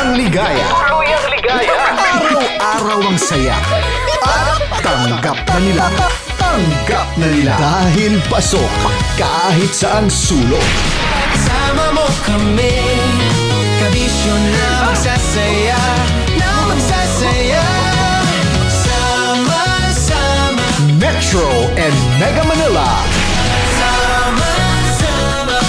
Tuluyang ligaya. Tuluyang ligaya. Araw-araw ang saya. At tanggap na nila. Tanggap na nila. Dahil pasok kahit saang sulok. Kasama mo kami, kabisyo na magsasaya, na magsasaya. Sama-sama, Metro and Mega Manila. sama-sama,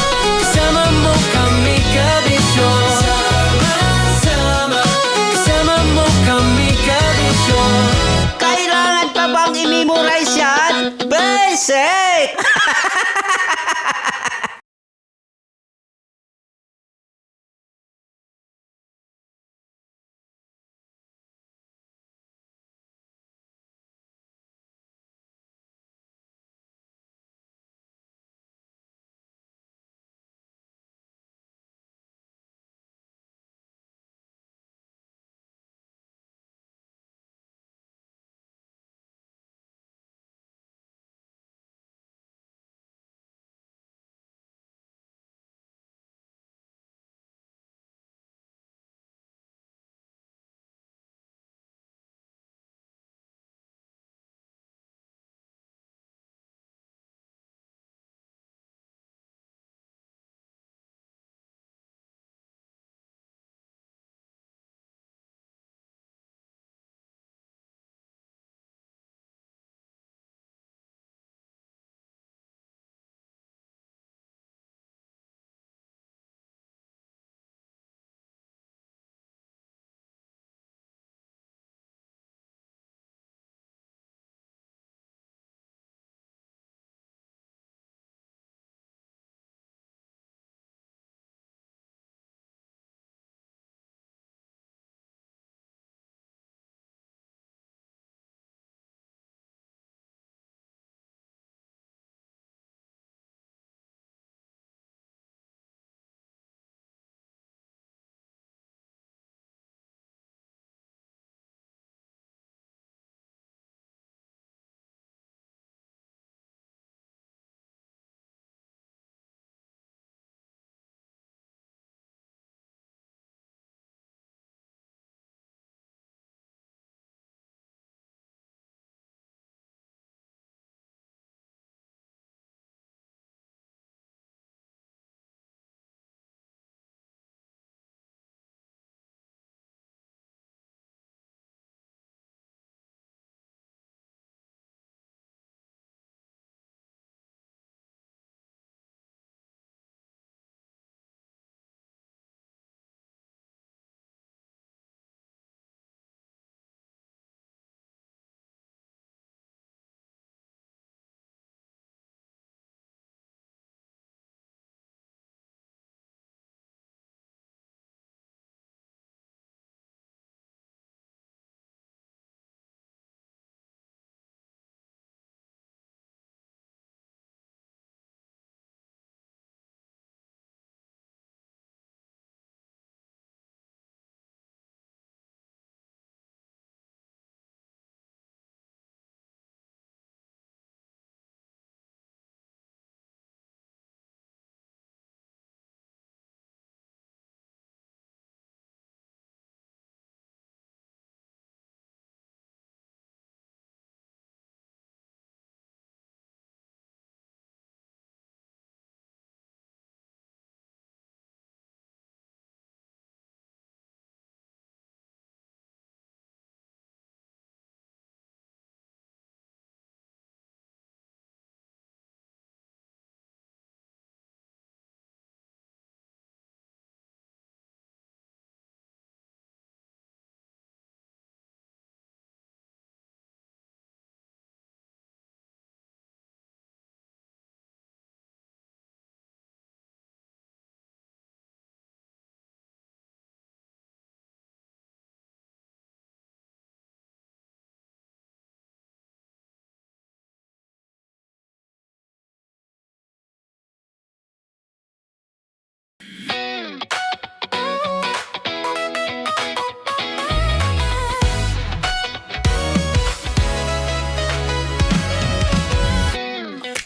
kasama mo kami, kabisyo. Sama-sama, kasama mo kami, kabisyo. Kailangan pa bang i-memorize yan? Basic!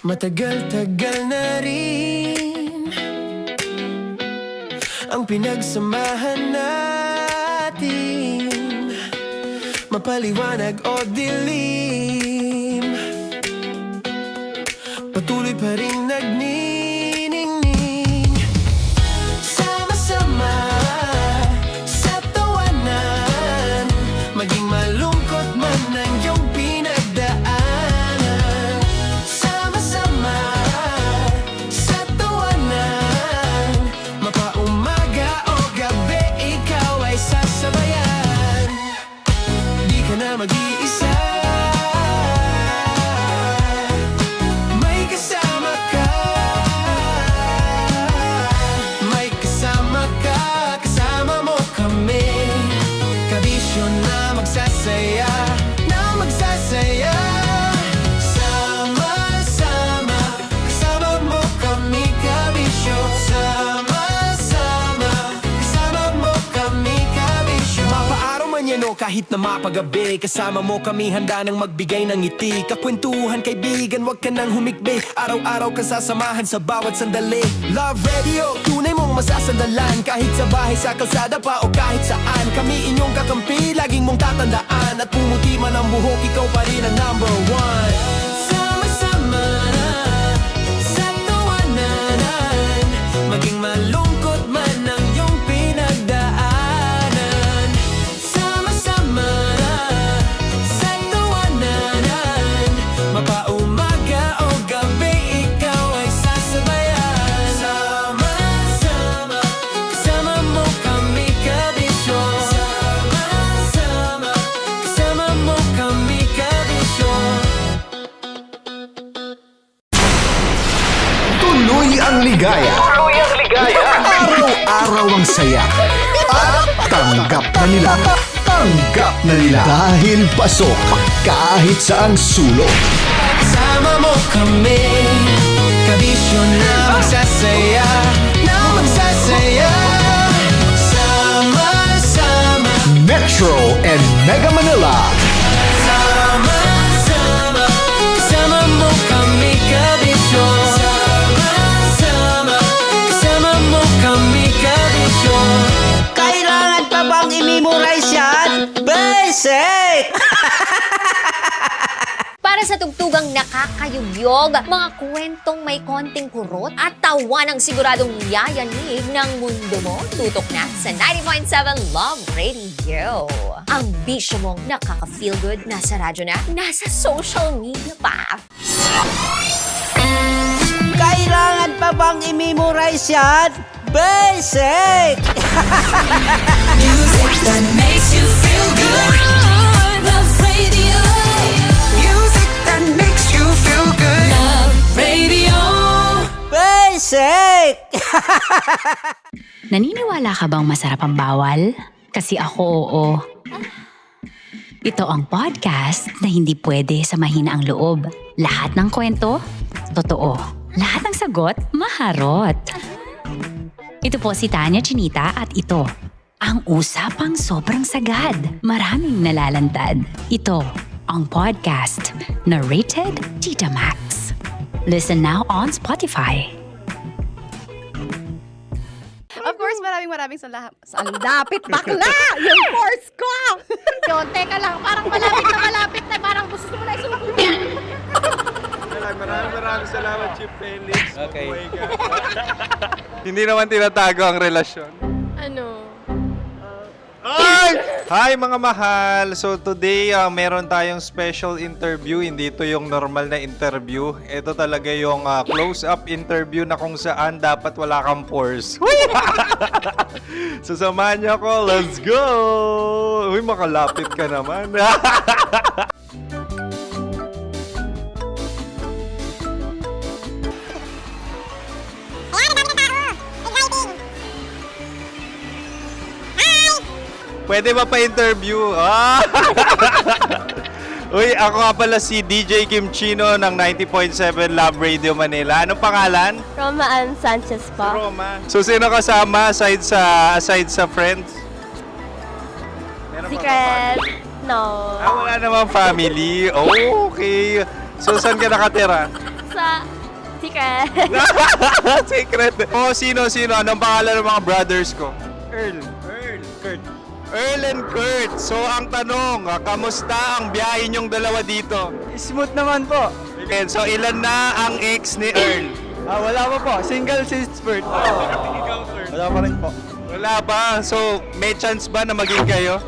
Matagal-tagal na rin ang pinagsamahan natin. natin, mapaliwanag o dilim, patuloy pa rin nagniningning. Sama-sama sa tawanan, maging malungkot man ang iyong pinagdaanan. Sama-sama sa tawanan, mapaumaga o gabi, ikaw ay sasabayan. Di ka na mag-iisa, may kasama ka. May kasama ka, kasama mo kami. Kabisyo na magsasaya, na magsasaya. Sama-sama, kasama mo kami, kabisyo. Sama-sama, kasama mo kami, kabisyo. Mapaaraw man yan o kahit na mapagabi, kasama mo kami, handa nang magbigay ng ngiti. Kakwentuhan, kaibigan, wag ka nang humikbi. Araw-araw ka sasamahan sa bawat sandali. Love Radio, tunay mong masasandalan. Kahit sa bahay, sa kalsada pa o kahit saan, kami inyong kakampi, laging mong tatandaan. At pumuti man ang buhok, ikaw pa rin ang number one. Sama-sama sa tawanan, maging malungkot man ang iyong pinagdaanan. Sama-sama sa tawanan, mapaumaga o gabi, ikaw ay sasabayan. Sama-sama, kasama mo kami, kabisyo. Sama-sama, kasama mo kami, kabisyo. Tuloy ang ligaya. Araw-araw ang saya. At tanggap na nila. Tanggap na nila. Dahil pasok kahit saang sulok. Kasama mo kami, kabisyo na magsasaya, na magsasaya. Sama-sama, Metro and Mega Manila. sama-sama, kasama mo kami, kabisyo. Sama-sama, kasama mo kami, kabisyo. Kailangan pa bang i-memorize yan? Basic! Para sa tugtugang nakakayugyog, mga kwentong may konting kurot at tawa ng siguradong yayanig ng mundo mo, tutok na sa 90.7 Love Radio. Ang bisyo mong nakaka-feel good, nasa radyo na, nasa social media pa. Kailangan pa bang i-memorize yan? Basic! Music that makes you feel good. Love Radio. Music that makes you feel good. Love Radio. Basic! Naniniwala ka bang masarap ang bawal? Kasi ako oo. Ito ang podcast na hindi pwede sa mahina ang loob. Lahat ng kwento, totoo. Lahat ng sagot, maharot. Ito po si Tanya Chinita at ito, ang usapang sobrang sagad. Maraming nalalantad. Ito, ang podcast na Rated Tita Max. Listen now on Spotify. Of course, maraming salamat. Ang lapit bakla! Yung course ko! Yun, teka lang, parang malapit na, parang gusto mo na isulat. Maraming salamat, Chief Felix. Okay. Hindi naman tinatago ang relasyon. Ano? Ay! Hi mga mahal! So today, meron tayong special interview. Hindi ito yung normal na interview. Ito talaga yung close-up interview na kung saan dapat wala kang pores. So samahan niyo ako. Let's go! Uy, makalapit ka naman. Pwede ba pa-interview? Uy, ako nga pala si DJ Kim Chino ng 90.7 Love Radio Manila. Anong pangalan? Roma Ann Sanchez po. Roma. So, sino kasama aside sa friends? Meron ba Secret. family? No. Wala namang family. Oh, okay. So, saan ka nakatira? Sa secret. Secret. Oh, sino? Anong pangalan ng mga brothers ko? Earl. Kurt. Earl and Kurt. So ang tanong, kamusta ang biyahe niyong dalawa dito? Smooth naman po. Okay, so ilan na ang ex ni Earl? Wala pa po. Single since birth. Wala pa rin po. Wala ba? So may chance ba na maging kayo?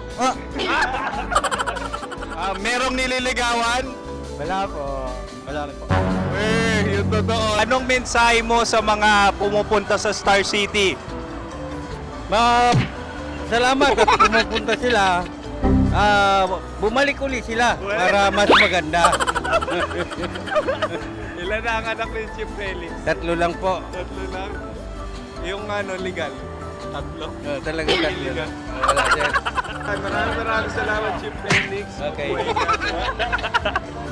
Merong nililigawan? Wala po. Wala rin po. Yung totoo. Anong mensahe mo sa mga pumupunta sa Star City? Salamat at pumupunta sila. Bumalik ulit sila para mas maganda. Ilan na ang anak ni Chief Felix? 3 lang po. 3 lang. Yung legal? 3? Talaga 3 lang. Wala sir. Maraming salamat, Chief Felix. Okay.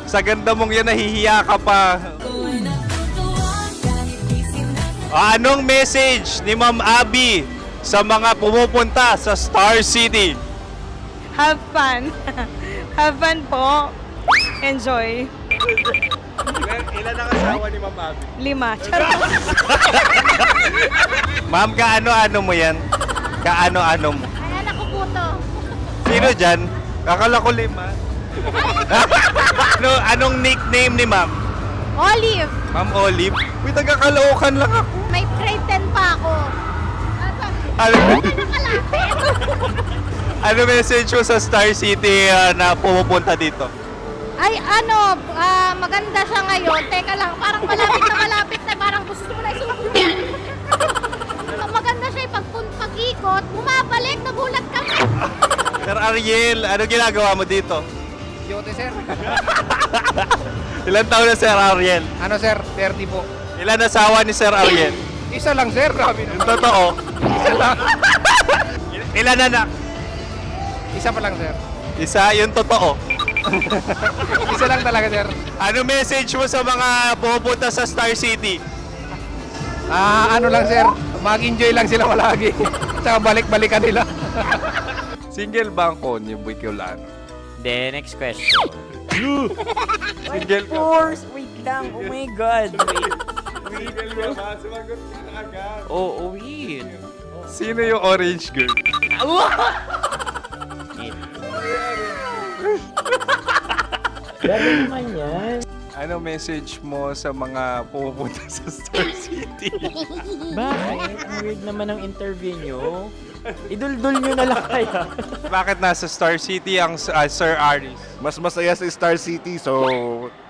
Sa ganda mong yan, nahihiya ka pa. Anong message ni Ma'am Abby sa mga pumupunta sa Star City? Have fun. Have fun po. Enjoy. Ilan ang asawa ni Ma'am Abby? 5. Charot. Ma'am, kaano-ano mo yan? Kaano-ano mo? Ay, anak ko po to. Sino dyan? Kakala ko 5. Anong nickname ni Ma'am? Olive. Ma'am Olive? Uy, taga-Caloocan lang ako. May grade 10 pa ako. Ano, Nakalapit. ano message mo sa Star City na pumupunta dito? Ay, maganda siya ngayon. Teka lang, parang malapit na. Parang gusto mo na isulat. Maganda siya pag-ikot, bumabalik, nagulat kami. Sir Ariel, ano ginagawa mo dito? Yote sir. Ilan taon na Sir Ariel? Ano sir? 30 po. Ilan asawa ni Sir Ariel? Isa lang sir. Grabe Yung totoo. Isa lang. Ilan anak? Isa pa lang sir. Isa, yung totoo. Isa lang talaga sir. Ano message mo sa mga pumupunta sa Star City? Ano lang sir. Mag-enjoy lang sila palagi. Tsaka balik-balikan nila. Single ba ang konyo, Boy Kiolano? Then, next question. Single ka? Wait lang. Oh my God. Single ka ba? Sumagot ka na agad. Oh, wait. Sino yung orange girl? Gano'n naman yan. Ano message mo sa mga pumupunta sa Star City? Bakit? Ang weird naman ang interview nyo. Iduldul nyo na lang kaya. Bakit nasa Star City ang Sir Aris? Mas masaya sa Star City, so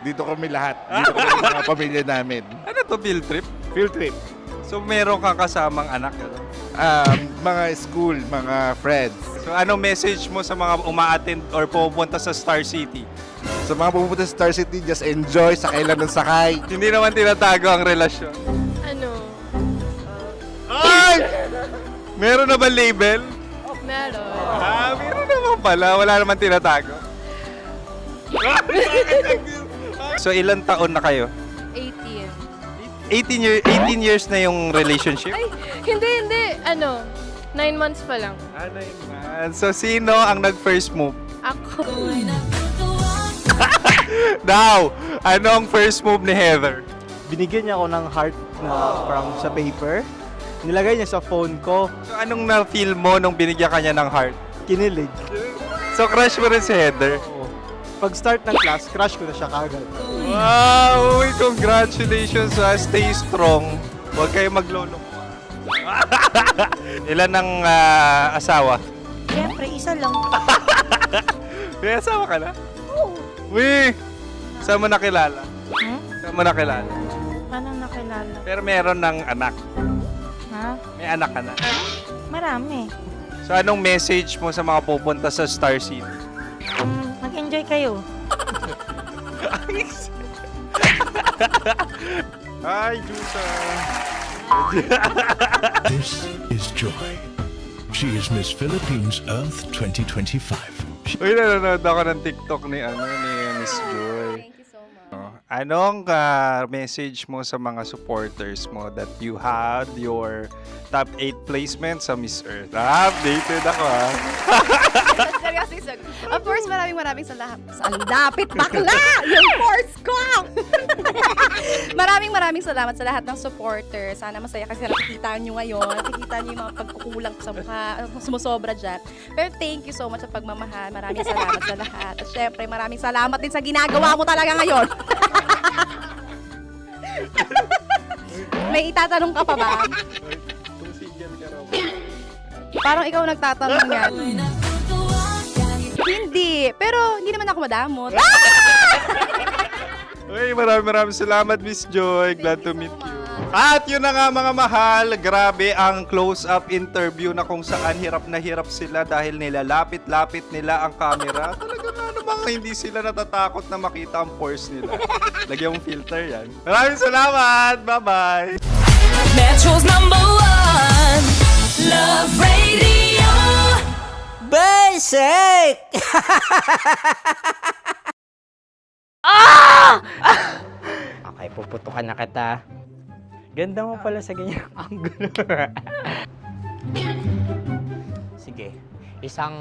dito kami lahat. Dito kami mga pamilya namin. Ano to, field trip? Field trip. So meron kang kasamang anak? Ano? Mga school, mga friends. So ano message mo sa mga uma-attend or pumupunta sa Star City? Sa mga pumunta sa Star City, just enjoy, sakay lang ng sakay. Hindi naman tinatago ang relasyon. Ano? Ay! Meron na ba label? Meron. Meron naman pala. Wala naman tinatago. So ilan taon na kayo? 18. 18 years na yung relationship? Ay, hindi. 9 months pa lang. Ano yun? So sino ang nag-first move? Ako. Now, ano ang first move ni Heather? Binigyan niya ako ng heart na from sa paper. Nilagay niya sa phone ko. So anong na-feel mo nung binigyan ka niya ng heart? Kinilig. So crush mo rin si Heather? Pag start ng class, crush ko na siya kagad. Wow! Uy, congratulations! Stay strong. Huwag kayo maglolo. Ilan ang asawa? Siyempre, isa lang. May asawa ka na? Oo. Uy! Saan mo nakilala? Saan mo nakilala? Paano nakilala? Pero meron ng anak. Ha? May anak ka na. Marami. So anong message mo sa mga pupunta sa Star City? Mag-enjoy kayo. Hi, Jusa! This is Joy. She is Miss Philippines Earth 2025. Uy, nanonood ako ng TikTok ni Miss Joy. Thank you so much. Anong message mo sa mga supporters mo that you had your top 8 placement sa Miss Earth? Updated ako Seryoso. Of course, maraming salamat. Ang lapit bakla! Yung force ko! maraming salamat sa lahat ng supporter. Sana masaya kasi nakikita nyo ngayon. Nakikita nyo yung mga pagkukulang sa mukha. Sumusobra dyan. Pero thank you so much sa pagmamahal. Maraming salamat sa lahat. At syempre, maraming salamat din sa ginagawa mo talaga ngayon. May itatanong ka pa ba? Parang ikaw nagtatanong yan. Hindi. Pero hindi naman ako madamot. Okay, maraming salamat, Miss Joy. Glad to meet you. At yun na nga mga mahal, grabe ang close-up interview na kung saan hirap na hirap sila dahil nilalapit-lapit nila ang camera. Talaga na namang hindi sila natatakot na makita ang pores nila. Lagyan mong filter yan. Maraming salamat! Bye-bye! Metro's #1 Love Radio. Basic! Okay, puputukan na kita. Ganda mo pala sa ganyang angulo. Sige, isang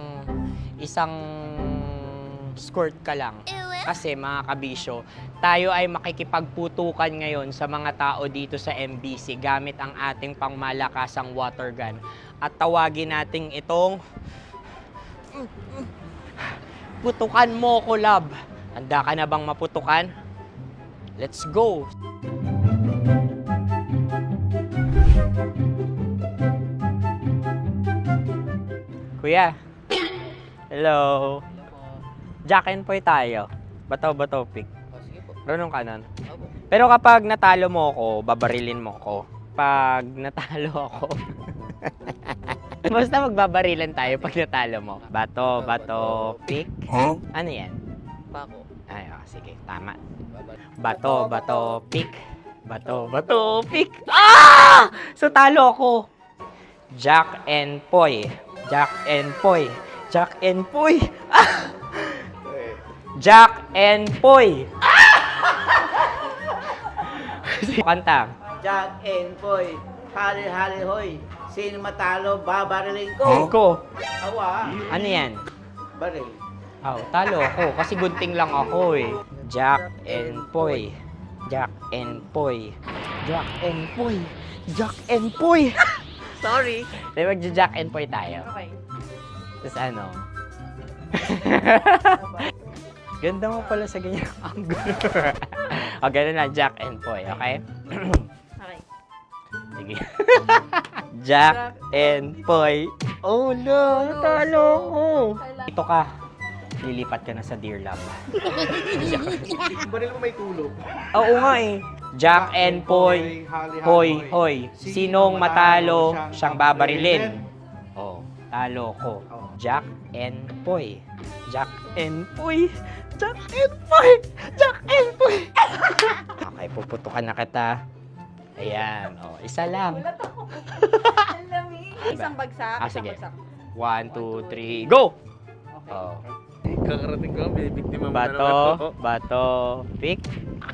skirt ka lang. Kasi mga kabisyo, tayo ay makikipagputukan ngayon sa mga tao dito sa MBC gamit ang ating pangmalakasang water gun. At tawagin natin itong putukan mo ko, love. Handa ka na bang maputukan? Let's go! Kuya. Hello. Jack and Poy tayo. Bato-bato pick. Runong kanan. Pero kapag natalo mo ako, babarilin mo ako. Pag natalo ako, basta magbabarilan tayo pag natalo mo. Bato, pick. Huh? Ano yan? Bako. Ay, sige, tama. Bato, pick. Bato, pick. Ah! So talo ako. Jack and Poy. Jack and Poy. Jack and Poy. Ah! Jack and Poy. Kanta. Jack and Poy, hali-hali hoy. Sino matalo, babariling ko. Ko. Awa, Ano yan? baril. Oh, talo ako kasi gunting lang ako eh. Jack and Poy. Jack and Poy. Jack and Poy. Jack and Poy. Sorry. Di magja-Jack and Poy tayo. Okay. Tapos ano? Ganda mo pala sa ganyang angulo. O, ganun na, Jack and Poy, okay? Okay. Sige. Jack and Poy. Oh no, natalo ko. Ito ka. Lilipat ka na sa Dear Love. Baril mo may tulog. Oo nga eh. Jack and Poy. Hoy, hoy. Sinong matalo, siyang babarilin. Oh, talo ko. Jack and Poy. Jack and Poy. Jack and Poy. Jack and Poy. Okay, puputukan na kita. Ayan. Oh, isa lang. Isang bagsak. Sige. 1, 2, 3, go! Oh. Kakarating ko, binibiktima mo Bato, pick.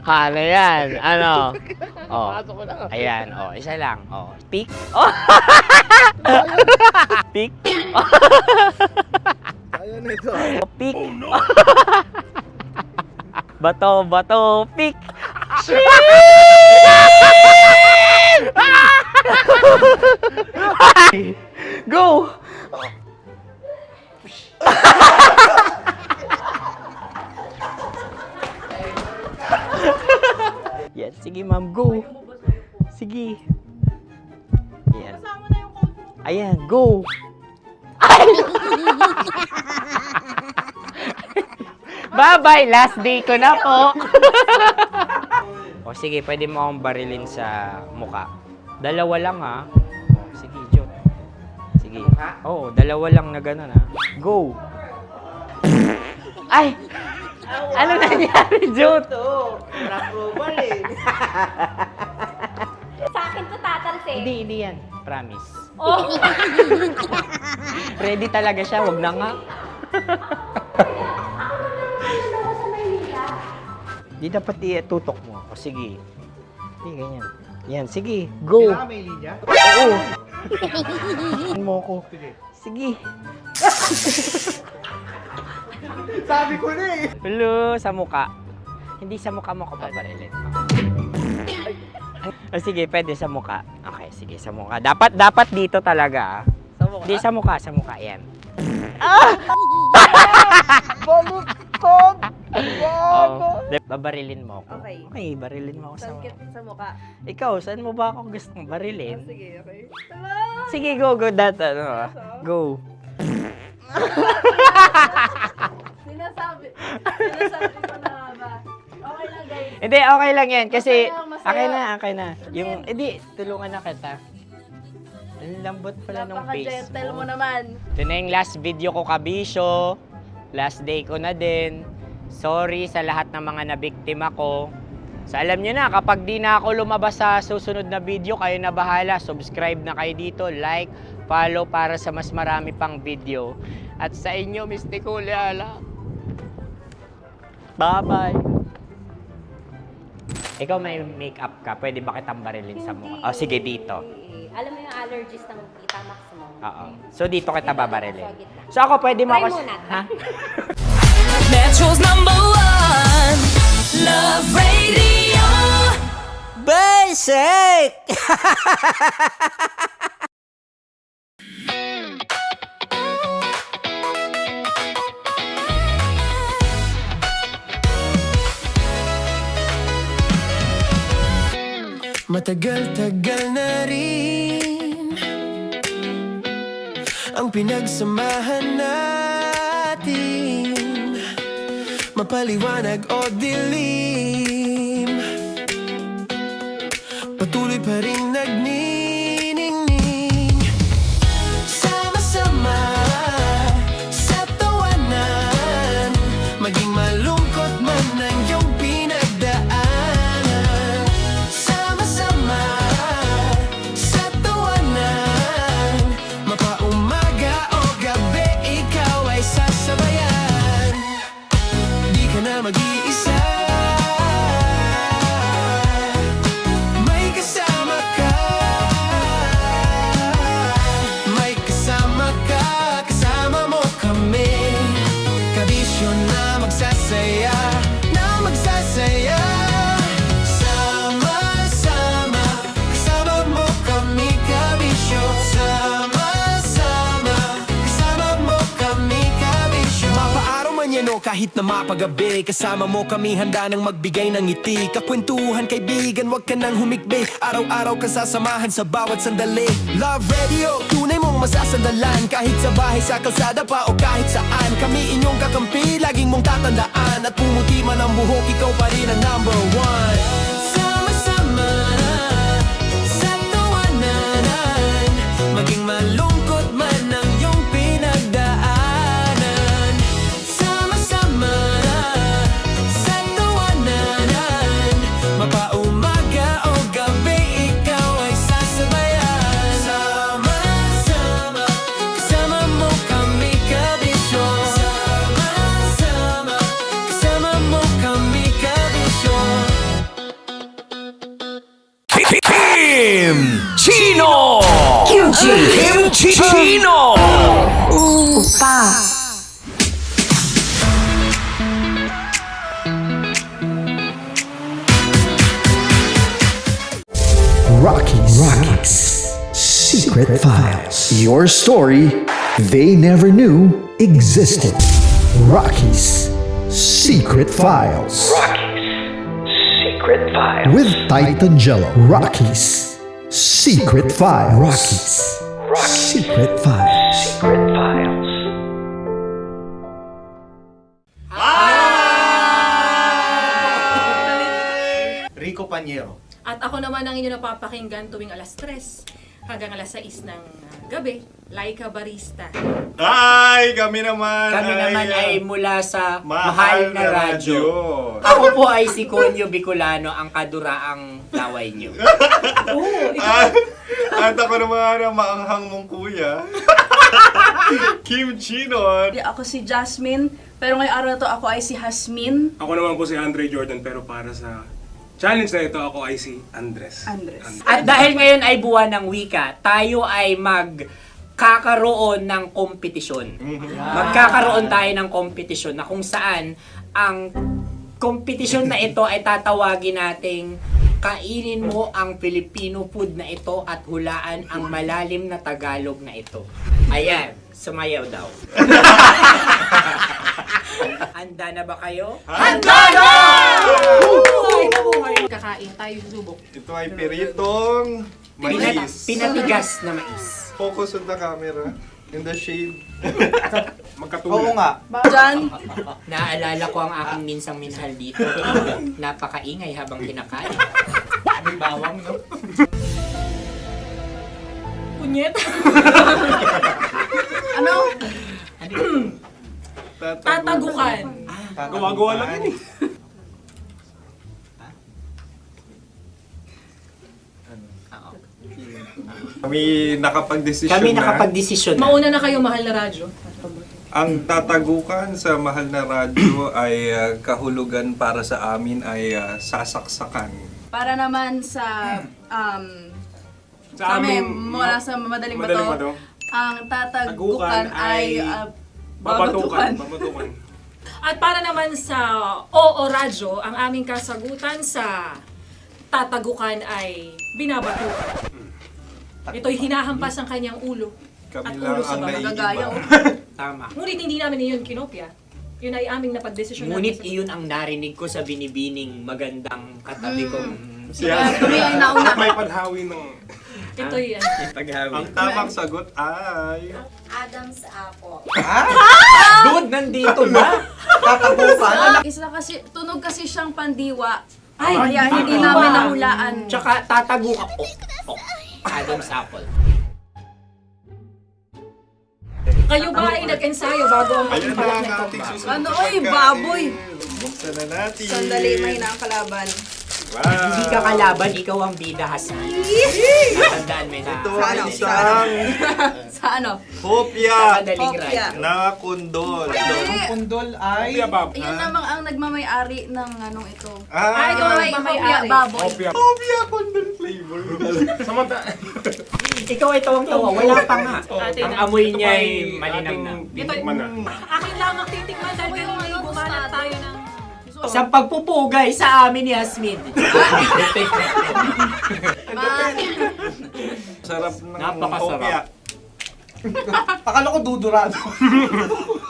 Ano yan? Ano? Oh. Ayan, oh, isa lang. Oh, pick. Oh. Pick. Ayan ito. Oh, pick. Bato, pick. Go! Yan, sige ma'am, go. Sige. Ayan. Ayan, go. Bye-bye, last day ko na po. O sige, pwede mo akong barilin sa muka. Dalawa lang ha. O, sige, Jot. Sige. Oo, dalawa lang na gano'n ha. Go. Ay! Ano nangyari, Jot? Ito, approval eh. Sa akin to tatalse. Hindi yan. Promise. Oh. Ready talaga siya, wag na nga. Di dapat itutok mo. O sige. Hindi, ganyan. Yan, sige. Go. May linya? Oo. Mo ko. Sige. Sabi ko na eh. Hello, sa muka. Hindi sa muka mo ko babarilin. Oh, sige, pwede sa muka. Okay, sige, sa muka. Dapat dito talaga. Sa muka? Hindi, sa muka, yan. Baluktot! Oh, babarilin mo ako. Okay. Okay, barilin mo ako sa muka. Sa mukha. Ikaw, saan mo ba ako gustong barilin? Sige, okay. Sige, go, go. Sinasabi ko na ba? Okay lang, guys. Hindi, okay lang yan. Kasi, Masaya, masaya. okay na. Yung, hindi, tulungan na kita. Ang lambot pala nung face Napaka-gentle mo. mo naman. Ito na yung last video ko, kabisyo. Last day ko na din. Sorry sa lahat ng mga nabiktima ko. So alam nyo na, kapag di na ako lumabas sa susunod na video, kayo na bahala. Subscribe na kayo dito, like, follow para sa mas marami pang video. At sa inyo, Mistiko Leala. Bye-bye. Ikaw may makeup ka, pwede ba kitang barilin sa mukha? Oh, sige, dito. Alam mo yung allergies ng Tita Max mo? Oo. So dito kita babarilin. So ako pwede mo Try ako... muna. Ha? Metro's #1 Love Radio. Basic! Matagal-tagal na rin ang pinagsamahan natin, mapaliwanag o dilim, patuloy pa rin nagniningning. Sama-sama sa tawanan, maging malungkot man ang iyong pinagdaanan. Sama-sama sa tawanan, mapaumaga o gabi, ikaw ay sasabayan. Di ka na mag-iisa, may kasama ka. May kasama ka, kasama mo kami. Kabisyo na magsasaya, na magsasaya. Sama-sama, kasama mo kami, kabisyo. Sama-sama, kasama mo kami, kabisyo. Mapaaraw man yan o kahit na mapagabi, kasama mo kami, handa nang magbigay ng ngiti. Kakwentuhan, kaibigan, wag ka nang humikbi. Araw-araw kang sasamahan sa bawat sandali. Love Radio, tunay mong masasandalan. Kahit sa bahay, sa kalsada pa o kahit saan, kami inyong kakampi, laging mong tatandaan. At pumuti man ang buhok, ikaw pa rin ang #1. Sama-sama sa tawanan, maging malungkot man ang iyong pinagdaanan. Sama-sama sa tawanan, mapaumaga o gabi, ikaw ay sasabayan. Sama-sama, kasama mo kami, kabisyo. Sama-sama, kasama mo kami, kabisyo. Kim Chino! Kim Chino! Rocky's Secret Files. Your story they never knew existed. Rocky's Secret Files. With Titan Jello. Rocky's Secret Files. Rocky's Secret Files. Rico Panyero. At ako naman ang inyo napapakinggan tuwing alas 3 hanggang alas 6 ng gabi, Laika Barista. Ay, kami naman. Kami naman ay mula sa Mahal na Radyo. Ako po ay si Conyo Bicolano, ang kaduraang laway nyo. At ako naman ang maanghang mong kuya. Kim Chino. Ako si Jasmine, pero ngayong araw na to ako ay si Hasmin. Ako naman po si Andre Jordan, pero para sa challenge na ito, ako ay si Andres. Andres. At dahil ngayon ay buwan ng wika, tayo ay magkakaroon ng kompetisyon. Magkakaroon tayo ng kompetisyon na kung saan ang kompetisyon na ito ay tatawagin nating kainin mo ang Filipino food na ito at hulaan ang malalim na Tagalog na ito. Ayan, sumayaw daw. Handa na ba kayo? Handa na! Kakain tayo subok. Ito ay piritong mais. Pinatigas na mais. Focus on the camera. In the shade. Magkatulad. nga. Diyan. Naalala ko ang aking minsang minahal dito. Napakaingay habang kinakain. May bawang, no? Punyet. Ano? Tatagukan. Gawa-gawa lang yun eh. Kami nakapag-desisyon Kami na. nakapag-desisyon na. Mauna na kayo, mahal na radyo. Ang tatagukan sa mahal na radyo ay kahulugan para sa amin ay sasaksakan. Para naman sa Sa kami amin, mula sa madaling Madaling bato, Bato, ang tatagukan tagukan ay babatukan. babatukan. At para naman sa Oo Radyo, ang aming kasagutan sa tatagukan ay binabatukan. Ito'y hinahampas ang kanyang ulo. Kami At lang ulo sa ang Nagagaya, naiiba. Tama. Ngunit hindi namin iyon kinopya. Yun ay aming napagdesisyon Ngunit iyon ang narinig ko sa binibining magandang katabi kong kami ay nauna. May paghawi ng... Ito'y Ang tamang sagot ay... Adam's apple. Dude, nandito ba? Isa kasi, tunog kasi siyang pandiwa. Ay, Kaya hindi pandiwa. namin nahulaan. Tsaka tatagukan. Adam's apple. Kayo ba ay nag-ensayo bago ang Ayan na pagpalat ang ng ating tomba? susunod Ano, na oy, pagkain. baboy. Buksan na natin. Sandali, may na ang kalaban. Wow. Hindi ka kalaban, ikaw ang bida, Hasmi. Tandaan mo na. Ito ay isang Sa ano? hopya Madaling Hopya. right. na kundol. Kundol ay... Yun namang ang nagmamayari ng anong ito. Ay, ito Ah, ay mamayari. Baboy. hopya kundol flavor. Ikaw ay tawang-tawa, wala pa nga. Atin Ang na. amoy niya ay malinam na. Titikman na. Akin lamang titikman dahil kayo ay bumalat tayo ng... Sa pagpupugay sa amin ni Hasmin. Sarap ng Napakasarap. hopya. Akala ko dudurado.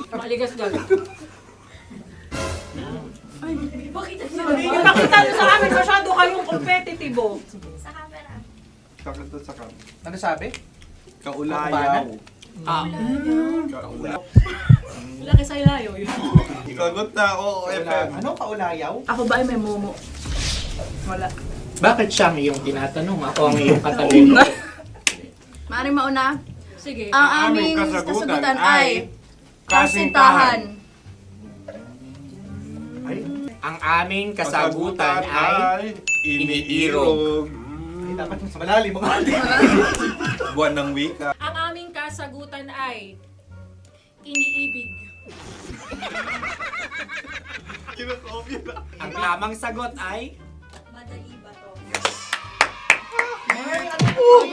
Maligas gal. Bakit? Yung nakita nyo sa amin, masyado kayong competitive. Sakit to sakam. Ano sabi? Kaulayaw. Laki sa ilayo yun. Sagot na, oo, FM. Ano? Kaulayaw? Ako ba ay may momo? Wala. Bakit siya ang iyong tinatanong? Ako ang iyong katabi. Maaaring mauna. Sige. Ang aming kasagutan ay kasintahan. Ang aming kasagutan ay iniirog. Dapat mas malalim mga Buwan ng wika. Ang aming kasagutan ay iniibig. Ang tamang sagot ay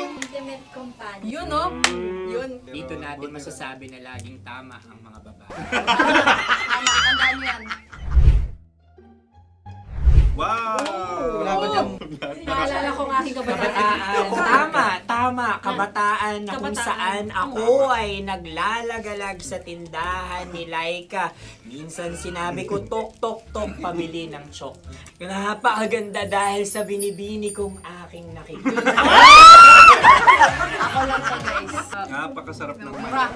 Intimate companion. Yun, no? Yun. dito natin masasabi na laging tama ang mga babae. Tama, tandaan nyo yan. Wow! Wala ba dyan? Naalala ko ang aking kabataan. Kabataan. Tama. Kabataan na kung Kabataan. saan ako ay naglalagalag sa tindahan ni Laika. Minsan sinabi ko, tok, tok, tok, pabili ng chok. Napakaganda dahil sa binibini kong aking nakikita. Ako lang to, guys. Napakasarap ng Mura.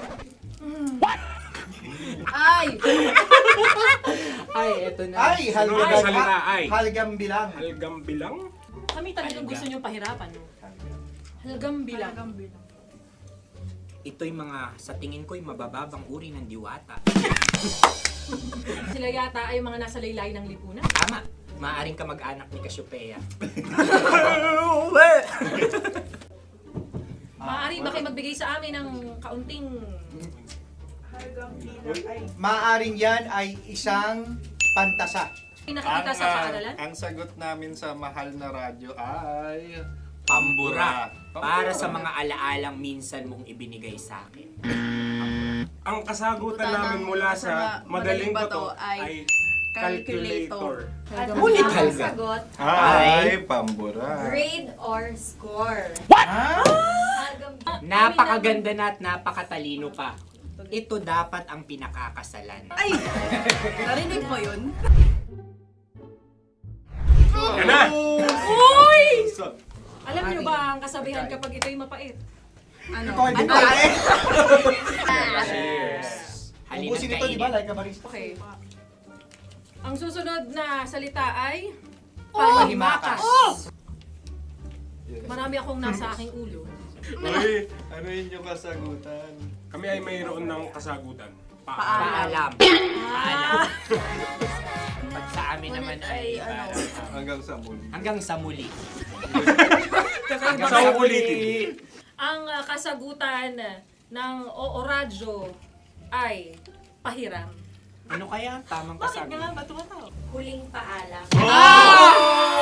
Ay! Ay, eto na. Ay, halgam. Ay, salita, ay. Halgam bilang. Halgam bilang? Kami talagang gusto niyong pahirapan. No? Halgam bilang. Ito'y mga, sa tingin ko'y mabababang uri ng diwata. Sila yata ay mga nasa laylay ng lipunan. Tama. Maaring ka mag-anak ni Cassiopeia. Maaari ba kayo magbigay sa amin ng kaunting... Maaring yan ay isang pantasa. Nakikita sa paaralan? Ang sagot namin sa mahal na radyo ay... Pambura. para sa mga alaalang minsan mong ibinigay sa akin. Ang kasagutan namin mula sa Madaling Bato ay calculator. Ulit talaga. Sagot, Ay, pambura. grade or score. Napakaganda na at napakatalino pa. Ito dapat ang pinakakasalan. Ay! Narinig mo yun? Yan na! Uy! Alam niyo ba ang kasabihan kapag ito'y mapait? Ano? Halina kainin. Okay. Ang susunod na salita ay Panghimakas. Marami akong nasa aking ulo. Uy, ano yun yung kasagutan? Kami ay mayroon ng kasagutan. Paalam. Paalam. Pag sa amin naman ay Hanggang sa muli. hanggang sa muli. Sa uulitin. Ang kasagutan ng Oo Radyo ay pahiram. Ano kaya ang tamang kasagutan? Huling paalam.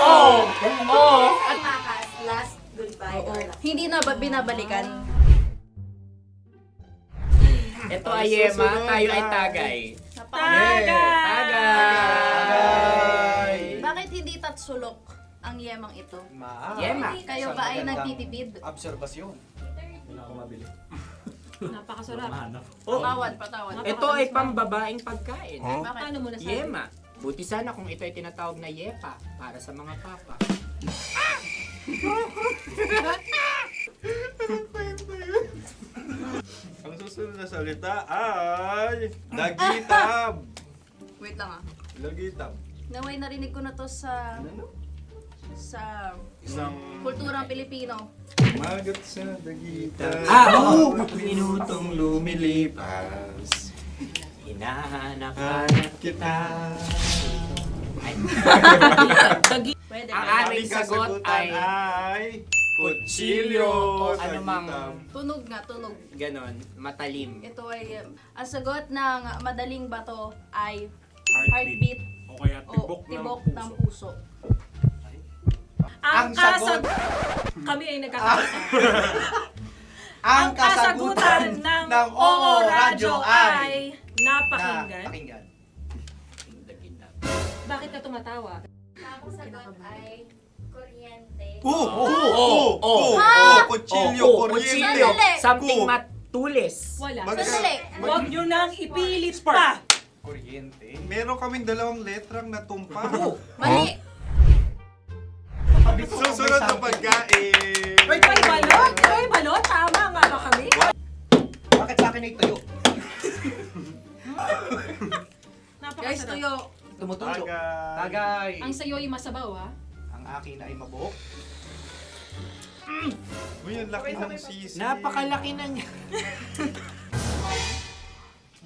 Oh! Makas, last goodbye. Hindi na ba binabalikan? Ito ay Yema, tayo ay Tagay. Tagay! Bakit hindi tatsulok ang yemang ito? Yema. Kayo ba ay nagtitipid? Napakasarap. Patawan. Ito ay pambabaeng pagkain. Bakit? Paano mo nasabi? Yema. Buti sana kung ito ay tinatawag na Yepa para sa mga papa. Ang susunod na salita ay Lagitab. Wait lang ah. Lagitab. Naway narinig ko na to sa Isang kulturang Pilipino. magat sa dagitan. Oo! Minutong lumilipas. Hinahanap-hanap kita. Pwede Ang ba? aming sagot ay kutsilyo. anumang Tunog nga, tunog. ganon, matalim. Ito ay, ang sagot ng Madaling Bato ay Heartbeat. heartbeat O kaya o tibok ng puso. Ang kasagutan... Kami ay nagkakaisa. Ang kasagutan ng Oo Radyo ay napakinggan. Bakit ka tumatawa? Ang sagot ay kuryente. Kutsilyo, kuryente. Sandali. Something matulis. Wala. Sandali. Huwag nyo nang ipilit pa. Meron kaming dalawang letrang natumpa. Mali. Susunod na pagkain. May balot? May balot? Tama nga ba kami? Bakit sa akin ay tuyo? Guys, tuyo. Tumutulo. Tagay. Tagay. Ang sayo ay masabaw, ha? Ang akin ay mabuhok. Uy, ang laki ng sisi. Napakalaki na niya.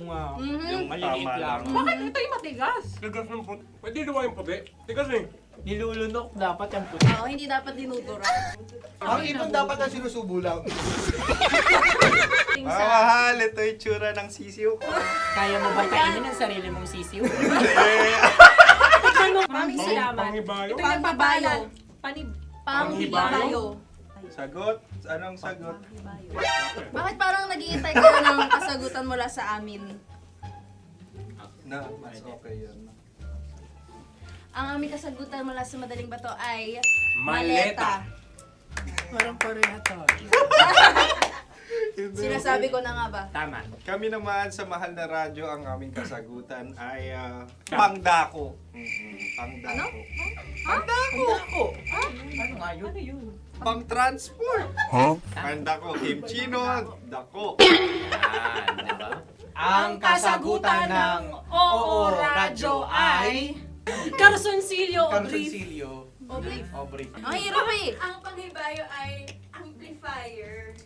Wow. Yung maliliit Tama lang. Bakit ito'y matigas? Tigas ng puti. Pwede naman yung puti. Tigas eh. Nilulunok dapat yung puti. Oo, hindi dapat dinudura. Ang ibon dapat ang sinusubo lang. Mahal, ito yung tsura ng sisiw ko. Kaya mo ba kainin ang sarili mong sisiw? Maraming salamat. Panghibayo. Ito'y nagbabayan. Panghibayo. Sagot? Anong sagot? Bakit parang nag-iintay ka na ng kasagutan mula sa amin? Na, mas okay yun. Ang aming kasagutan mula sa Madaling Bato ay Maleta. Parang pareha to. Sinasabi ko na nga ba? Tama. Kami naman sa mahal na radyo, ang aming kasagutan ay pangdako. Pangdako. Pangdako. Ano nga yun? Ano yun? Pang-transport. Pangdako, kimchino, dako. Yan, diba? Ang kasagutan ng Oo Radyo ay... Carsoncillo Obrief. Obrief. Ang hirap eh. Ang panghibayo ay amplifier.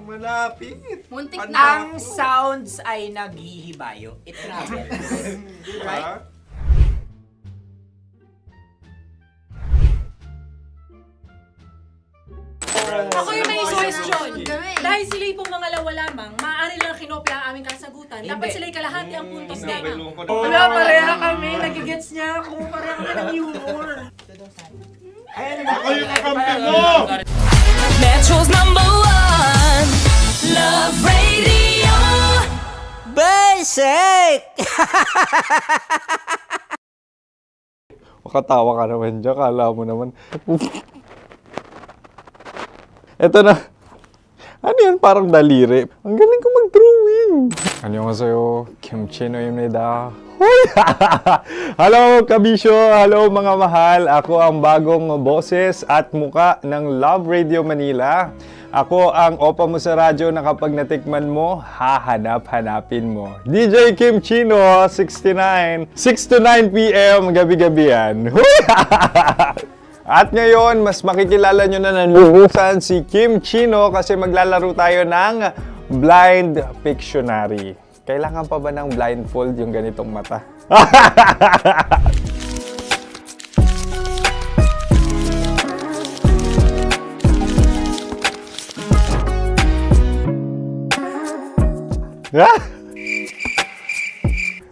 Malapit. Muntik Ang na. Ang sounds ay naghihibayo. It travels. Diba? Ako yung may question. Kami. Dahil sila'y pong mga lawa lamang, maaari lang kinopya ang aming kasagutan. Dapat sila'y kalahati ang puntos Hindi, may lamang. lungkot. Wala, pareha kami. Nagigets niya ako. Pareha kami ng humor. Ako yung kakampi mo! Metro's #1 Love Radio. Basic! Makatawa ka naman dyan. Kala mo naman. Eto na. Ano yan? Parang daliri. Ang galing ko mag-drawing. 안녕하세요. 김치노입니다. Hello, kabisyo! Hello, mga mahal! Ako ang bagong boses at muka ng Love Radio Manila. Ako ang opa mo sa radyo na kapag natikman mo, hahanap-hanapin mo. DJ Kim Chino, 69. 6 to 9 p.m. gabi-gabi yan. At ngayon, mas makikilala nyo na ng lubusan si Kim Chino kasi maglalaro tayo ng Blind Pictionary. Kailangan pa ba ng blindfold yung ganitong mata?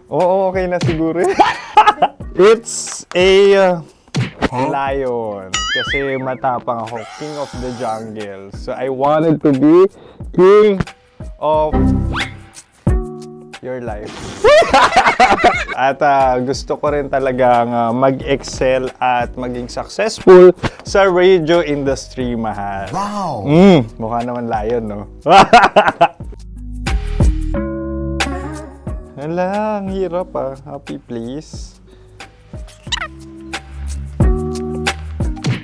Oo, okay na siguro. It's a lion. Kasi matapang ako. King of the jungle. So I wanted to be king of your life. At gusto ko rin talagang mag-excel at maging successful sa radio industry, mahal. Wow! Mukha naman lion, no? Hala, ang hirap Happy, please.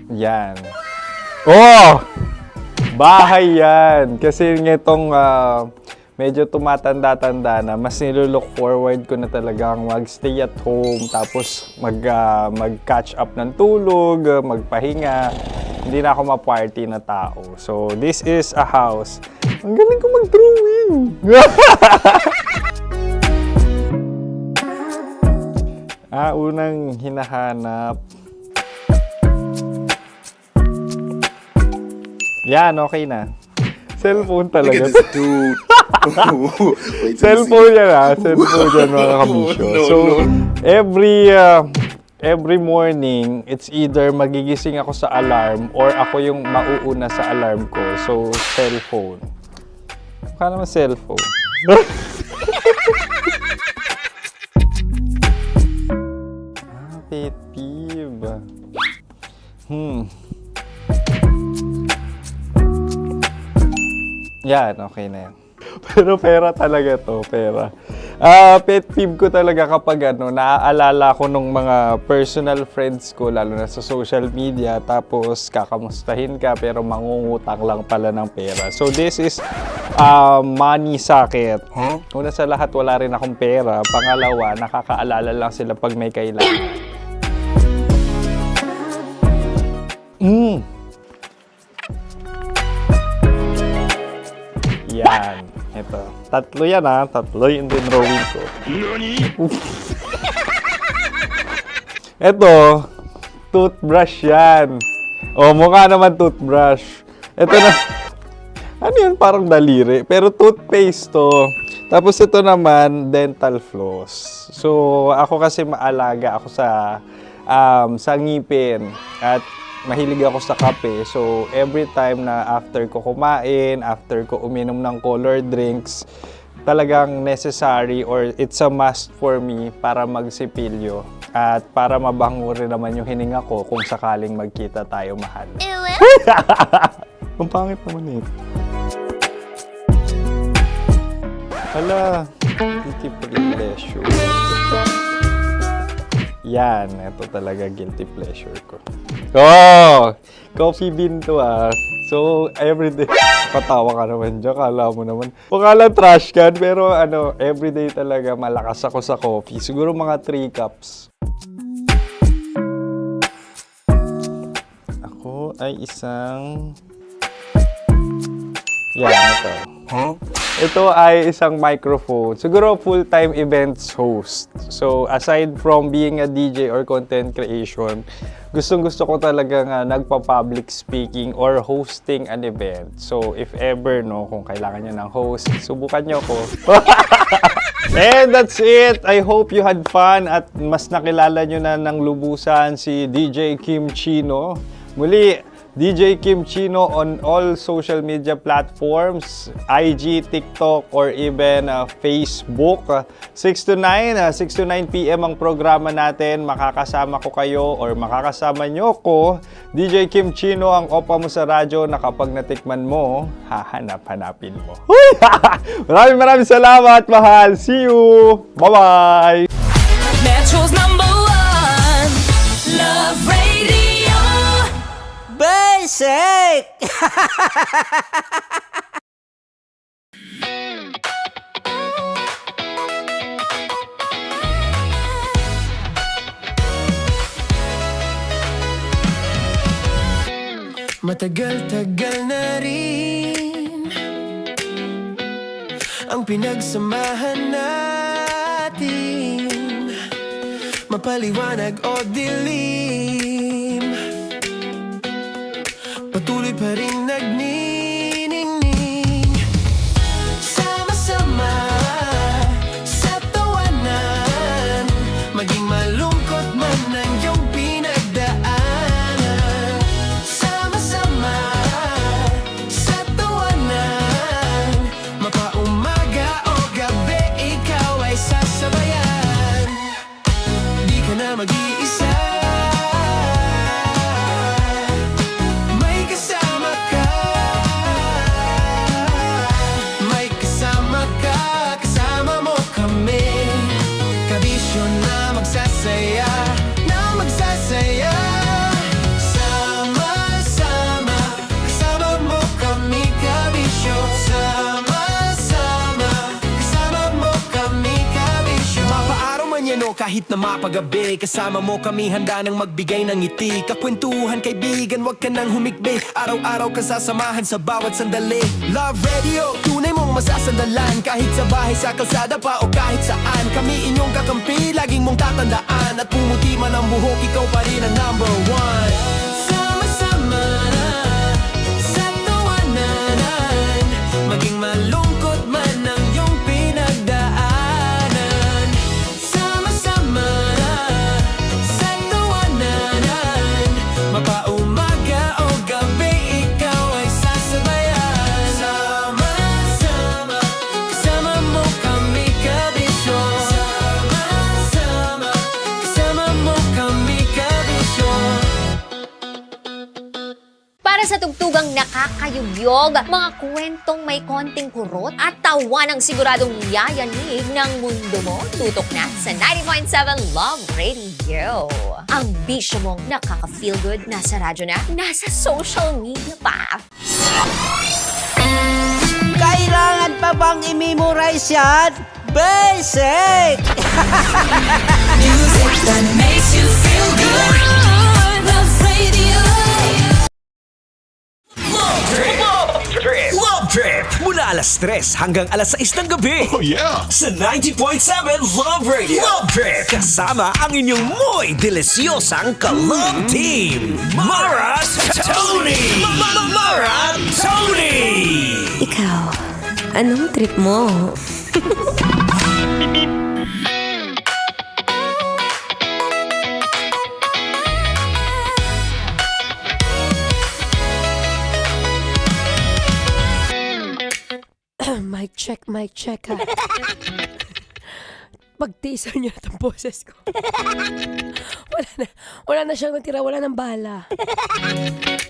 Yan. Oh! Bahay yan. Kasi itong medyo tumatanda-tanda na, mas nilook forward ko na talagang mag-stay at home, tapos mag-catch up ng tulog, magpahinga. Hindi na ako ma-party na tao. So, this is a house. Ang galing ko mag-drawing! Unang hinahanap. Yan, okay na. Cellphone talaga. Dude. Cellphone yan Cellphone yan, mga kabisyo. So, every morning, it's either magigising ako sa alarm or ako yung mauuna sa alarm ko. So, cellphone. Mukha naman cellphone. Pet peeve. Yan, okay na yan. Pero pera talaga to, pera. Pet peeve ko talaga kapag naaalala ko nung mga personal friends ko, lalo na sa social media, tapos kakamustahin ka pero mangungutang lang pala ng pera. So this is money sakit. Una sa lahat, wala rin akong pera. Pangalawa, nakakaalala lang sila pag may kailangan. Yan. Ito. Tatlo yan Tatlo yung dinrawing ko. Ito. Toothbrush yan. Mukha naman toothbrush. Ito na. Ano yan? Parang daliri. Pero toothpaste to. Tapos ito naman, dental floss. So, ako kasi maalaga ako sa ngipin. At mahilig ako sa kape. So, every time na after ko kumain, after ko uminom ng colored drinks, talagang necessary or it's a must for me para magsipilyo. At para mabango rin naman yung hininga ko kung sakaling magkita tayo, mahal. Ang pangit naman ito. Hala, guilty pleasure. Yan, ito talaga guilty pleasure ko. Coffee bean to So, everyday. Patawa ka naman dyan, kala mo naman. Pakala trash can, pero everyday talaga malakas ako sa coffee. Siguro mga 3 cups. Ako ay isang... Yan, ito. Ito ay isang microphone. Siguro full-time events host. So, aside from being a DJ or content creation, gustong-gusto ko talaga nagpa-public speaking or hosting an event. So, if ever, kung kailangan nyo ng host, subukan nyo ko. And that's it! I hope you had fun at mas nakilala nyo na ng lubusan si DJ Kim Chino. Muli, DJ Kim Chino on all social media platforms, IG, TikTok, or even Facebook. 6 to 9 p.m. ang programa natin. Makakasama ko kayo or makakasama nyo ko. DJ Kim Chino, ang opa mo sa radyo na kapag natikman mo, hahanap-hanapin mo. Maraming salamat, mahal. See you! Bye-bye! Metro's #1 Love Radio. Basic! Matagal-tagal na rin ang pinagsamahan natin, mapaliwanag o dilim, patuloy pa rin nagniningning. Sama-sama sa tawanan, maging malungkot man ang iyong pinagdaanan. Sama-sama sa tawanan, mapaumaga o gabi, ikaw ay sasabayan. Di ka na mag-iisa, may kasama ka. May kasama ka, kasama mo kami. Kabisyo na magsasaya, na magsasaya. Sama-sama, kasama mo kami, kabisyo. Sama-sama, kasama mo kami, kabisyo. Mapaaraw man yan o kahit na mapagabi, kasama mo kami, handa nang magbigay ng ngiti. Kakwentuhan, kaibigan, wag ka nang humikbi. Araw-araw ka sasamahan sa bawat sandali. Love Radio, tunay mong masasandalan. Kahit sa bahay, sa kalsada pa o kahit saan, kami inyong kakampi, laging mong tatandaan. At pumuti man ang buhok, ikaw pa rin ang #1. Sama-sama na sa tawanan, maging malungkot man ang iyong pinagdaanan. Sama-sama na sa tawanan, mapaumaga o gabi, ikaw ay sasabayan. Sama-sama, kasama mo kami, kabisyo. Sama-sama, kasama mo kami, kabisyo. Para sa tugtugang nakakayugyog, mga kwentong may konting kurot at tawa ng siguradong yayanig ng mundo mo, tutok na sa 90.7 Love Radio. Ang bisyo mong nakaka-feel good, nasa radyo na, nasa social media pa. Kailangan pa bang i-memorize yan? Basic! Music that makes you feel good. Love Radio. Love Trip! Mula alas 3 hanggang alas 6 ng gabi. Oh yeah! Sa 90.7 Love Radio. Love Trip! Kasama ang inyong muy delisyosang ka-love team. Mara Tony! Mara Tony! Ikaw, anong trip mo? Mic check ha. Pag-teaser niya itong boses ko. wala na siyang natira, wala nang bala.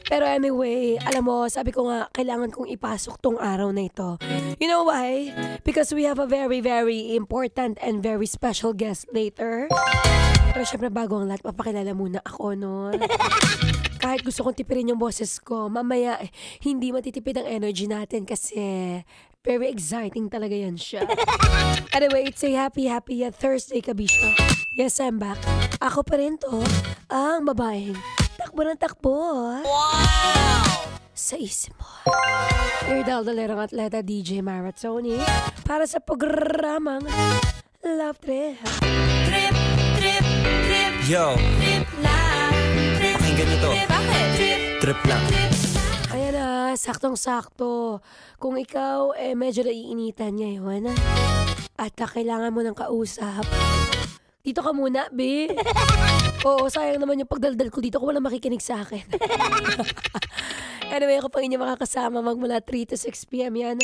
Pero anyway, alam mo, sabi ko nga, kailangan kong ipasok tong araw na ito. You know why? Because we have a very, very important and very special guest later. Pero syempre bago ang lahat, papakilala muna ako, no? Kahit gusto kong tipirin yung boses ko, mamaya hindi matitipid ang energy natin kasi very exciting talaga yan siya. Anyway, it's a happy Thursday, kabisyo. Yes, I'm back. Ako pa rin to, ang babaeng takbo ng takbo. Wow! Sa isip mo. Your daldalerang atleta DJ Mara Tony para sa programang Love Trip. Trip, trip, trip. Yo! Trip lang. Trip, Pakinggan nyo to. trip. Bakit? Trip, Trip lang. trip. Ayan na, saktong-sakto. Kung ikaw medyo naiinitan ngayon at kailangan mo ng kausap, dito ka muna, be. Oo, sayang naman yung pagdaldal ko dito kung walang makikinig sa akin. Anyway, ako pa inyo makakasama magmula 3 to 6 p.m. yan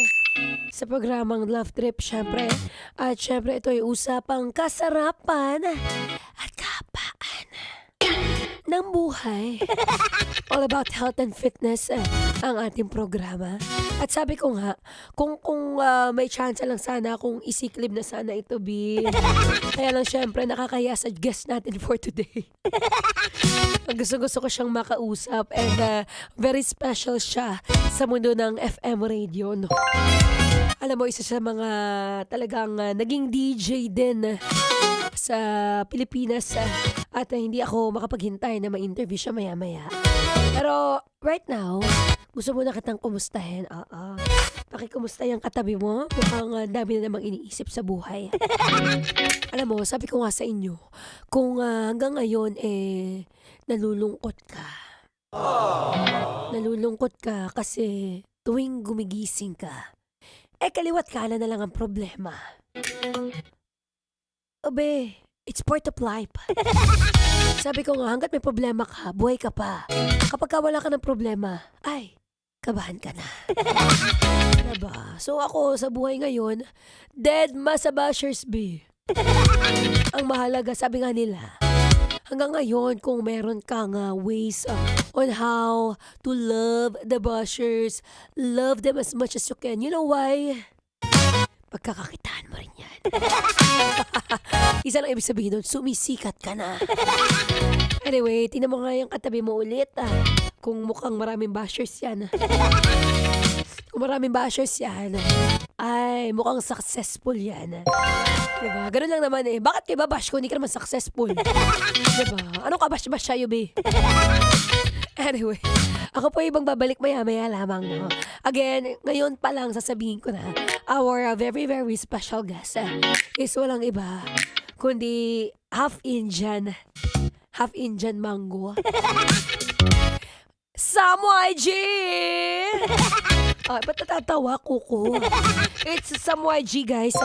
sa programang Love Trip, syempre. At syempre, ito ay usapang kasarapan at kapaan ng buhay. All about health and fitness ang ating programa. At sabi ko nga, kung may chance lang sana akong isiklib na sana ito, B. Kaya lang syempre, nakakaya sa guest natin for today. Gusto ko siyang makausap and very special siya sa mundo ng FM radio, no? Alam mo, isa sa mga talagang naging DJ din sa Pilipinas at hindi ako makapaghintay na ma-interview siya maya-maya. Pero right now, gusto mo na kitang kumustahin. Pakikumusta yung katabi mo. Mukhang dami na namang iniisip sa buhay. Alam mo, sabi ko nga sa inyo, kung hanggang ngayon nalulungkot ka. Nalulungkot ka kasi tuwing gumigising ka, kaliwat kanan na lang ang problema. Obe, it's part of life. Sabi ko nga, hanggat may problema ka, buhay ka pa. Kapag wala ka ng problema, kabahan ka na. Diba? So ako, sa buhay ngayon, dead ma sa bashers, B. Ang mahalaga, sabi nga nila, hanggang ngayon, kung meron kang ways on how to love the bashers, love them as much as you can. You know why? Pagkakakitaan mo rin yan. Isa lang ibig sabihin nun, sumisikat ka na. Anyway, tingnan mo nga yung katabi mo ulit. Kung mukhang maraming bashers yan. Kung maraming bashers yan, ay mukhang successful yan. Diba? Ganun lang naman eh. Bakit kayo babash ko? Hindi ka naman successful. Diba? Anong kabash-bash sa'yo, be? Anyway, ako po ibang babalik maya-maya lamang, no? Again, ngayon pa lang sasabihin ko na, our very, very special guest is walang iba, kundi half Indian mango. Samoy G! Ba't natatawa, Kuko? It's Samoy G, guys.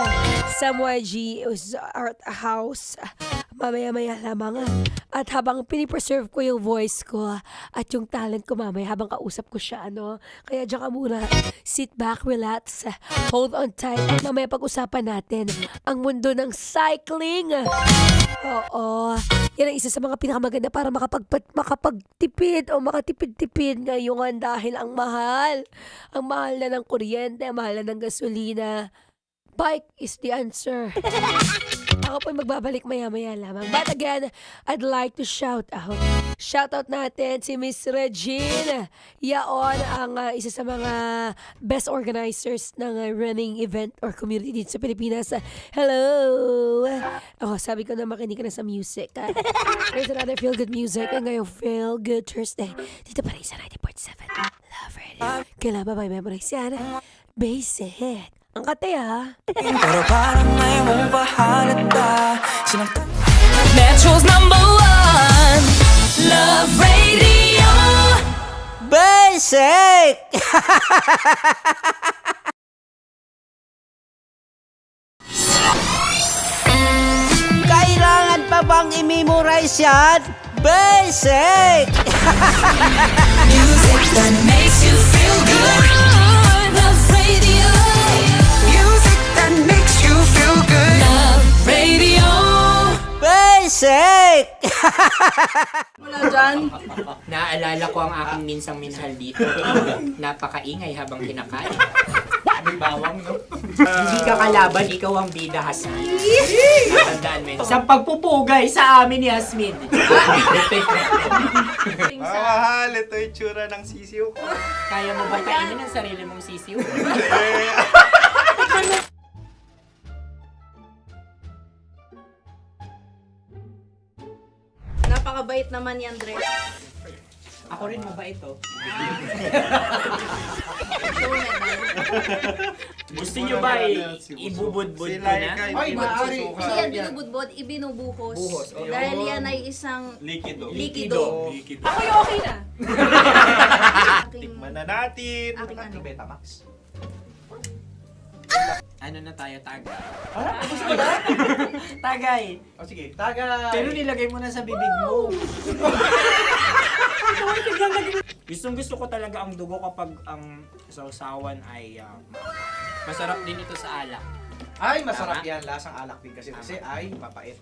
Samoy G is our house. Mamaya-maya lamang. At habang pinipreserve ko yung voice ko at yung talent ko mamaya habang kausap ko siya, ano? Kaya dyan ka muna. Sit back, relax, hold on tight. At mamaya pag-usapan natin ang mundo ng cycling. Oo. Yan ang isa sa mga pinakamaganda para makapagtipid o makatipid-tipid ngayon dahil ang mahal. Ang mahal na ng kuryente, ang mahal na ng gasolina. Bike is the answer. Ako po magbabalik maya-maya lamang. But again, I'd like to shout out. Shout out natin si Miss Regine Yaon, ang isa sa mga best organizers ng running event or community dito sa Pilipinas. Hello! Sabi ko na makinig ka na sa music. There's another Feel Good music and ngayong Feel Good Thursday. Dito pa rin sa 90.7 Love Radio. Kailan ba may memorize yan? Basic. Ang kate Pero parang may mong pahalata Metro's #1 Love Radio Basic! Kailangan pa bang i-memorize yan? Basic! Music that makes you feel good Love Radio Music that makes you feel good Love Radio Basic! Wala dyan. Naalala ko ang aking minsang minahal dito. Napakaingay habang kinakain. May bawang, no? Hindi ka kalaban, ikaw ang bida, Hasmin. Tandaan mo. Sa pagpupugay sa amin ni Hasmin. Mahal, ito yung tsura ng sisiw ko. Kaya mo ba kainin ang sarili mong sisiw? Napakabait naman yan, Dre. Ako rin mabait, oh. Gusto nyo ba ibubudbud ko na? Ay, maaari. Kasi yan binubudbod, ibinubuhos. Buhos, oh. Dahil yan ay isang Likido. likido. Ako yung okay na. Tikman na natin. Aking ano? Betamax. Ano na tayo, tagay? Gusto na? Tagay! O sige, tagay. Pero nilagay mo na sa bibig mo. Gustong gusto ko talaga ang dugo kapag ang sausawan ay masarap din ito sa alak. Ay, masarap yan. Lasang alak din kasi ay mapait.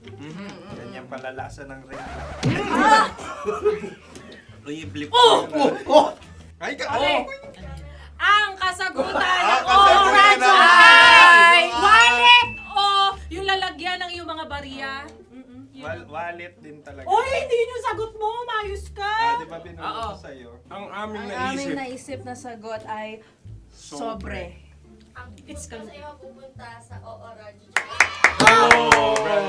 Ganyan pala lasa ng ring. Uy, blip. Ay, Ang kasagutan Ah, ng kasagutan Radyo ng- ay wallet o yung lalagyan ng iyong mga barya. wallet din talaga. Oy, hindi yun yung sagot mo. Mayos ka. Di ba binulong ko sa'yo? Ang aming Ang aming naisip. naisip na sagot ay sobre. It's ka. pupunta sa OORADIO.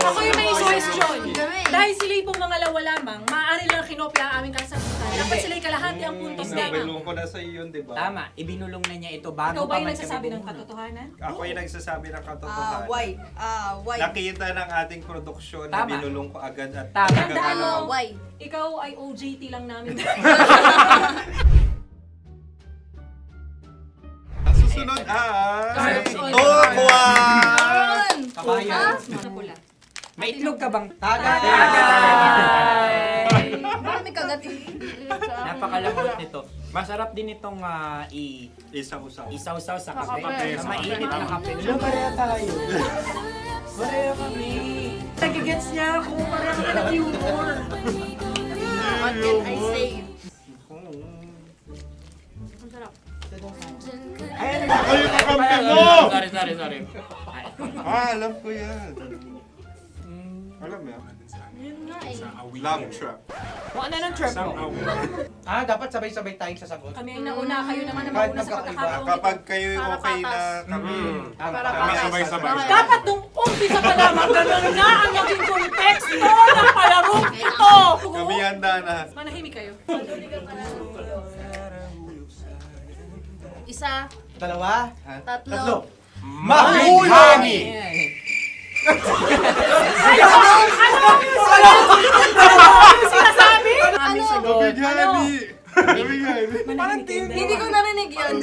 Ako yung may question. Dahil sila yung mangalawa lamang, maaari lang kinopya ang aming kasagutan. Dapat sila yung kalahati ang puntos lamang. Binulong ko na sa'yo yun, di ba? Tama, ibinulong na niya ito bago Ikaw ba pa yung man nagsasabi kami ng bumulong. katotohanan? Ako yung nagsasabi ng katotohanan. Why? Nakita ng ating produksyon na Tama. binulong ko agad at Tama. Tandaan mo, Why? ikaw ay OJT lang namin. Ang susunod ay... Sunod. Tokwa! Kabayan. Pula. May itlog ka bang? Tagay! Marami kagat. Napakalambot nito. Masarap din itong Isa-usaw. isaw-saw sa kape. kape, Sa sa mainit kape. na kape. Ano, pareha tayo. Pareha kami. Nagigets niya ako. Pareha ka ng humor. What can I say? Ay, Kayo kakampi mo! Sorry. Alam ko yan. Alam mo yan? Love trap. Kung ano ng trap mo? Dapat sabay-sabay tayong sasagot. Kami ang nauna, kayo naman ang Kahit mauna sa magkakaiba. pagkakataon. Kapag kayo okay na kami, Kami sabay-sabay. Dapat nung umpisa pa lamang ganun na ang naging konteksto ng palarong ito. kami handa na. Manahimik kayo. Isa, Dalawa, tatlo. tatlo. Mahulani! Sinasabi? Ano? Hindi ko narinig yun.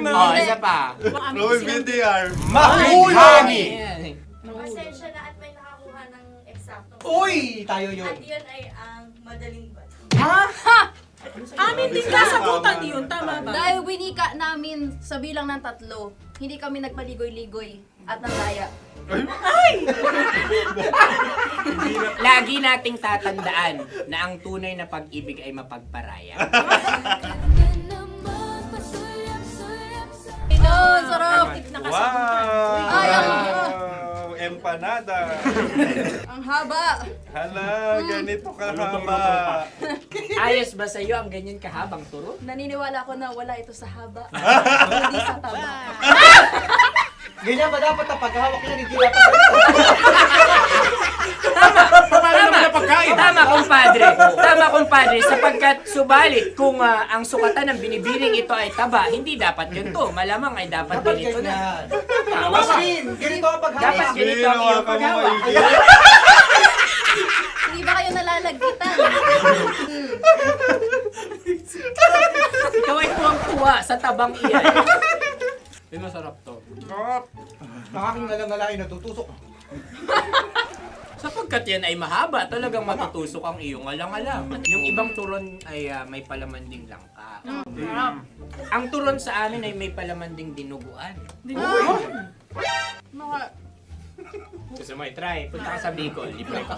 Oh, isa pa. Roll VTR. Mahulani! Pasensya na at may nakakuha ng eksakto. Uy! Tayo yun. At yun ay ang madaling bato. Amin din kasagutan yun, tama ba? Dahil winika namin sa bilang ng tatlo, hindi kami nagpaligoy-ligoy at nandaya. Lagi nating tatandaan na ang tunay na pag-ibig ay mapagparaya. Ayun, sarap! Wow! Empanada. Ang haba! Hala, ganito kahaba. Ayos ba sa iyo ang ganyan kahabang turo? Naniniwala ko na wala ito sa haba, hindi sa taba. Ganyan ba dapat ang paghahawak niya? Hindi dapat Tama, kumpadre. Sapagkat subalit kung ang sukatan ng binibining ito ay taba, hindi dapat ganito. Malamang ay dapat ganito na. Masin! Ganito ang paghahawak. Dapat ganito ang iyong paghawak. Hindi ba kayo nalalagkitan? Ikaw ay tuwang-tuwa sa tabang iyan. Ay, masarap to. Nakakingala-ngala ay natutusok. Sapagkat yan ay mahaba, talagang matutusok ang iyong alang-alang. Yung ibang turon ay may palaman ding langka. Ang turon sa amin ay may palaman ding dinuguan. Gusto mo i-try? Punta ka sa Bicol, libre ka.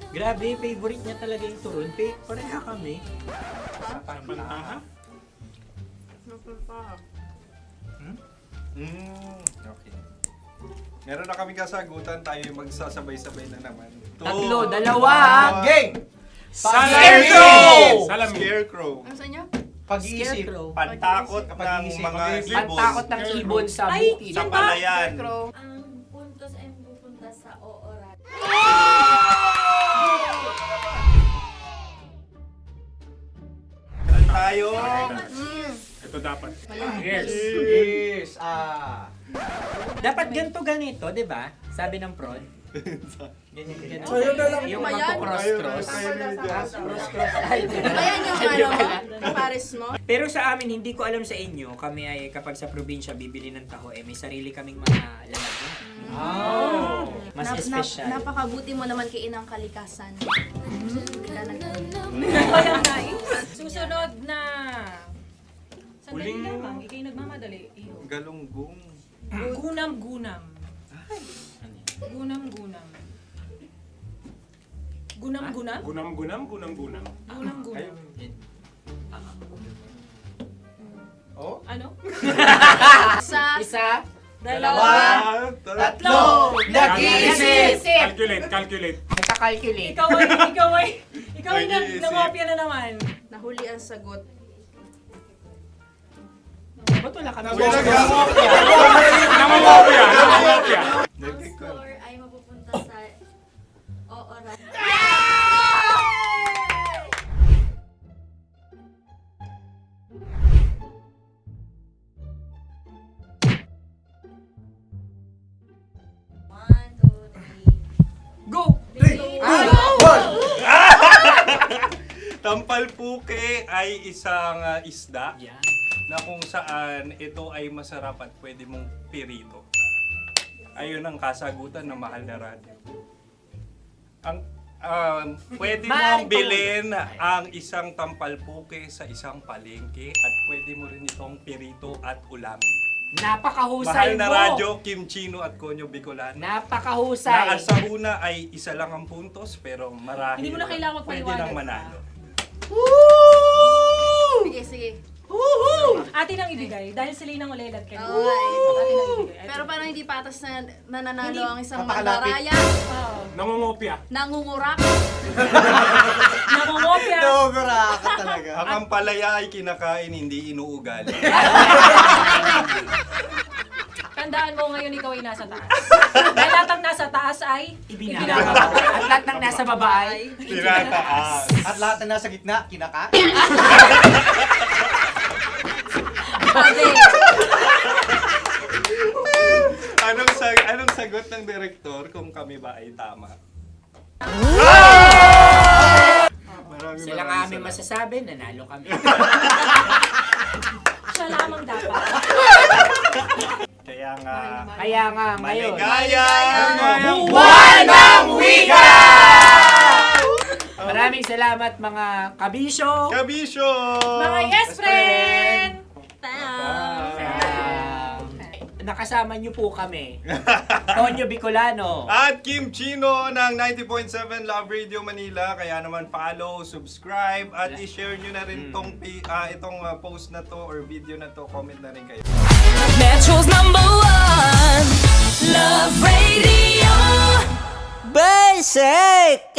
Grabe, favorite niya talaga yung turon. Pareha kami. Okay. Meron na kami kasagutan, tayo yung magsasabay-sabay na naman. Tatlo, dalawa. Game! Scarecrow! Scarecrow. Ano sa inyo? Pag-iisip. Scarecrow. Pantakot ng Pag-iisip. mga ibon. Pantakot ng ibon sa Ay, bukid. Sa palayan. Ang puntos ay pupunta sa OORADIO. Tayo. Ito dapat. Yes. Dapat ganito ganito, di ba? Sabi ng prod. Ganyan. Ayun na lang. Yung Ayan. magko-cross-cross. Cross-cross. Ayan yung pares mo. Pero sa amin, hindi ko alam sa inyo, kami ay kapag sa probinsya bibili ng taho, may sarili kaming mga lalagyan. Mas espesyal. Napakabuti mo naman kay Inang Kalikasan. Ayan, nice. Susunod na. Sandali lamang, ikay nagmamadali. Iyo. Galunggong. Gunam-gunam. Gunam-gunam. Gunam-gunam? Gunam-gunam, gunam-gunam. Gunam-gunam. Oh? Ano? Isa. Dalawa. Tatlo. Nag-iisip. Calculate. Nagka-calculate. Ikaw ay nangopya na naman. Nahuli ang sagot. Ba't wala kami? Namangopya. Ang score ay mapupunta sa Oora. Go! Tampalpuke ay isang isda na kung saan ito ay masarap at pwede mong pirito. Ayun ang kasagutan ng Mahal na Radio. Ang pwede mong bilhin ang isang tampalpuke sa isang palengke at pwede mo rin itong pirito at ulamin. Napakahusay Mahal na mo. Radyo, Kim Chino at Konyo Bicolano. Napakahusay. Na sa una ay isa lang ang puntos pero marahil Hindi mo na kailangan pwede magpaliwanag. nang manalo. Sige. Atin ang ibigay dahil sila yung nangulelat kayo. Oo. Atin ang ibigay. Pero parang hindi patas na nananalo Hindi. ang isang Kapakalapit. mandaraya. Nangungopya. Nangungurak. Nangungopya. Ang ampalaya ay kinakain, hindi inuugali. Tandaan mo ngayon ikaw ay nasa taas. Dahil lahat ng nasa taas ay Ibinababa. At lahat ng nasa baba ay Tinataas. At lahat na nasa gitna, kinaka. Anong sagot ng direktor kung kami ba ay tama? sila nga aming masasabi, nanalo kami. siya lamang dapat. Kaya nga, Ngayon. maligayang Buwan ng Wika! Maraming salamat mga kabisyo. Kabisyo! Mga yes friend! Nakasama niyo po kami. Konyo Bicolano. At Kim Chino ng 90.7 Love Radio Manila. Kaya naman follow, subscribe, at i-share nyo na rin itong post na to or video na to. Comment na rin kayo. Metro's #1 Love Radio. Basic!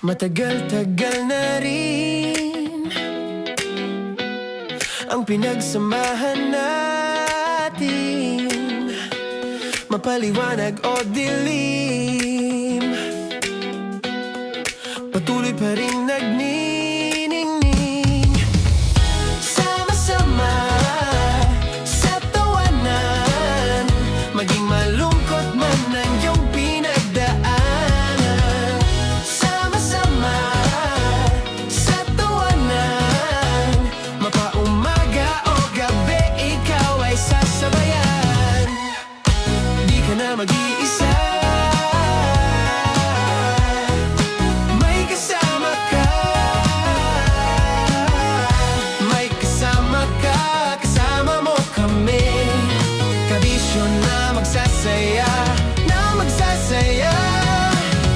Matagal-tagal na rin ang pinagsamahan natin, mapaliwanag o dilim, patuloy pa rin nagniningning. Sama-sama sa tawanan, maging malungkot man ang iyong pinagdaanan. Sama-sama sa tawanan, mapaumaga o gabi, ikaw ay sasabayan. Di ka na mag-iisa, may kasama ka. May kasama ka, kasama mo kami. Kabisyo na magsasaya, na magsasaya.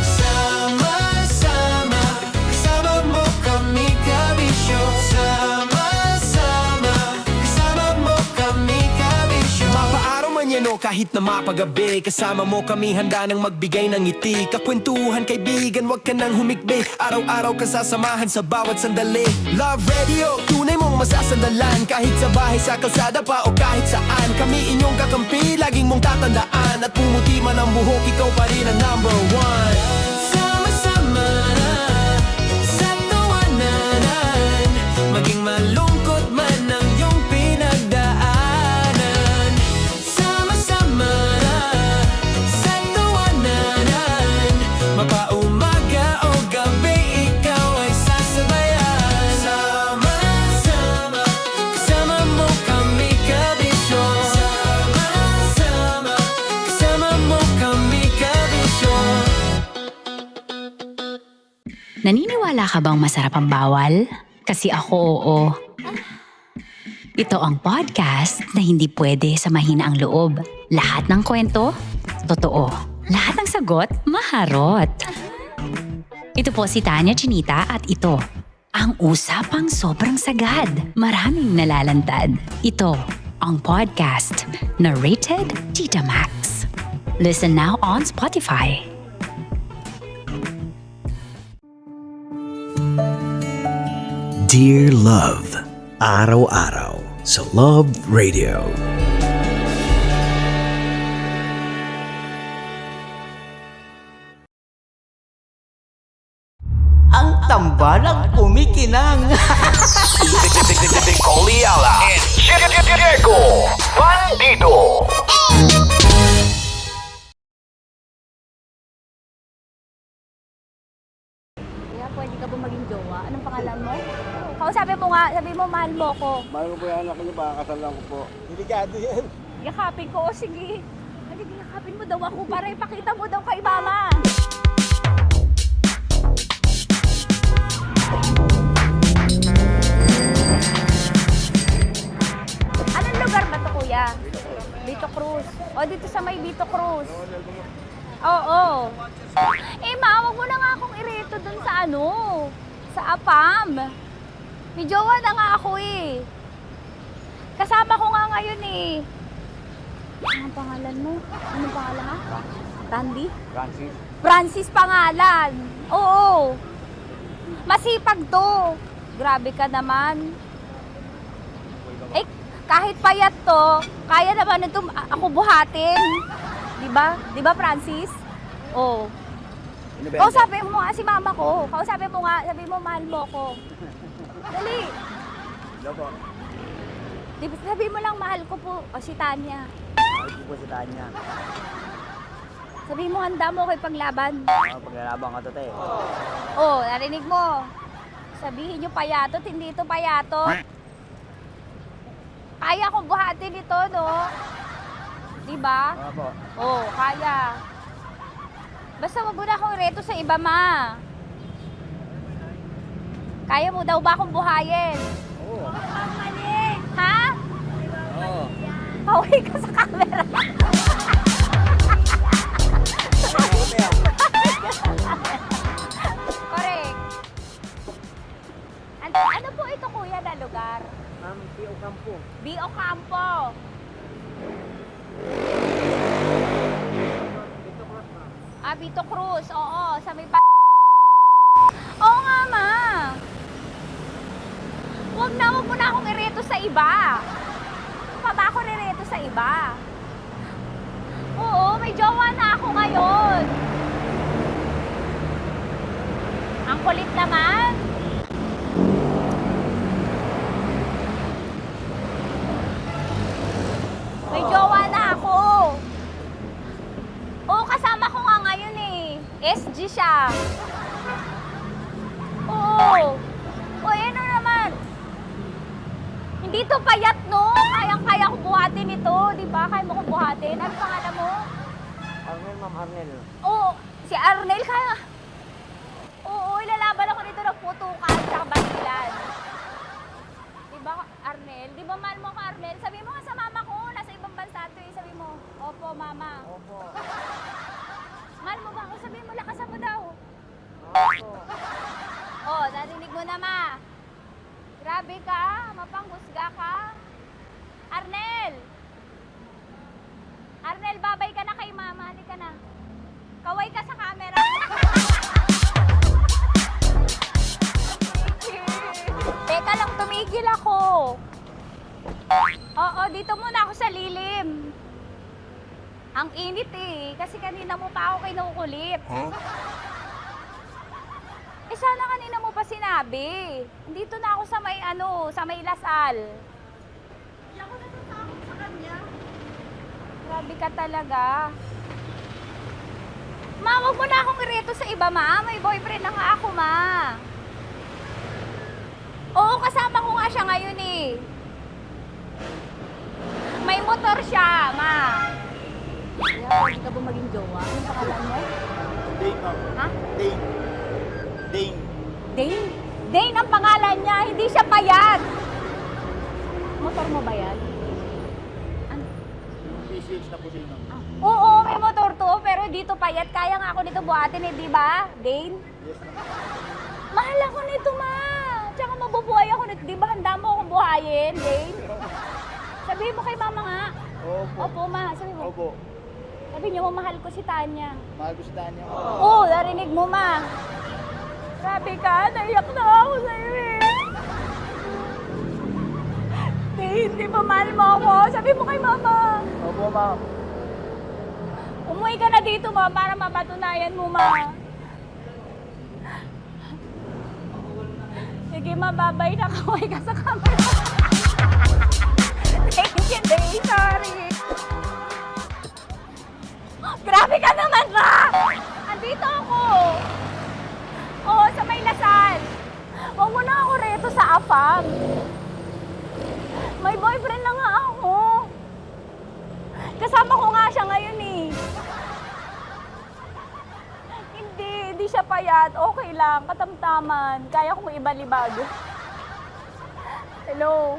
Sama-sama, kasama mo kami, kabisyo. Sama-sama, kasama mo kami, kabisyo. Mapaaraw man yan o kahit na mapagabi, kasama mo kami, handa nang magbigay ng ngiti. Kakwentuhan, kaibigan, wag ka nang humikbi. Araw-araw kasasamahan sa bawat sandali. Love Radio, tunay mong masasandalan. Kahit sa bahay, sa kalsada pa o kahit saan, kami inyong kakampi, laging mong tatandaan. At pumuti man ang buhok, ikaw pa rin ang #1. Sama Naniniwala ka bang masarap ang bawal? Kasi ako oo. Ito ang podcast na hindi pwede sa mahina ang loob. Lahat ng kwento, totoo. Lahat ng sagot, maharot. Ito po si Tanya Chinita at ito, ang usapang sobrang sagad. Maraming nalalantad. Ito, ang podcast na rated Tita Max. Listen now on Spotify. Dear Love, araw-araw sa Love Radio. Ang tambalang kumikinang. Nicole Ayala and Diego Bandido. Kaya pwede ka ba maging jowa? Anong pangalan mo? Kausapin mo nga, sabi mo mahal mo ko. Mahal ko po yung anak niyo, baka kasalan ko po. Delikado yan. Yakapin ko, o sige. Hindi, yakapin mo daw ako para ipakita mo daw kay mama. Anong lugar ba to, kuya? Vito Cruz. O, dito sa may Vito Cruz. Oo. Eh, ma, wag mo na nga akong ireto dun sa ano, sa APAM. May jowa na nga ako eh. Kasama ko nga ngayon eh. Anong pangalan mo? Anong pangalan ha? Randy? Francis. Francis pangalan. Oo. Masipag to. Grabe ka naman. Eh, kahit payat to, kaya naman ito ako buhatin. Diba? Diba, Francis? Oo. Kausapin mo nga si mama ko. Kausapin mo nga, sabi mo mahal mo ko. Dali. Hello po. Sabi mo lang mahal ko po. O si Tanya. Mahal ko po si Tanya. Sabi mo handa mo ko ipaglaban. Paglalabang ka to, te. Oh, narinig mo. Sabihin nyo payatot, hindi ito payatot. Kaya kong buhatin ito, no? Diba? Opo. Oh, kaya. Basta wag mo na akong reto sa iba, ma. Kaya mo daw ba akong buhayin? Oo. Ha? Oo. Pauwi ka sa camera. Correct. Ano po ito, kuya, na lugar? B.O. Campo. B.O. Campo. Vito Cruz. Oo, sa may Oo nga, ma. Wag mo na akong ireto sa iba. Pa ba ako ireto sa iba? Oo, may jowa na ako ngayon. Ang kulit naman. May jowa na ako. Oo, kasama ko nga ngayon eh. SG siya. Oo. O, ano naman? Hindi to payat, no? Kayang-kaya ko buhatin ito, di ba? Kaya mo kong buhatin. Ano pangalan mo? Arnel, ma'am, Arnel. Oo, si Arnel kaya. Oo, ilalaban ako dito ng putukan sa basilan. Di ba, Arnel? Di ba mahal mo ka, Arnel? Sabi mo nga sa mama ko, nasa ibang bansa to eh. Sabi mo, opo, mama. Opo. Mahal mo ba ako? Sabi mo, lakasan mo daw. Opo. Oh, narinig mo na, ma. Grabe ka, mapanghusga ka. Arnel! Arnel, babay ka na kay mama. Halika na. Kaway ka sa camera. Teka lang, tumigil ako. Oo, dito muna ako sa lilim. Ang init eh, kasi kanina mo pa ako kinukulit. Huh? Eh sana kanina mo pa sinabi. Dito na ako sa may sa may Lasal. Hindi ako natatakot sa kanya. Grabe ka talaga. Ma, wag mo na akong ireto sa iba, ma. May boyfriend na nga ako, ma. Oo, kasama ko nga siya ngayon eh. May motor siya, ma. Kaya pwede ka ba maging jowa? Anong pangalan mo? Dane, ma'am. Ha? Dane. Dane. Dane? Dane ang pangalan niya, hindi siya payat. Motor mo ba yan? Ano? PCH na po din. Oo, may motor to, pero dito payat. Kaya nga ako nito buhatin eh, di ba? Dane? Yes, ma'am. Mahal ako nito, ma. Tsaka mabubuhay ako nito. Di ba handa mo akong buhayin, Dane? Sabihin mo kay mama nga. Opo. Opo, ma. Sabihin mo. Opo. Sabihin niyo mo, mahal ko si Tanya. Mahal ko si Tanya. Oo, narinig mo, ma. Grabe ka, naiyak na ako sa'yo eh. Hindi ba mahal mo ako? Sabi mo kay mama. Opo, ma'am. Umuwi ka na dito, ma, para mapatunayan mo, ma. Sige, ma, babay na. Kaway ka sa camera. Thank you, Day. Sorry. Grabe ka naman, ma! Andito ako. Oo, sa may Lasal. Huwag mo na ako reto sa AFAM. May boyfriend na nga ako. Kasama ko nga siya ngayon eh. Hindi siya payat. Okay lang, katamtaman. Kaya kong ibalibag. Hello?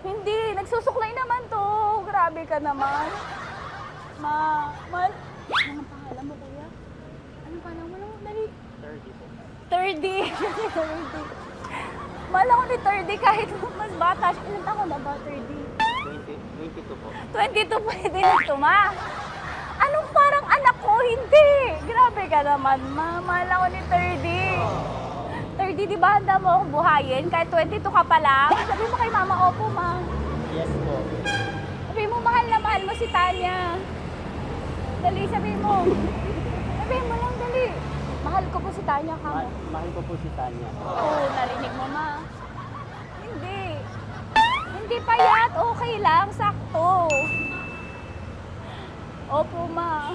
Hindi, nagsusuklay naman to. Grabe ka naman. Anong pangalan mo, kuya? Anong pangalan mo? Dali. 30 po. 30. 30. Mahal ako ni 30 kahit mas bata siya. Ilan taon na ba, 30? 22 po. 22 pwede na ito, ma. Anong parang anak ko? Hindi. Grabe ka naman, ma. Mahal ako ni 30. 30, di ba handa mo akong buhayin? Kahit 22 ka pa lang. Sabi mo kay mama, opo, ma. Yes po. Sabi mo, mahal na mahal mo si Tanya. Dali, sabi mo. Sabi mo lang, dali. Mahal ko po si Tanya, ka mo. Mahal ko po si Tanya. Oo, narinig mo, ma. Hindi. Hindi payat. Okay lang, sakto. Opo, ma.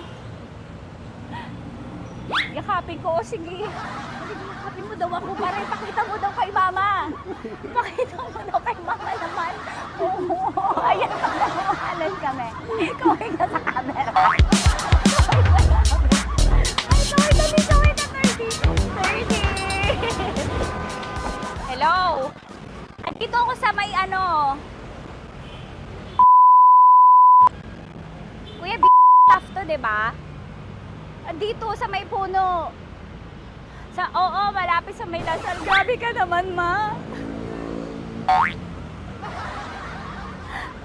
Yakapin ko. O, sige. Yakapin mo daw ako para ipakita mo daw kay mama. Ipakita mo daw kay mama naman. Oo, ayan, magmamahalan kami. Kaway ka sa camera. Ay, kaway ka, 30. Hello? Andito ako sa may Kuya, tough to, diba? Andito sa may puno. Oo, malapit sa may Lasal. Grabe ka naman, ma.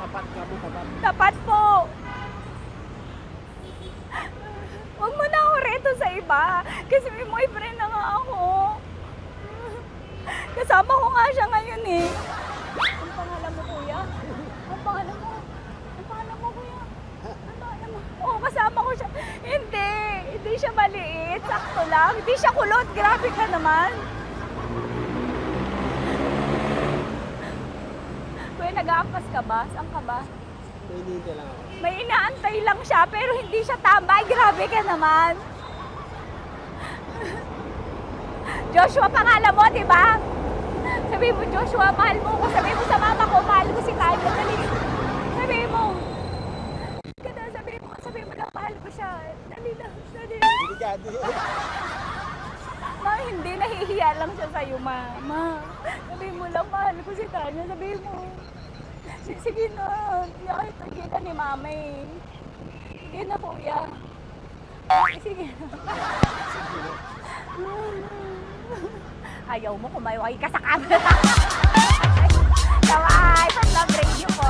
Tapat ka po, tapat. Tapat po. Huwag mo na ako reto sa iba. Kasi may boyfriend na nga ako. Kasama ko nga siya ngayon eh. Ang pangalan mo, kuya? Ang pangalan mo? Ang pangalan mo, kuya? Ang pangalan mo? Oo, kasama ko siya. Hindi siya maliit. Sakto lang. Hindi siya kulot. Grabe ka naman. Kuya, nag-aangkas ka ba? Saan ka ba? Hindi lang ako. May inaantay lang siya, pero hindi siya tambay. Grabe ka naman. Joshua, pangalan mo, di ba? Sabi mo, Joshua, mahal mo ko. Sabi mo sa mama ko, mahal ko si Tanya. Dali. Sabi mo. Sabi mo na, mahal ko siya. Dali na, dali. Hindi ka, hindi. Ma, hindi. Nahihiya lang siya sa'yo, ma. Sabi mo lang, mahal ko si Tanya. Sabi mo. Sige na. Nakita kita ni mama eh. Sige na, kuya. Sige na. Ayaw mo kumayaway ka sa camera. Kaway, from Love Radio po.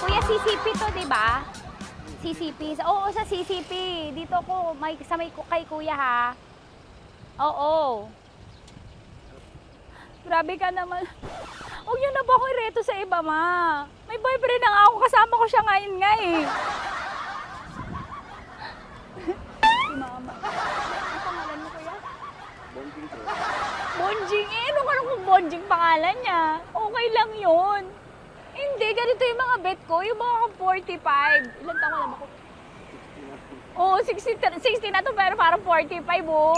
Kuya, CCP to, di ba? CCP. Oo, sa CCP. Dito ko, sa may kay kuya ha. Oo. Grabe ka naman. Huwag niyo na ba ako ireto sa iba, ma? May boyfriend na nga ako. Kasama ko siya ngayon nga eh. Si mama. Ang pangalan mo, kuya? Bonjing po. Bonjing? Ano kung Bonjing pangalan niya? Okay lang yun. Hindi, ganito yung mga bet ko. Yung mga 45. Ilan taon alam ako? Oo, 60 na to, pero parang 45, oh.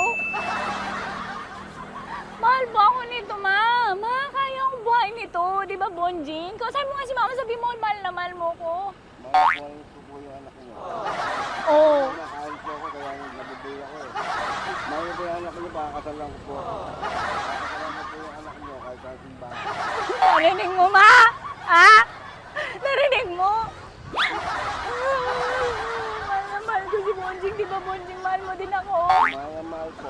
Mahal po ako nito, ma. Ma, kaya akong buhay nito. Di ba, Bonjing? Sabi mo nga si mama, sabi mo, mahal na mahal mo ko. Mahal ko po yung anak niyo. Oo. Nakahal po ako, kaya nabubuhay ako eh. Mahal ko yung anak niyo, baka lang po. Kasama po yung anak nyo kahit sa simbahan. Narinig mo, ma? Ha? Narinig mo? Mahal na mahal ko si Bonjing. Di ba, Bonjing, mahal mo din ako? Mahal po.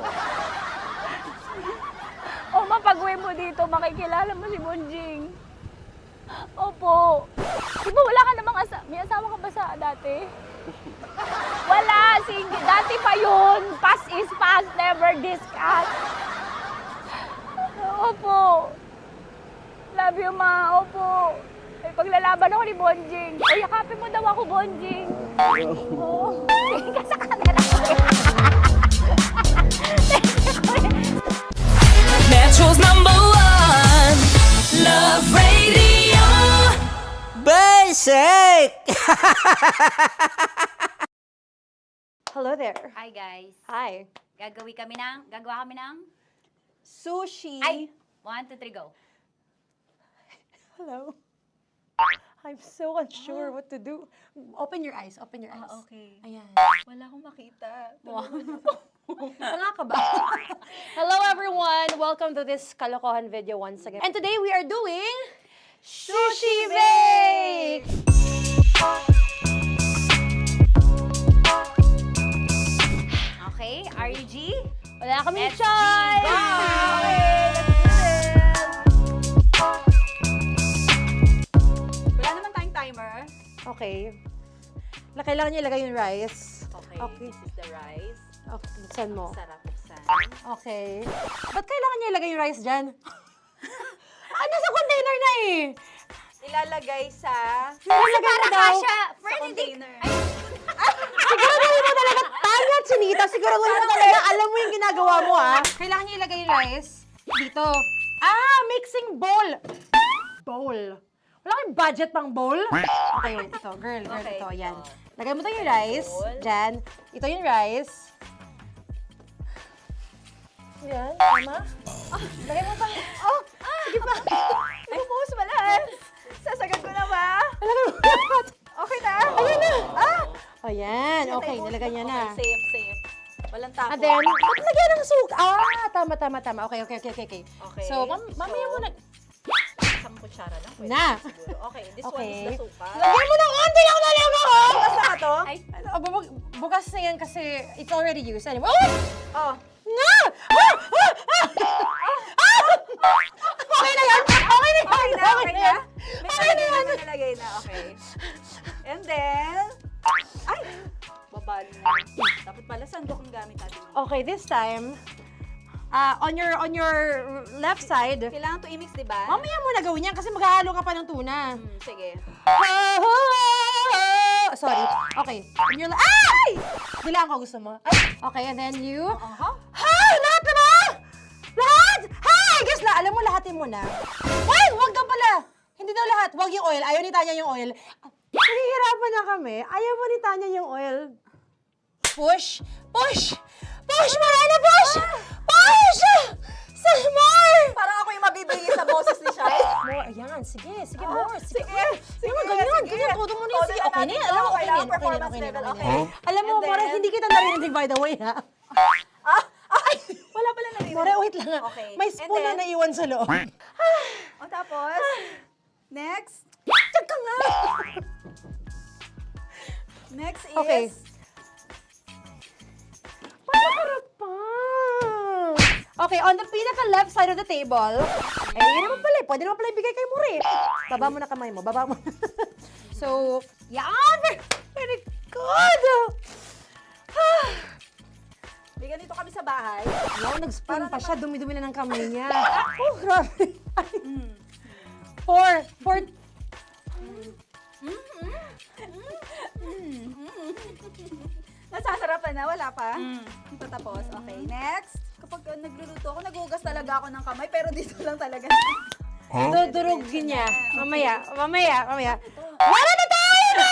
O, mapag-uwi mo dito, makikilala mo si Bonjing. Opo. Di ba wala ka namang may asawa ka ba sa dati? Wala, sige. Dati pa yun. Past is past, never discuss. Opo. Love you, ma. Opo. Ay, paglalaban ako ni Bonjing. O, yakapin mo daw ako, Bonjing. Oo. Tingin ka sa camera. Metro's #1 Love Radio. Basic! Hello there. Hi guys. Hi. Gagawa kami ng Sushi. Ay! 1, 2, 3, go. Hello. I'm so unsure what to do. Open your eyes. Open your eyes. Okay. Ayan. Wala akong makita. Tanga ka ba? Hello everyone. Welcome to this kalokohan video once again. And today we are doing Sushi Bake! Okay, RUG? Wala kaming Let's choice! go! Okay, let's do this! Wala naman tayong timer. Okay. Kailangan niya ilagay yung rice. Okay, Okay. this is the rice. Okay, buksan mo. Sarap buksan. Okay. Ba't kailangan niya ilagay yung rice dyan? Nasa container na eh! Ilalagay sa... Nilalagay mo daw. Friend, container. Siguraduhin mo talaga, Tanya at Sunita, siguraduhin mo talaga, alam mo yung ginagawa mo ah. Kailangan niya ilagay yung rice dito. Mixing bowl. Bowl. Wala kayong budget pang bowl? Okay, wait, ito, girl, Okay. ito, yan. Lagay mo tayo yung rice, dyan. Ito yung rice. Yan, tama? Lagay mo pa. Sige pa. Bumuhos mo lahat. Sasagad ko na ba? Lagay mo lahat. Okay na? Ayan na. Ayan, okay, nilagay niya na. Okay, safe. Walang tapon. And then, ba't lagyan ng suka? Tama. Okay. Okay. So, mamaya mo na. Isang kutsara lang. Pwede Na. siguro. Okay, this one Okay. is the suka. Lagyan mo ng onti lang talaga ko! Bukas na to? Ay, bukas na yan kasi it's already used. Anyway, Oh. nga! Okay na yan! Okay na yan! May Okay na yan! nalagay na. Okay. And then, ay! Babali na. Dapat pala sandok ang gamit natin. Okay, this time, on your left side, Kailangan to i-mix, di ba? mamaya mo na gawin yan kasi maghahalo ka pa ng tuna. Sige. Sorry. Okay. Ay! Bilang ko gusto mo. Ay! Okay, and then you... Hi! Lahat na ba? Lahat? Hi! Guess na. Alam mo, lahatin mo na. Wait! Huwag ka pala. Hindi daw lahat. Huwag yung oil. Ayaw ni Tanya yung oil. Nahihirapan na kami. Ayaw mo ni Tanya yung oil. Push! Push! Push! Marana! Push! Push! Some more! Parang ako yung mabibigay sa boses ni Shai. More, ayan. Sige, more. Sige. Sige, Ganyan. Todo mo na yun. Sige, okay na yan. Alam mo, okay na yan. Okay. Alam mo, And then- More, hindi kita narinig by the way, ha? Ay! Wala pala narinig. More, wait lang ha. Okay. May And spoon na then- naiwan sa loob. O tapos, next. Tiyag ka nga! Next is... Okay. Panakarap pa! Okay, on the pinaka-left side of the table, yun naman pala, pwede naman pala ibigay kay More. Baba mo na kamay mo, baba mo. So, yan! Very good! May ganito kami sa bahay. Wow, nag-spoon pa siya, dumi-dumi na ng kamay niya. Oh, grabe. Four. Nasasarapan na, wala pa. Tatapos. Okay, next. Kapag nagluluto ako, nagugas talaga ako ng kamay, pero dito lang talaga. Dudurugin niya. Mamaya. Wala na tayo!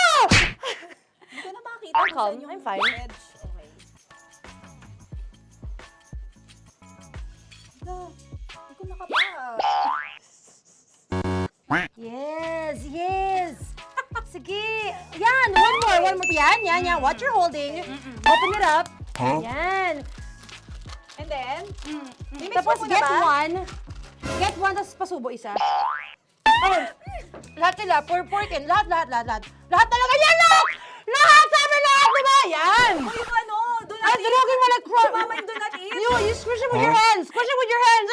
Hindi ko na makita I'm kung calm. saan yung I'm fine. edge. Okay. Hindi ko nakapa. Yes. Sige. Yan, one more. Yan. What you're holding. Open it up. Yan. And then, Tapos get one, tapos pasubo isa. Okay. Lahat sila, porkin, lahat. Lahat talaga yan, lahat! Lahat, sabi lahat, diba? Yan! Uy, yung ano, do not Ay, durugin mo like Mama, yung do not eat. You squish it with your hands. Squish it with your hands.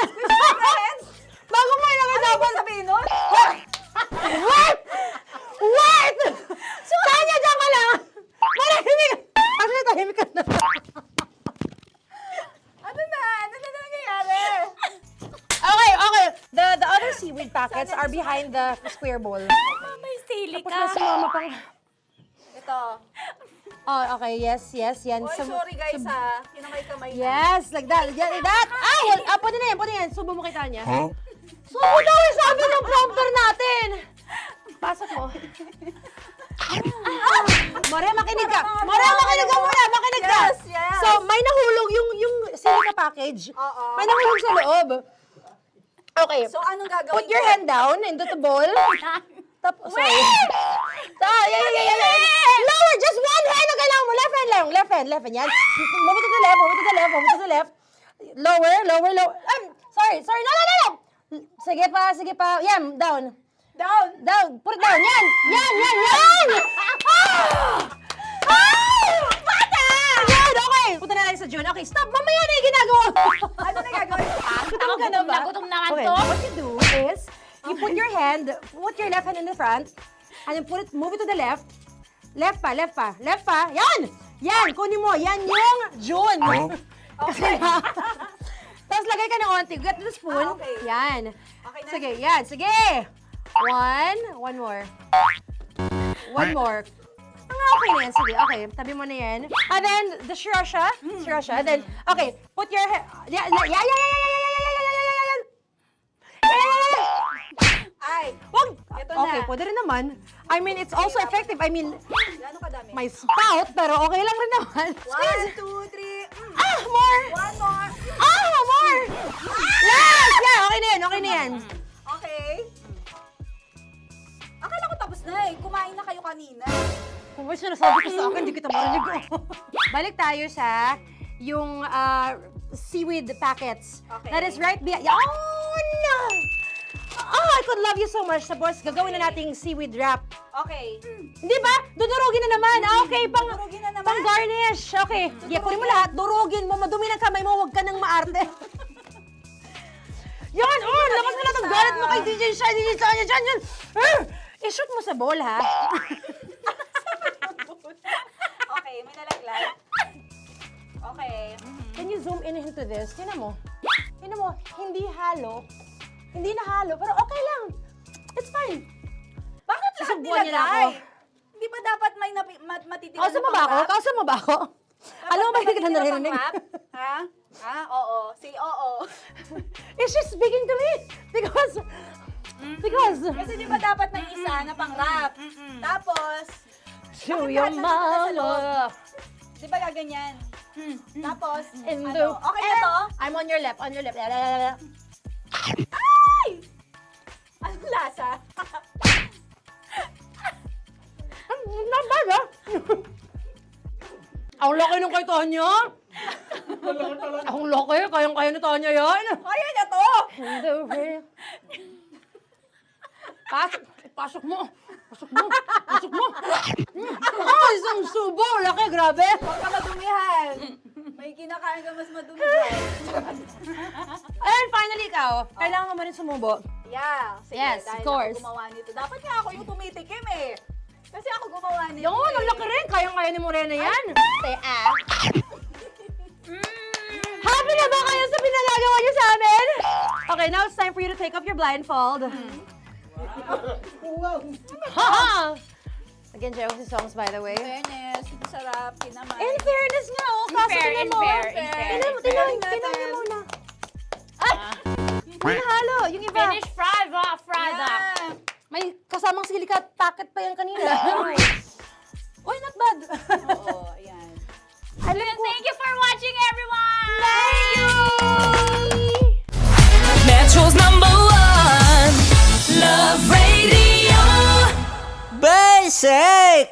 Bago mo ilagay Ano dapat. yung sabihin nun? Wait! Wait! Tanya, dyan ka lang. Marahimik. Actually, tahimik ka na. Ano na nangyayari? Okay. The other seaweed packets are behind the square bowl. May sili Tapos na sumama pang... Ito. Oh, okay. Yes, yan. Oy, sorry guys ha. Kinamay-kamay na. Yes, like that. Ay, pwede na yan. Subo mo kay Tanya. Subo daw yung sabi ng prompter natin. Pasok mo. More, makinig ka. Makinig ka. Yes. So, may nahulog yung silica package. Oo. May nahulog sa loob. Okay. So, anong gagawin Put your ko? hand down into the bowl. Tapos, sorry. Yeah. Lower, just one hand ang kailangan mo. Left hand. Yan. Move it to the left. Lower. Sorry. No. Sige pa. Yan, down. Put it down. Yan. Bata! Yan, okay. Punta na lang sa June. Okay, stop. Mamaya na yung ginagawa. Ano na gagawin? Gutom naman Okay, to. what you do is, you put your left hand in the front, and then move it to the left. Left pa. Yan, kunin mo. Yan yung June. Okay. Tapos lagay ka ng onti. Get the spoon. Okay. Yan. Okay na? Sige, yan. Sige. One more. One more. Okay na yan. Sige, okay. Tabi mo na yan. And then, the sriracha. And then, okay. Put your head. Ay, Wag! Ito Okay, na. pwede rin naman. I mean, it's also effective. I mean, gano'ng kadami? may spout, pero okay lang rin naman. 1, 2, 3. More! One more. More! Last! Yeah, okay na yan. Okay. Akala ko tapos na eh. Kumain na kayo kanina. Kung may sinasabi ko sa akin, hindi kita marinig. Balik tayo sa yung seaweed packets. Okay. That is right behind. Oh, no! Oh, I could love you so much. Tapos, gagawin na nating seaweed wrap. Okay. Hindi ba? Dudurugin na naman. Okay, Dudurugin na naman? pang garnish. Okay. Yeah, kunin mo lahat. Durugin mo. Madumi ng kamay mo. Huwag ka nang maarte. Yan! Oh, lakas na lang ang galit mo kay DJ Shine. Yan. I-shoot mo sa bowl, ha? Okay, may nalaglag. Okay. Can you zoom in into this? Tingnan mo. Hindi halo. Hindi na halo, pero okay lang. It's fine. Bakit lahat Susubuan niya na nilagay? ako. Hindi ba dapat may matitira Kausa mo ba ako? Alam mo ba hindi kita naririnig? Ha? Oo. Say oo. Is she speaking to me? Because... Kasi di ba dapat may isa na pang-rap? Tapos, To bakit your lahat nandun sa loob? mama. Di ba gaganyan? Tapos, In the... okay na to? I'm on your left. Ay! Anong lasa? Not bad, ha? Ang laki nung kay Tonya. Ang laki. Kayang-kaya ni Tonya yan. Kaya niya to! Pasok mo. Isang subo. Laki, grabe. Huwag ka madumihan. May kinakain ka mas madumi dyan. And finally, ikaw. Kailangan mo rin sumubo. Yeah. Sige, Yes, dahil of course. ako gumawa nito. Dapat nga ako yung tumitikim eh. Kasi ako gumawa nito. Yung ang laki rin. Kayang-kaya ni Morena yan. Happy na ba kayo sa pinagagawa niyo sa amin? Okay, now it's time for you to take off your blindfold. Haha! Again, Josie songs, by the way. Fairness, sarap, kinamay. In fairness nga, oh. Kaso tingnan mo. Tingnan niyo muna. Ay! May nahalo. Yung iba. Finish fried up. May kasamang silica packet pa yan kanina. Uy, not bad. Oo, ayan. Thank you for watching, everyone! Thank you! Metro's #1 Love Radio. Basic!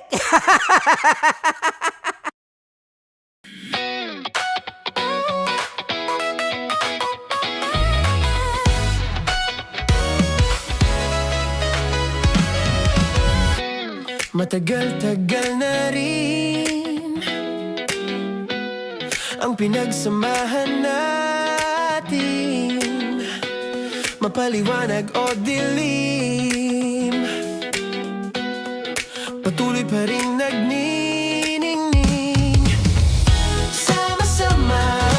Matagal-tagal na rin ang pinagsamahan natin, mapaliwanag o dilim, patuloy pa rin nagniningning. Sama-sama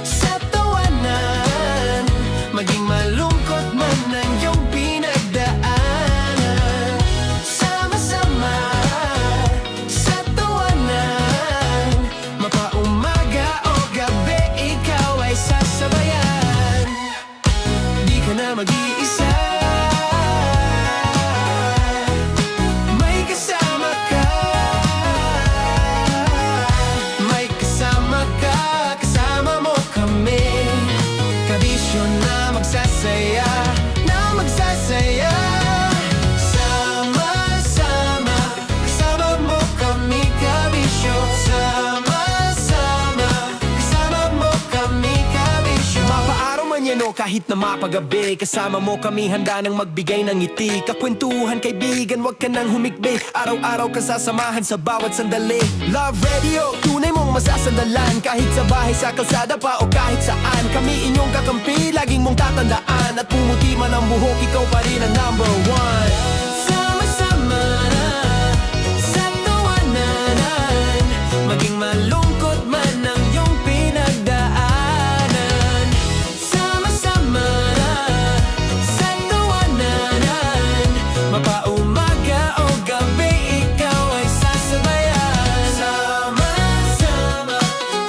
sa tawanan, maging malungkot man ang iyong pinagdaanan. Sama-sama sa tawanan, mapaumaga o gabi, ikaw ay sasabayan. Di ka na mag-iisa, may kasama ka. May kasama ka, kasama mo kami. Kabisyo na magsasaya, na magsasaya. Sama-sama, kasama mo kami, kabisyo. Sama-sama, kasama mo kami, kabisyo. Mapaaraw man yan o kahit na mapagabi, kasama mo kami, handa nang magbigay ng ngiti. Kakwentuhan, kaibigan, wag ka nang humikbi. Araw-araw ka sasamahan sa bawat sandali. Love Radio, tunay mong masasandalan. Kahit sa bahay, sa kalsada pa o kahit saan, kami inyong kakampi, laging mong tatandaan. At pumuti man ang buhok, ikaw pa rin ang number one. Sama-sama na sa tawanan, maging malungkot man ang iyong pinagdaanan. Sama-sama na sa tawanan, mapaumaga o gabi, ikaw ay sasabayan. Sama-sama,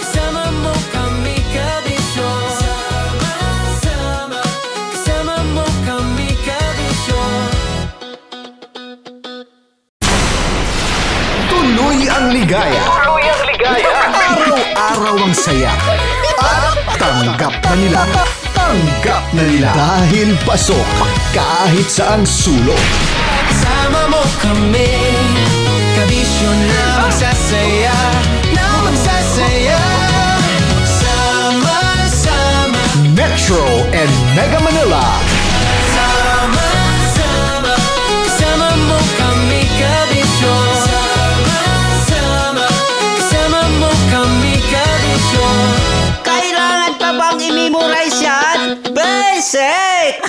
kasama mo kami, kabisyo. Sama-sama, kasama mo kami, kabisyo. Tuloy ang ligaya. Araw-araw ang saya. At tanggap na nila. Tanggap na nila. Dahil pasok kahit saang sulok. Kasama mo kami, kabisyo na magsasaya, na magsasaya. Sama-sama, Metro and Mega Manila. sama-sama, kasama mo kami, kabisyo. Sama-sama, kasama mo kami, kabisyo. Kailangan pa bang i-memorize yan? Basic!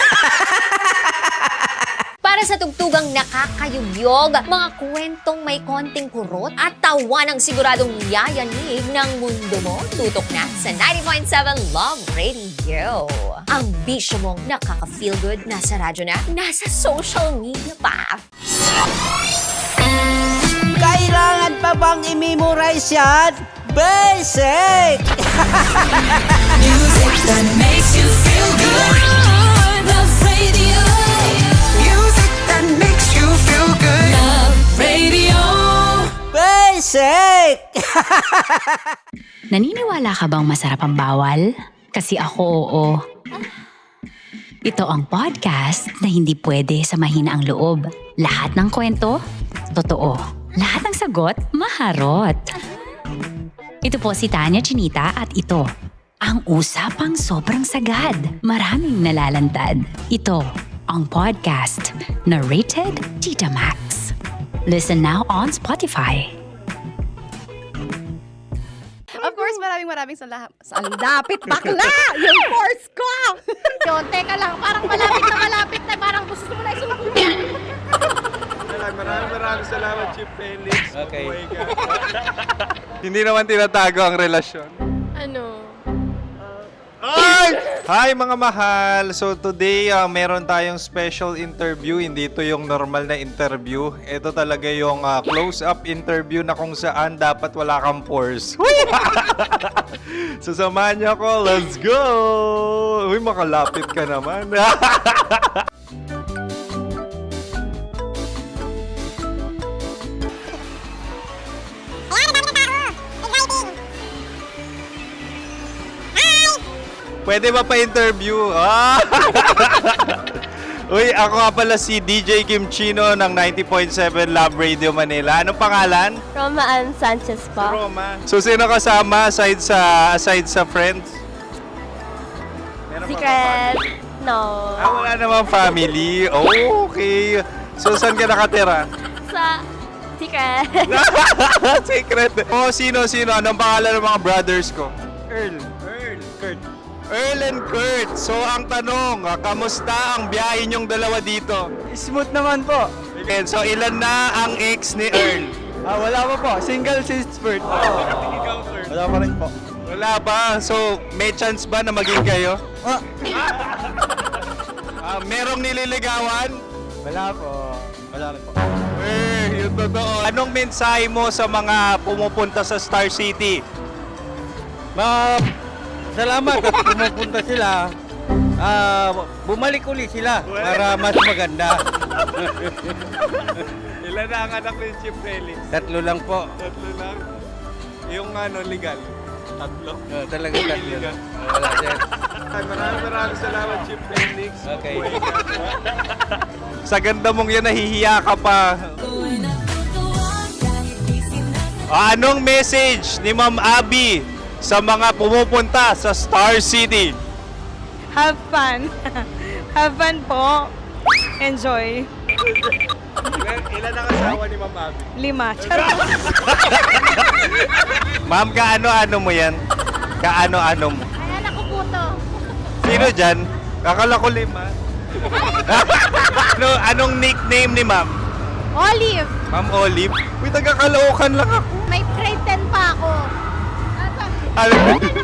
Para sa tugtugang nakakayugyog, mga kwentong may konting kurot at tawa ng siguradong yayanig ng mundo mo, tutok na sa 90.7 Love Radio. Ang bisyo mong nakaka-feel good, nasa radyo na, nasa social media pa. Kailangan pa bang i-memorize yan? Basic! Music that makes you feel good. Love Radio. Music that makes you feel good. Love Radio. Basic! Naniniwala ka bang masarap ang bawal? Kasi ako oo. Ito ang podcast na hindi pwede sa mahina ang loob. Lahat ng kwento, totoo. Lahat ng sagot, maharot. Ito po si Tanya Chinita at ito, ang usapang sobrang sagad. Maraming nalalantad. Ito, ang podcast na Rated Tita Max. Listen now on Spotify. Of course, maraming salamat. Ang dapit bakla! Yung course ko! Yun, teka lang, parang malapit na, parang gusto mo na isulat. Maraming salamat, Chief Felix. Okay. Oh my God. Hindi naman tinatago ang relasyon. Ano? Ay! Hi mga mahal! So today, meron tayong special interview. Hindi ito yung normal na interview. Ito talaga yung close-up interview na kung saan dapat wala kang pores. So samahan niyo ako. Let's go! Uy, makalapit ka naman. Pwede ba pa-interview? Uy, ako nga pala si DJ Kim Chino ng 90.7 Love Radio Manila. Anong pangalan? Roma Ann Sanchez po. Roma. So, sino kasama aside sa friends? Secret. No. Wala namang family. Oh, okay. So, saan ka nakatira? sa secret. Secret. Oh, sino? Anong pangalan ng mga brothers ko? Kurt. Earl and Kurt. So, ang tanong, kamusta ang biyahe niyong dalawa dito? Smooth naman po. Okay, so ilan na ang ex ni Earl? Wala pa po. Single since birth. Wala pa rin po. Wala ba? So, may chance ba na maging kayo? Merong nililigawan? Wala po. Wala rin po. Yung totoo. Anong mensahe mo sa mga pumupunta sa Star City? Salamat at pumupunta sila. Bumalik uli sila para mas maganda. Ilan na ang anak ni Chief Felix? 3 lang po. 3 lang? Yung legal? 3? Talaga 3 lang. Wala din. Maraming salamat, Chief Felix. Okay. Sa ganda mong yan, nahihiya ka pa. Anong message ni Ma'am Abby sa mga pumupunta sa Star City? Have fun. Have fun po. Enjoy. Ilan ang asawa ni Ma'am Abby? 5. Charot. Ma'am, kaano-ano mo yan? Kaano-ano mo? Ay, anak ko po to. Sino dyan? Kakala ko 5. Anong nickname ni Ma'am? Olive, Ma'am Olive? Uy, taga-Caloocan lang ako. may grade 10 pa ako. Ano, Nakalapit.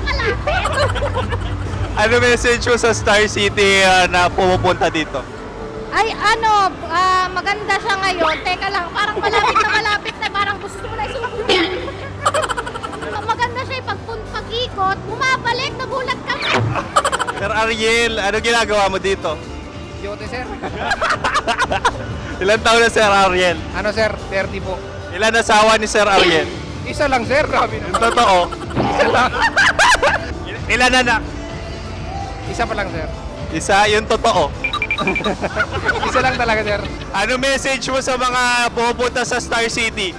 ano message mo sa Star City na pumupunta dito? Ay, maganda siya ngayon. Teka lang, parang malapit na, parang gusto mo na isumakit. Maganda siya pag-ikot, bumabalik, nagulat kami. Sir Ariel, ano ginagawa mo dito? Yote, sir. Ilan taon na Sir Ariel? Ano, sir? 30 po. Ilan asawa ni Sir Ariel? Isa lang, sir. Grabe Yung totoo? Isa lang. Ilan anak? Isa pa lang, sir. Isa, yung totoo. Isa lang talaga, sir. Ano message mo sa mga pumupunta sa Star City?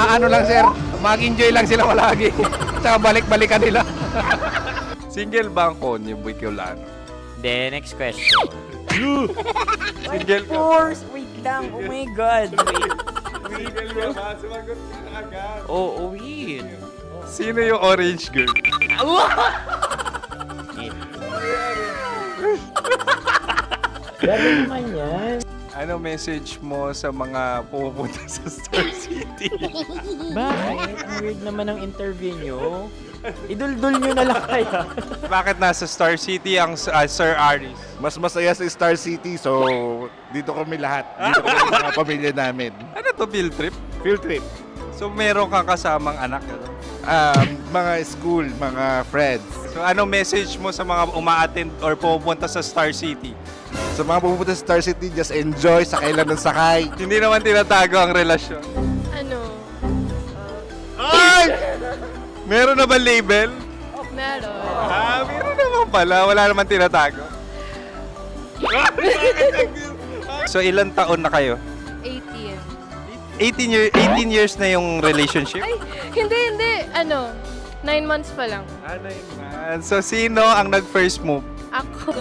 Ano lang, sir. Mag-enjoy lang sila palagi. Tsaka balik-balikan nila. Single ba ang konyo, Boy Kiolano? Then, next question. Single ka? Wait lang. Oh my God. Single ka ba? Sumagot ka agad. Oh, wait. Sino yung orange girl? Gano'n naman yan. Ano message mo sa mga pumupunta sa Star City? Bakit? Ang weird naman ng interview nyo. Idul-dul nyo na lang kaya. Bakit nasa Star City ang Sir Aris? Mas masaya sa Star City, so dito kami lahat. Dito kami mga pamilya namin. Ano to, field trip? Field trip. So meron kang kasamang anak? Ano? Mga school, mga friends. So anong message mo sa mga uma-attend or pumupunta sa Star City? Sa mga pupunta sa Star City, just enjoy, sakay lang ng sakay. Hindi naman tinatago ang relasyon. Ano? Ay! Meron na ba label? Meron. Meron naman pala. Wala naman tinatago. So ilan taon na kayo? 18. 18 years na yung relationship? Ay, hindi. 9 months pa lang. So sino ang nag-first move? Ako.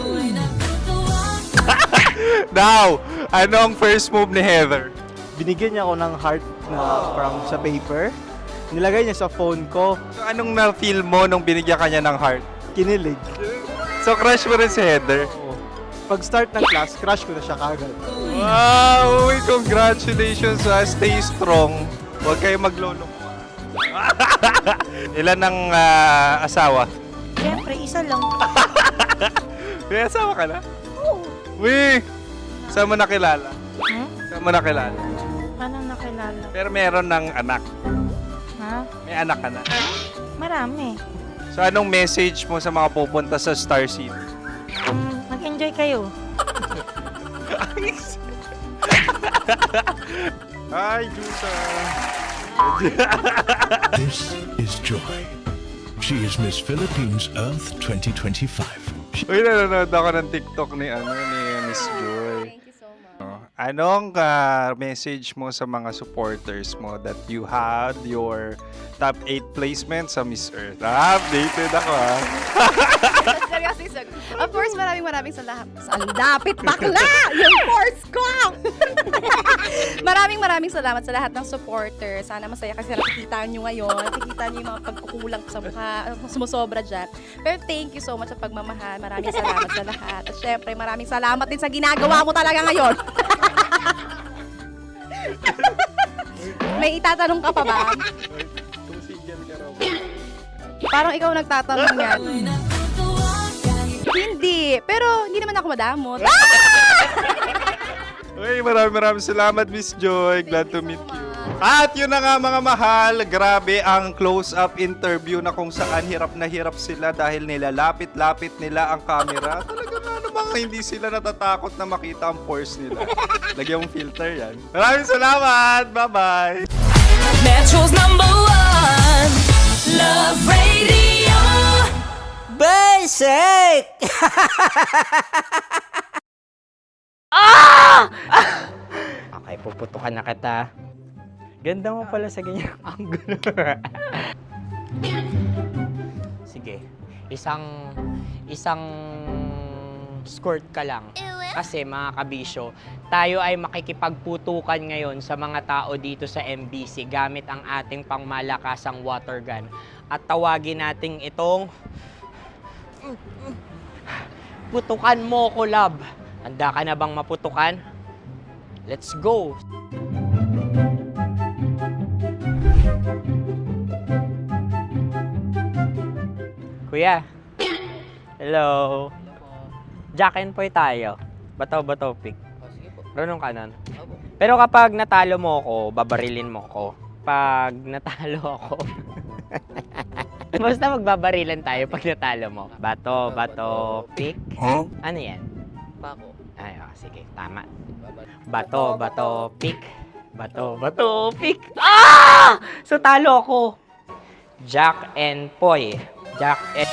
Now, ano ang first move ni Heather? Binigyan niya ako ng heart na from sa paper. Nilagay niya sa phone ko. So anong na-feel mo nung binigyan ka niya ng heart? Kinilig. So crush mo rin si Heather? Pag start ng class, crush ko na siya kagad. Wow! Congratulations! Stay strong. Huwag kayo maglolo. Ilan ang asawa? Siyempre, isa lang. May asawa ka na? Oo. Uy! Saan mo nakilala? Saan mo nakilala? Paano nakilala? Pero meron ng anak. Ha? May anak ka na. Marami. So anong message mo sa mga pupunta sa Star City? Mag-enjoy kayo. Hi, Jusa! This is Joy. She is Miss Philippines Earth 2025. Uy, nanonood ako ng TikTok ni Miss Joy. Thank you so much. Anong message mo sa mga supporters mo that you had your top 8 placement sa Miss Earth? Updated ako Seryoso. Of course, maraming salamat. Ang dapit bakla! Yung force ko! maraming salamat sa lahat ng supporters. Sana masaya kasi nakikita nyo ngayon. Nakikita nyo yung mga pagkukulang sa mukha. Sumusobra dyan. Pero thank you so much sa pagmamahal. Maraming salamat sa lahat. At syempre, maraming salamat din sa ginagawa mo talaga ngayon. May itatanong ka pa ba? Parang ikaw nagtatanong yan. Hindi. Pero hindi naman ako madamot. Okay, maraming salamat, Miss Joy. Glad to meet you. At yun na nga mga mahal, grabe ang close-up interview na kung saan hirap na hirap sila dahil nilalapit-lapit nila ang camera. Talaga na namang hindi sila natatakot na makita ang pores nila. Lagyan mong filter yan. Maraming salamat! Bye-bye! Metro's #1 Love Radio. Basic! Okay, puputukan na kita. Ganda mo pala sa ganyan angulo. Sige, isang skirt ka lang. Kasi mga kabisyo, tayo ay makikipagputukan ngayon sa mga tao dito sa MBC gamit ang ating pangmalakasang water gun. At tawagin natin itong putukan mo ko, love. Handa ka na bang maputukan? Let's go! Kuya. Hello. Jack and Poy tayo. Bato-bato pick. Runong kanan. Pero kapag natalo mo ako, babarilin mo ako. Pag natalo ako, basta magbabarilan tayo pag natalo mo. Bato, pick. Huh? Ano yan? Bako. Ay, sige, tama. Bato, pick. Bato, pick. Ah! So talo ako. Jack and Poy. Jack and...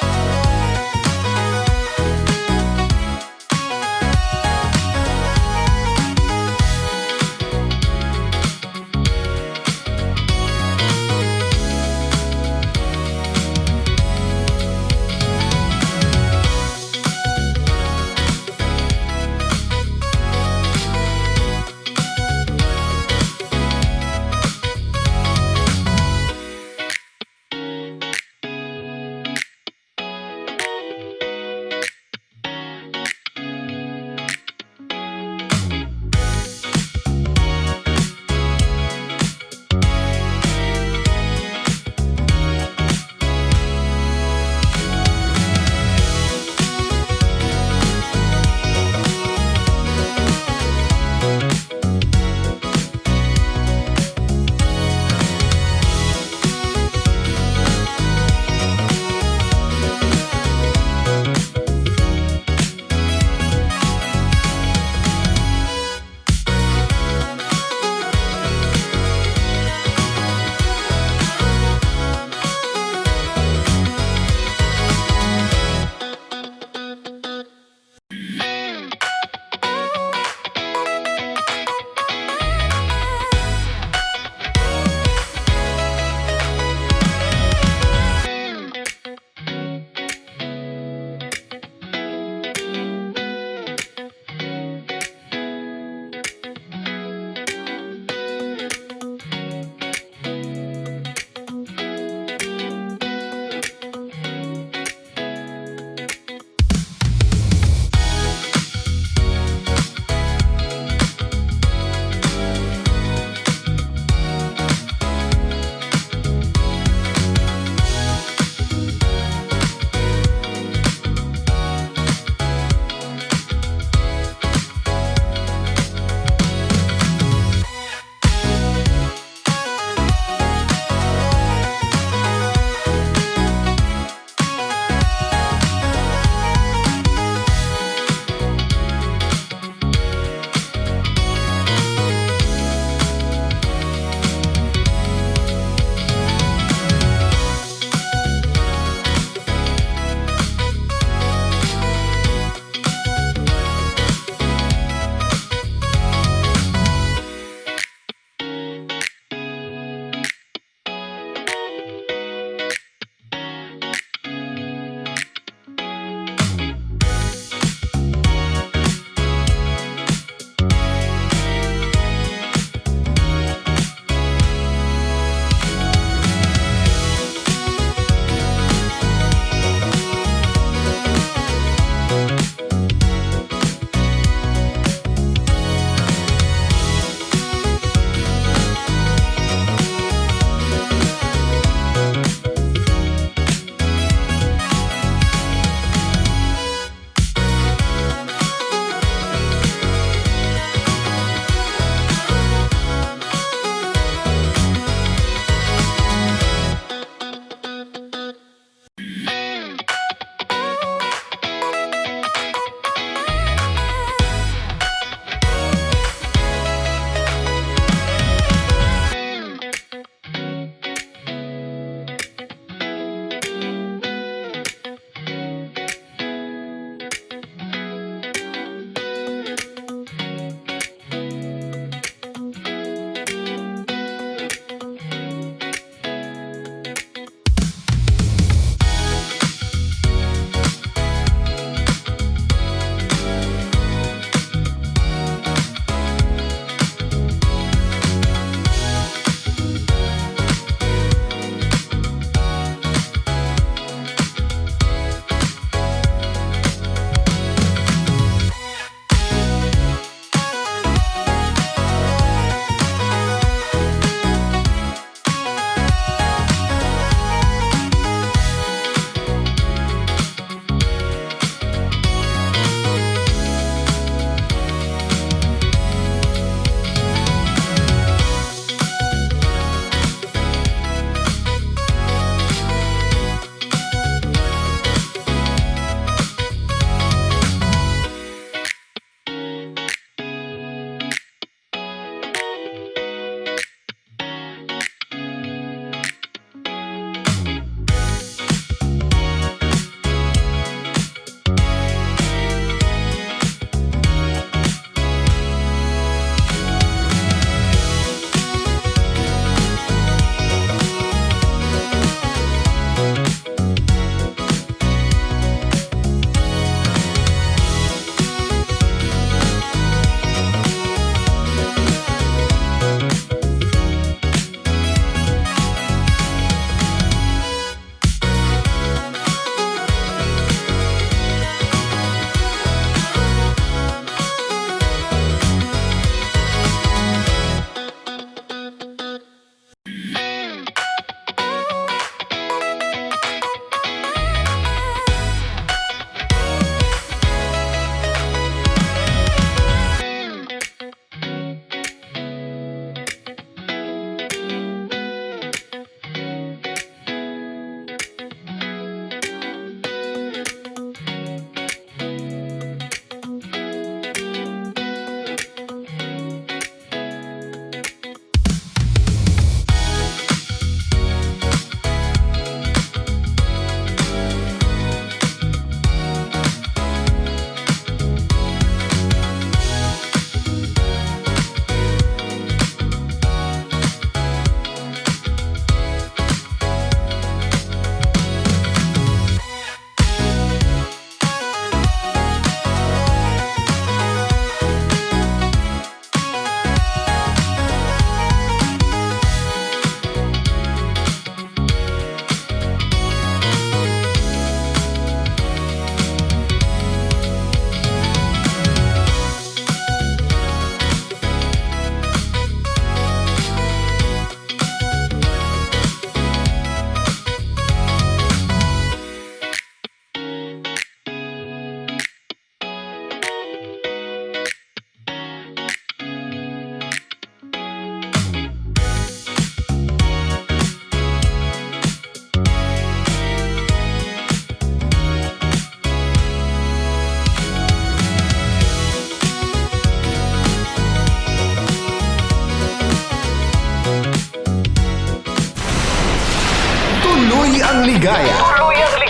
ligaya.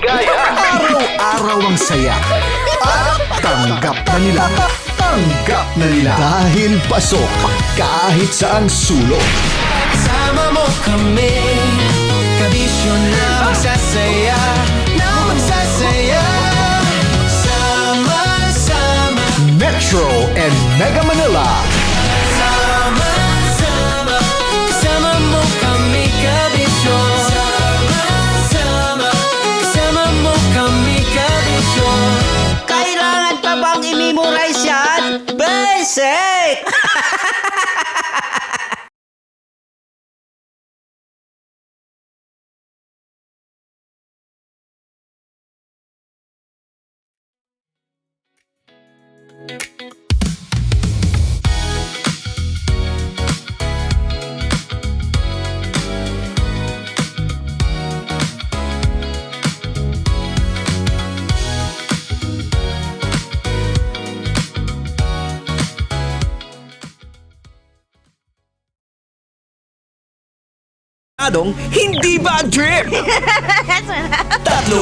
Araw-araw ang saya. At tanggap na nila. Tanggap na nila. Dahil pasok kahit saan sulok. Sama mo kami, kabisyo na magsasaya, sama-sama. Metro and Mega Manila. Sama-sama, kasama mo kami, kabisyo. Sama-sama, kasama mo kami, kabisyo. Kailangan pa bang i-memorize yan? Basic! Hindi bad trip! 3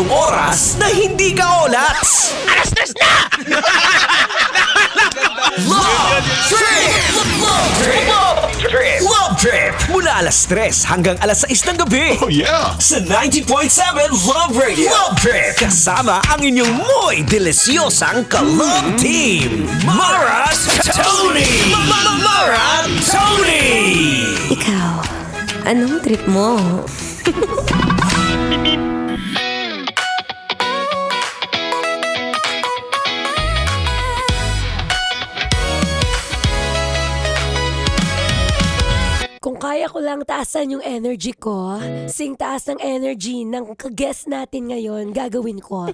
oras na hindi ka olats! Alas-tres na! Love Trip! Love Trip! Love Trip! Mula alas 3 hanggang alas 6 ng gabi. Oh yeah! Sa 90.7 Love Radio. Love Trip! Kasama ang inyong muy delisyosang ka-love team. Maras Tony! Mara Tony! Ikaw, anong trip mo? Kung kaya ko lang taasan yung energy ko, sing taas ng energy ng ka-guest natin ngayon, gagawin ko.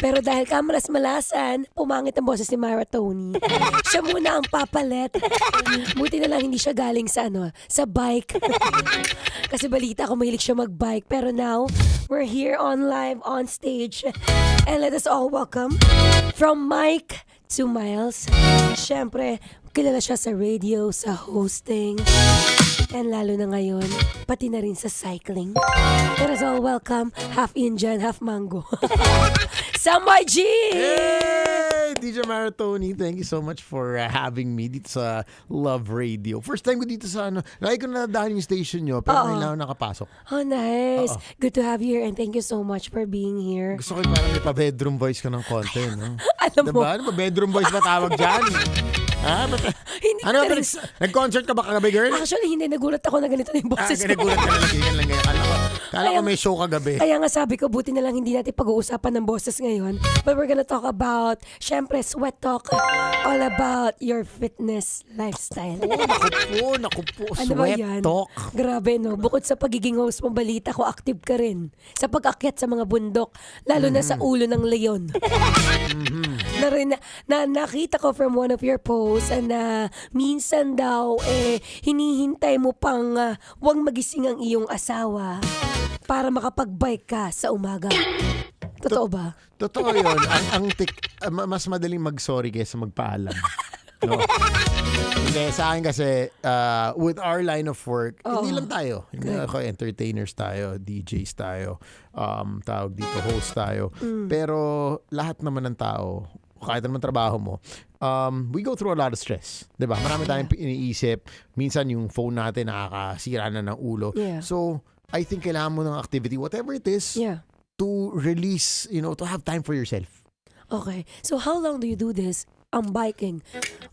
Pero dahil kamalas-malasan, pumangit ang boses ni Mara Tony. Siya muna ang papalit. Buti na lang hindi siya galing sa sa bike. Kasi balita ko mahilig siya mag-bike. Pero now, we're here on live, on stage. And let us all welcome from Mike to Miles. Siyempre, kilala siya sa radio, sa hosting, and lalo na ngayon, pati na rin sa cycling. Let us all welcome half Indian, half mango. Samay G! Hey! DJ Maratoni, thank you so much for having me dito sa Love Radio. First time ko dito sa lagi ko nadaan yung station nyo, pero ngayon lang ako nakapasok. Oh, nice. Good to have you here and thank you so much for being here. Gusto ko yung parang may pa-bedroom voice ka ng konti, no? Alam mo. Diba? Ano ba? Bedroom voice ba tawag dyan? Ano ba? Nag-concert ka ba kagabi, girl? Actually, hindi. Nagulat ako na ganito na yung boses ko. Nagulat ka na lang. Kala ko may show kagabi. Kaya nga sabi ko, buti na lang hindi natin pag-uusapan ng boses ngayon. But we're gonna talk about, syempre, sweat talk. All about your fitness lifestyle. Naku po. Ano ba Sweat yan? talk. Grabe, no? Bukod sa pagiging host mo, balita ko, active ka rin. Sa pag-akyat sa mga bundok, lalo na sa ulo ng leon. Nakita ko from one of your posts na minsan daw hinihintay mo pang wag magising ang iyong asawa para makapag-bike ka sa umaga. Totoo ba? Totoo yun. Mas madaling mag-sorry kaysa magpaalam. No? Hindi, sa akin kasi, with our line of work, hindi lang tayo. Hindi ako entertainers tayo, DJs tayo, tawag dito, host tayo. Pero lahat naman ng tao, kahit naman trabaho mo, we go through a lot of stress. Diba? Marami tayong iniisip. Minsan yung phone natin nakakasira na ng ulo. Yeah. So, I think kailangan mo ng activity, whatever it is, to release, to have time for yourself. Okay. So how long do you do this? Biking.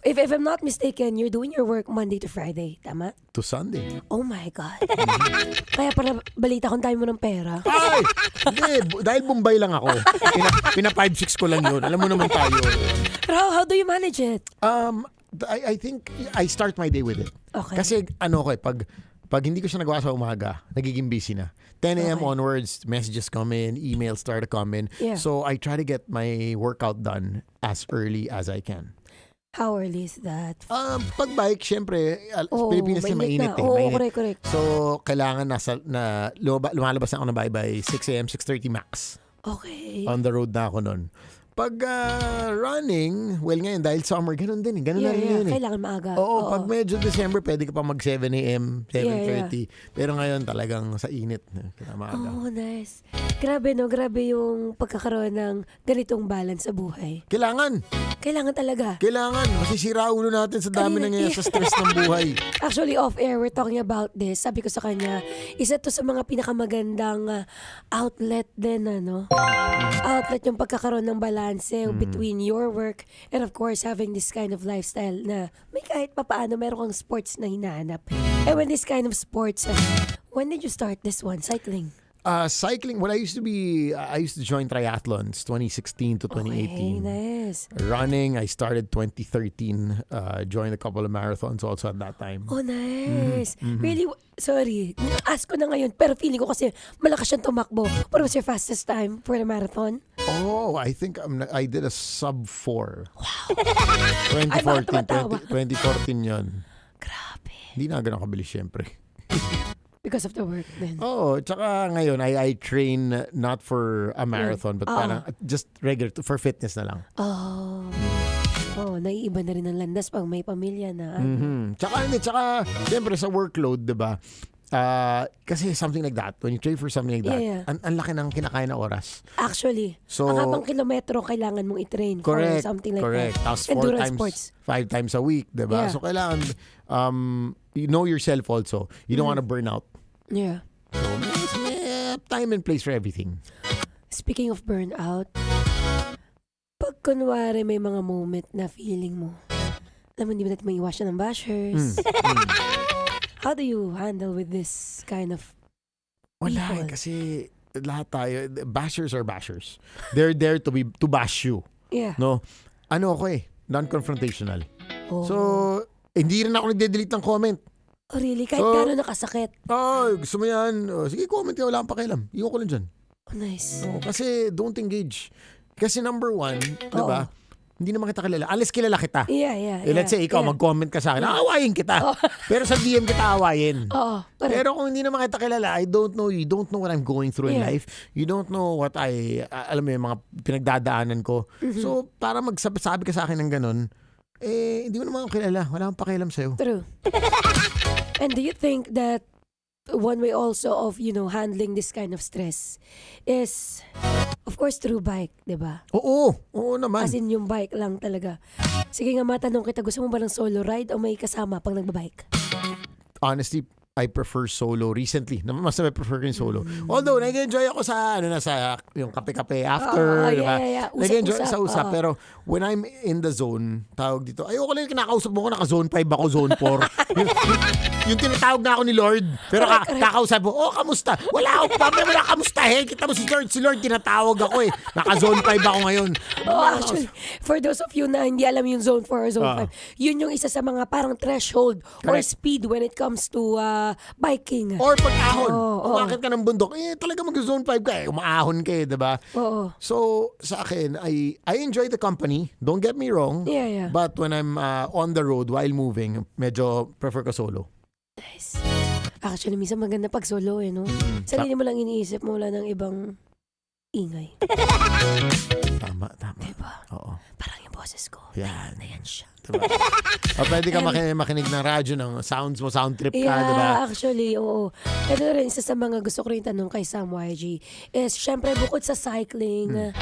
If I'm not mistaken, you're doing your work Monday to Friday. Tama? To Sunday. Oh my God. Kaya para balita kung tayo mo ng pera. Ay! Hindi. Dahil Bombay lang ako. Pina 5-6 ko lang yun. Alam mo naman tayo. Pero how do you manage it? I think I start my day with it. Okay. Kasi pag hindi ko siya nagawa sa umaga, nagiging busy na. 10 a.m. onwards, messages come in, emails start to come in. Yeah. So I try to get my workout done as early as I can. How early is that? Pag-bike, syempre, Pilipinas na mainit eh. Oo, mainit. correct. So, kailangan lumalabas na ako ng bye-bye 6 a.m., 6:30 max. Okay. On the road na ako nun. Pag running, well ngayon dahil summer, ganun din eh. Ganun na rin yun eh. Kailangan maaga. Oo, pag medyo December, pwede ka pa mag 7 a.m., 7:30. Pero ngayon talagang sa init. Kaya maaga. Oh, nice. Grabe no, grabe yung pagkakaroon ng ganitong balance sa buhay. Kailangan. Kailangan talaga. Kailangan. Masisira ulo natin sa dami Kanina, nangyayari sa stress ng buhay. Actually, off-air, we're talking about this. Sabi ko sa kanya, isa to sa mga pinakamagandang outlet din, ano? Outlet yung pagkakaroon ng balanse between your work and of course, having this kind of lifestyle na may kahit papaano meron kang sports na hinahanap. And when this kind of sports, when did you start this one? Cycling? Cycling, I used to join triathlons 2016 to 2018. Okay, nice. Running, I started 2013, joined a couple of marathons also at that time. Oh, nice. Really, sorry, ask ko na ngayon, pero feeling ko kasi malakas siyang tumakbo. What was your fastest time for the marathon? Oh, I think I did a sub 4. Wow. 2014 yun. Grabe. Hindi na ganun kabilis syempre. Because of the work then. Oo, tsaka ngayon I train not for a marathon but parang just regular for fitness na lang. Oh, naiiba na rin ang landas pag may pamilya na. Tsaka siyempre sa workload, 'di ba? Kasi something like that, when you train for something like that, ang laki ng kinakain na oras. Actually, so, ang habang kilometro kailangan mong i-train for something like that. Tapos 4 Endurance times, sports. 5 times a week, 'di ba? Yeah. So kailangan you know yourself also. You don't want to burn out. Yeah. So may time and place for everything. Speaking of burnout, pag kunwari may mga moment na feeling mo, alam mo, hindi mo natin maiwasan ng bashers. How do you handle with this kind of Wala people? kasi lahat tayo, bashers are bashers. They're there to bash you. Yeah. No? Ano ako non-confrontational. Oh. So, hindi rin ako nagde-delete ng comment. Oh, really? Kahit gano'n nakasakit? Gusto mo yan? Sige, comment ka, wala akong pakialam. Iwan ko lang dyan. Oh, nice. Kasi don't engage. Kasi number 1, diba? Hindi naman kita kilala. Unless kilala kita. Yeah. Let's say, ikaw, mag-comment ka sa akin. Aawayin kita. Pero sa DM kita aawayin. Pero kung hindi naman kita kilala, I don't know you. You don't know what I'm going through in life. You don't know what alam mo yung mga pinagdadaanan ko. So, para magsabi ka sa akin ng ganun, hindi mo naman ako kilala. Wala akong pakialam sa'yo. True. And do you think that one way also of, handling this kind of stress is, of course, through bike, di ba? Oo naman. As in, yung bike lang talaga. Sige nga, matanong kita, gusto mo ba ng solo ride o may kasama pang nagbabike? Honestly, I prefer solo recently. Mas na prefer ko yung solo. Although, nag-enjoy ako sa yung kape-kape after, di ba? Nag-enjoy sa usap. Pero when I'm in the zone, tawag dito, ayoko lang yung kinakausap mo ko, naka-zone 5 ako, zone 4. yung tinatawag na ako ni Lord. Pero kakausap mo, kamusta? Wala ako pa, wala kamustahin. Kita mo si Lord, tinatawag ako Naka-zone 5 ako ngayon. Actually, for those of you na hindi alam yung zone 4 or zone 5, yun yung isa sa mga parang threshold or speed when it comes to biking. Or pag-ahon. Umakit ka ng bundok, talaga mag-zone 5 ka umaahon ka diba? Oo. So, sa akin, I enjoy the company. Don't get me wrong. Yeah. But when I'm on the road while moving, medyo prefer ko solo. Nice. Actually, minsan maganda pag solo no? Sarili mo lang iniisip mo, wala ng ibang ingay. Tama. Diba? Oo. Parang yung boses ko. Yan. Na yan siya. Diba? O pwede ka makinig ng radyo ng sounds mo, sound trip ka, Yeah, diba? actually, oo. Ito rin, isa sa mga gusto ko rin tanong kay Sam YG is, syempre, bukod sa cycling,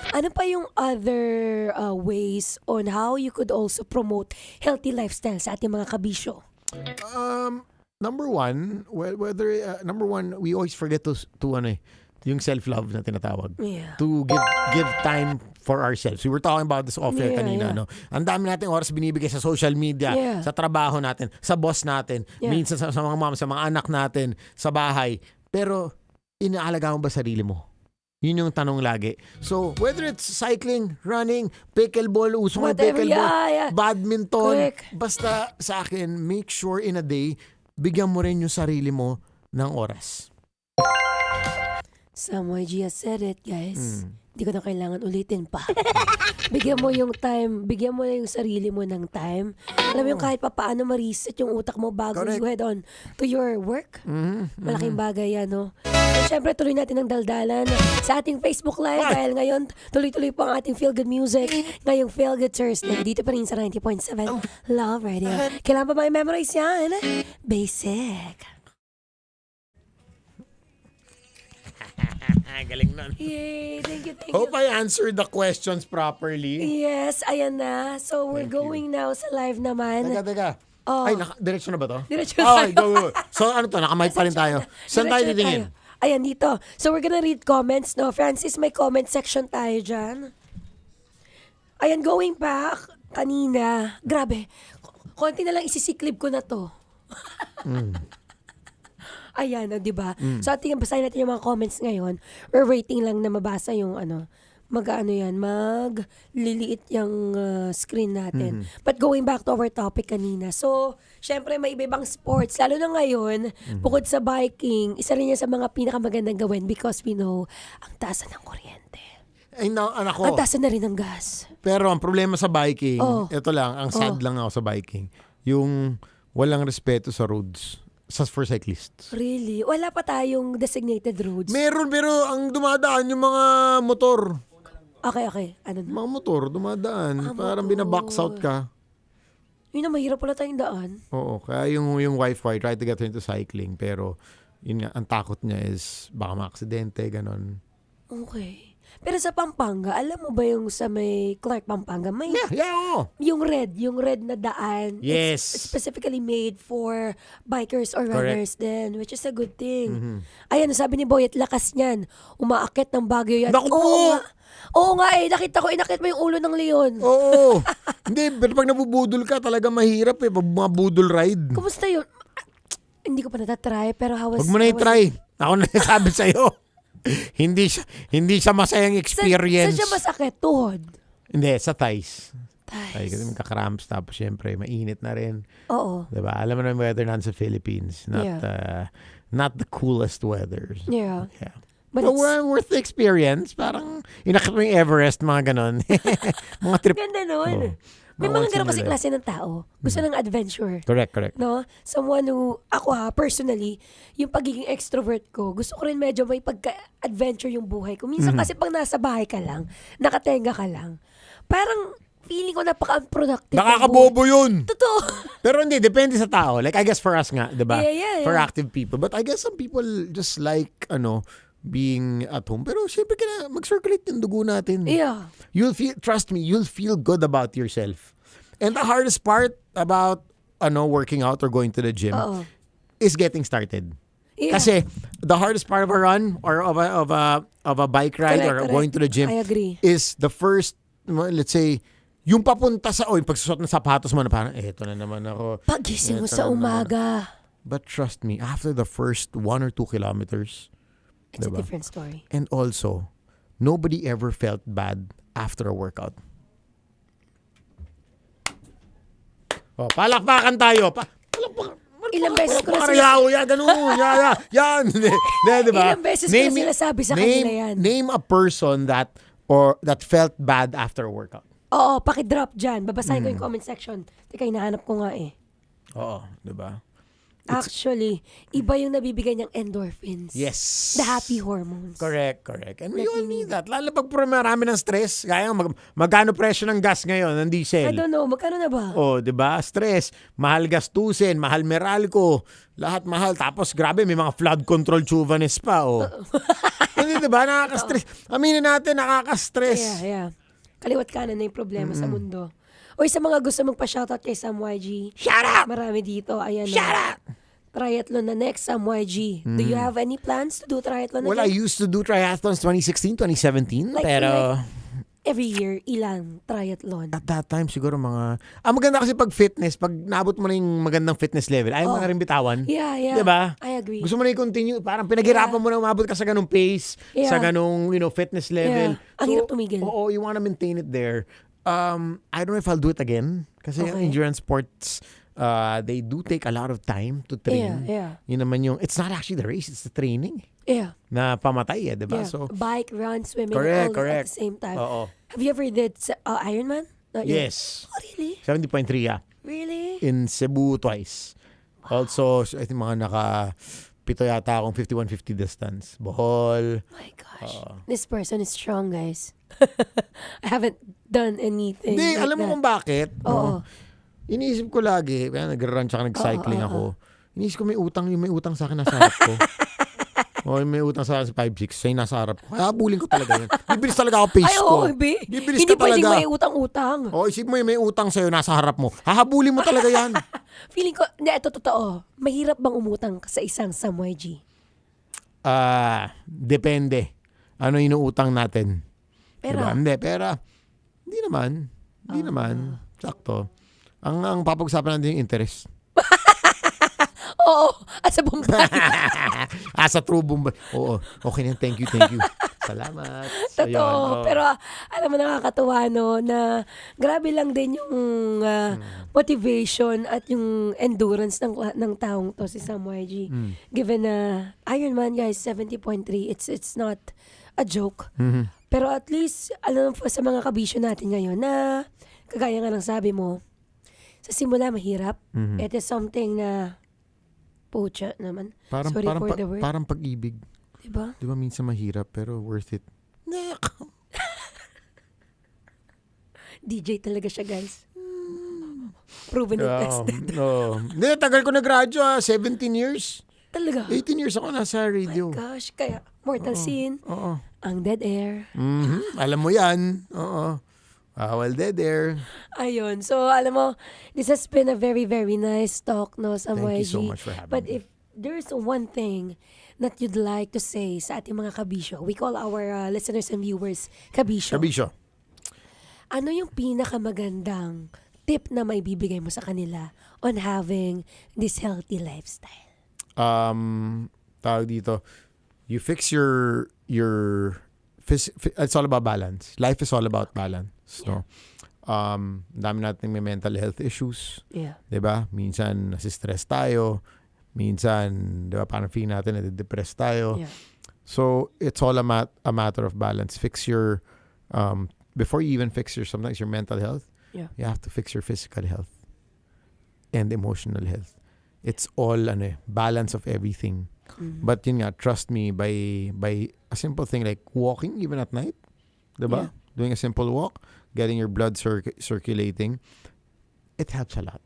ano pa yung other ways on how you could also promote healthy lifestyle sa ating mga kabisyo? Number one, we always forget to yung self-love na tinatawag. Yeah. To give time for ourselves. We were talking about this off-air kanina, no? Ang dami nating oras binibigay sa social media, sa trabaho natin, sa boss natin, minsan sa mga mom, sa mga anak natin, sa bahay. Pero, inaalaga mo ba sarili mo? Yun yung tanong lagi. So, whether it's cycling, running, pickleball, uso nga pickleball, badminton, basta sa akin, make sure in a day, bigyan mo rin yung sarili mo ng oras. Samuel G has said it, guys. Hindi ko na kailangan ulitin pa. Bigyan mo yung time, bigyan mo na yung sarili mo ng time. Alam mo yung kahit pa paano ma-reset yung utak mo bago you head on to your work. Malaking bagay yan, no? At syempre, tuloy natin ang daldalan sa ating Facebook Live dahil ngayon, tuloy-tuloy po ang ating Feel Good Music ngayong Feel Good Thursday. Dito pa rin sa 90.7 Love Radio. Kailangan pa ba i-memorize yan? Basic. Galing nun. Yay! Thank you, thank Hope you. I answered the questions properly. Yes, ayan na. So, we're going now sa live naman. Teka. Oh. Ay, diretso na ba to? Diretso Okay, tayo. go. So, ano to? Nakamic pa rin tayo. Saan tayo Diretso titingin? tayo. Ayan, dito. So, we're gonna read comments, no? Francis, may comment section tayo dyan. Ayan, going back, kanina. Grabe. Konti na lang isisiklib ko na to. Ayan, di ba? So, ating basahin natin yung mga comments ngayon. We're waiting lang na mabasa yung magliliit yung screen natin. But going back to our topic kanina. So, syempre may iba-ibang sports. Lalo na ngayon, bukod sa biking, isa rin yan sa mga pinakamagandang gawin because we know ang taas ng kuryente. Ay, anak ko. Ang taas na rin ng gas. Pero ang problema sa biking, ito lang, ang sad Oh. lang ako sa biking, yung walang respeto sa roads. For cyclists. Really? Wala pa tayong designated roads? Meron, pero ang dumadaan yung mga motor. Okay. Ano na? Mga motor, dumadaan. Parang binabox out ka. Yun na, mahirap pala tayong daan. Oo, kaya yung wife ko, I tried to get her into cycling, pero yun nga, ang takot niya is baka ma-aksidente, ganon. Okay. Pero sa Pampanga, alam mo ba yung sa may Clark, Pampanga, may yung red na daan. Yes. It's specifically made for bikers or runners din, which is a good thing. Ayan, sabi ni Boyet, lakas niyan. Umaakit ng Baguio yan. Naku po! Oo nga nakita ko, inakit mo yung ulo ng leon. Oo. Hindi, pero pag nabubudol ka, talaga mahirap pag mga budol ride. Kumusta yun? Hindi ko pa natatry, pero how was... Huwag mo na i-try. Ako na sabi sa'yo. Hindi siya masayang experience. Saan siya masakit? Tuhod? Hindi, sa thighs. Thighs. Kasi magka-cramps, tapos syempre, mainit na rin. Oo. Diba? Alam mo na yung weather natin sa Philippines. Not the coolest weathers. Yeah. But worth the experience. Parang inakit mo yung Everest, mga ganon. Mga trip. Ganda nun. Oh. May mga gano'n kasi klase ng tao. Gusto ng adventure. Correct. No? Someone who, ako personally, yung pagiging extrovert ko, gusto ko rin medyo may pagka-adventure yung buhay ko. Minsan kasi pag nasa bahay ka lang, nakatenga ka lang, parang feeling ko napaka-unproductive. Nakakabobo yun. Totoo. Pero hindi, depende sa tao. Like, I guess for us nga, diba? Yeah. For active people. But I guess some people just like, being at home. Pero syempre mag-circulate yung dugo natin. Yeah. Trust me, you'll feel good about yourself. And the hardest part about working out or going to the gym is getting started. Yeah. Kasi the hardest part of a run or of a bike ride or going to the gym I agree. is the first, let's say, yung papunta sa yung pagsusot ng sapatos mo na parang eto na naman ako. Pagising mo sa umaga. But trust me, after the first 1 or 2 kilometers, it's a different story. And also, nobody ever felt bad after a workout. Palakpakan tayo. Palakpakan. Ilang beses ko na Yan. Diba? Ilang beses ko na sinasabi sa kanila yan. Name a person that felt bad after a workout. Oo, pakidrop dyan. Babasahin ko yung comment section. Teka, hinahanap ko nga eh. Oo, diba? Actually, iba yung nabibigay niyang endorphins. Yes. The happy hormones. Correct. And we all need that. Lalo pag marami ng stress. Kaya magkano presyo ng gas ngayon, ng diesel? I don't know. Magkano na ba? Diba? Stress. Mahal gastusin. Mahal Meralco. Lahat mahal. Tapos grabe, may mga flood control chuvanes pa. Hindi, diba? Nakaka-stress. Aminin natin, nakaka-stress. Yeah. Kaliwat kanan na yung problema sa mundo. Oy, sa mga gusto magpa-shoutout kay Sam YG. Shout out! Marami dito. Ayan. Shout out! Triathlon na next, Sam YG. Do you have any plans to do triathlon Well, again? I used to do triathlons 2016, 2017. Pero every year, ilang triathlon? At that time, siguro mga... maganda kasi pag fitness, pag naabot mo na yung magandang fitness level, ayaw mo na rin bitawan. Yeah. Diba? I agree. Gusto mo na i-continue. Parang pinaghirapan mo na umabot ka sa ganung pace, sa ganung fitness level. Yeah. Ang hirap tumigil. Oo, you wanna maintain it there. I don't know if I'll do it again. Kasi endurance sports, they do take a lot of time to train. Yeah. Yun naman yung... It's not actually the race, it's the training. Yeah. na pamatay di ba? Yeah. So, Bike, run, swimming, correct, all correct. at the same time. Oo. Have you ever did Ironman? Not yet. Yes. Oh, really? 70.3 Really? in Cebu twice. Also, I think mga pito yata akong 5150 distance. Bohol. My gosh. This person is strong, guys. I haven't done anything Hindi, like alam mo that. kung bakit? Oo. Iniisip ko lagi, kaya nag-run tsaka nag-cycling ako. Iniisip ko may utang sa akin nasa harap ko. May utang sa akin sa 5-6, siya yung nasa harap ko. Kaya habulin ko talaga yun. Bibilis talaga ako pace Ay, ko. Bibilis Hindi ka talaga. pwedeng may utang-utang. Isip mo yung may utang sa'yo nasa harap mo. Hahabulin mo talaga yan. Feeling ko, ito totoo. Mahirap bang umutang sa isang Samoy G? Depende. Ano inuutang natin? Pera. Diba? Hindi, pera. Hindi naman. Sakto. Ang papag-usapan natin yung interest. Oo. Sa Bombay. Sa True Bombay. Oo. Okay na. Thank you. Salamat. Totoo. Pero alam mo, nakakatuwa, no, na grabe lang din yung motivation at yung endurance ng taong to, si Samoy G. Given na Ironman, guys, 70.3, it's not a joke. Pero at least, alam mo, sa mga kabisyo natin ngayon na, kagaya nga ng sabi mo, sa simula mahirap. It is something na pucha naman. Sorry for the word. Parang pag-ibig. Diba? Diba minsan mahirap pero worth it. DJ talaga siya, guys. Proven and tested. Hindi, tagal ko nag-radyo 17 years. Talaga? 18 years ako nasa radio. Oh my gosh, kaya Mortal Scene, ang Dead Air. Alam mo yan. Oo. Well, dead air. Ayun. So, alam mo, this has been a very, very nice talk, no, Samoy Thank you so G. much for having But me. if there's one thing that you'd like to say sa ating mga kabisyo, we call our listeners and viewers kabisyo. Kabisyo. Ano yung pinakamagandang tip na may bibigay mo sa kanila on having this healthy lifestyle? Tawag dito, you fix your it's all about balance. Life is all about balance. So, dami natin may mental health issues. Yeah. 'Di ba? Minsan nasi-stress tayo, minsan 'di ba parang feeling natin nade-depress tayo. Yeah. So, it's all a matter of balance. Fix your before you even fix sometimes your mental health, you have to fix your physical health and emotional health. It's all balance of everything. But yun nga, trust me, by a simple thing like walking even at night, diba? Doing a simple walk, getting your blood circulating, it helps a lot.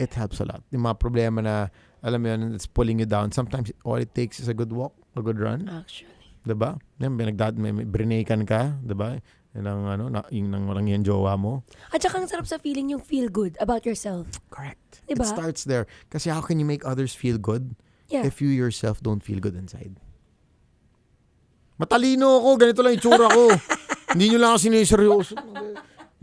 It helps a lot. Yung mga problema na, alam mo yun, it's pulling you down. Sometimes all it takes is a good walk, a good run. Actually. Diba? May brinekan ka, diba? Yung walang yan jowa mo. At saka ang sarap sa feeling yung feel good about yourself. Correct. Diba? It starts there. Kasi how can you make others feel good if you yourself don't feel good inside? Matalino ako, ganito lang itsura ko. Hindi nyo lang ako siniseryoso.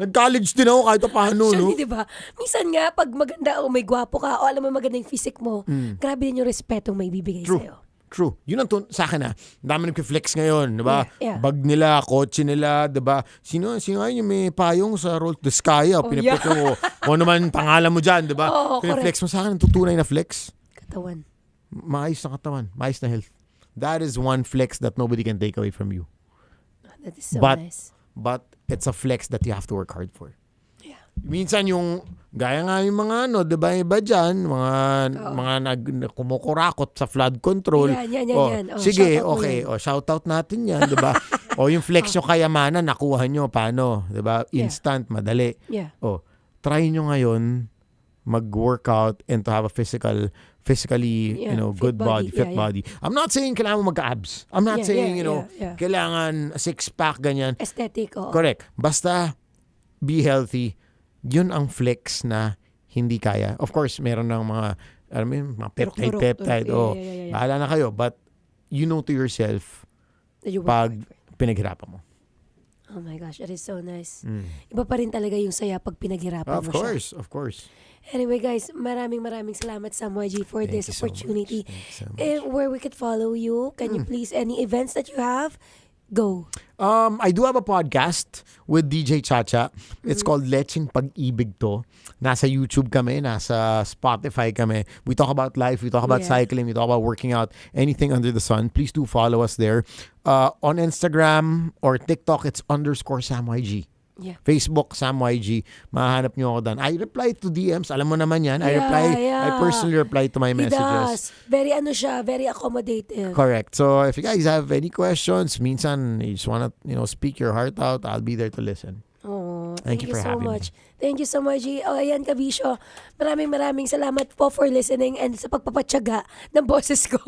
Nag-college din ako kahit paano, no? Actually, diba? Minsan nga, pag maganda o may gwapo ka o alam mo maganda yung physique mo, grabe din yung respetong may bibigay sa'yo. True. Yun ang sa akin dami nag-flex ngayon, di ba? Yeah. Bag nila, kotse nila, di ba? Sino yung may payong sa Roll to Sky, piniplex mo, o naman pangalan mo dyan, di ba? Piniplex mo sa akin, tutunay na flex. Katawan. Maayos na katawan, maayos na health. That is one flex that nobody can take away from you. That is so nice. But it's a flex that you have to work hard for. Minsan yung, gaya nga yung mga diba iba dyan, mga kumukurakot sa flood control. Yan. Sige, okay. Shout out natin yan, diba? Yung flex yung kayamanan, nakuha nyo, paano? Diba? Instant, madali. Yeah. Try nyo ngayon mag-workout and to have a physically, good body, fit body. I'm not saying kailangan mo magka-abs. I'm not saying, kailangan six-pack, ganyan. Aesthetic, Correct. Basta, be healthy. Yun ang flex na hindi kaya. Of course, meron ng mga peptide. Bahala na kayo. But you know to yourself pag pinaghirapan mo. Oh my gosh, that is so nice. Iba pa rin talaga yung saya pag pinaghirapan mo siya. Of course. Anyway guys, maraming salamat Samoy G for this opportunity. Where we could follow you, can you please, any events that you have, go. I do have a podcast with DJ Chacha. It's called Lecheng Pag-ibig To. Nasa YouTube kami, nasa Spotify kami. We talk about life, we talk about cycling, we talk about working out, anything under the sun. Please do follow us there. On Instagram or TikTok, it's _SamYG. Yeah. Facebook, SamYG. Mahanap nyo ako doon. I reply to DMs. Alam mo naman yan. I personally reply to my He messages. does. Very very accommodative. Correct. So if you guys have any questions, minsan you just want to, speak your heart out, I'll be there to listen. Oh, Thank you for so having much. Thank you so much, G. Oh, ayan, Kabisyo. Maraming salamat po for listening and sa pagpapatyaga ng boses ko.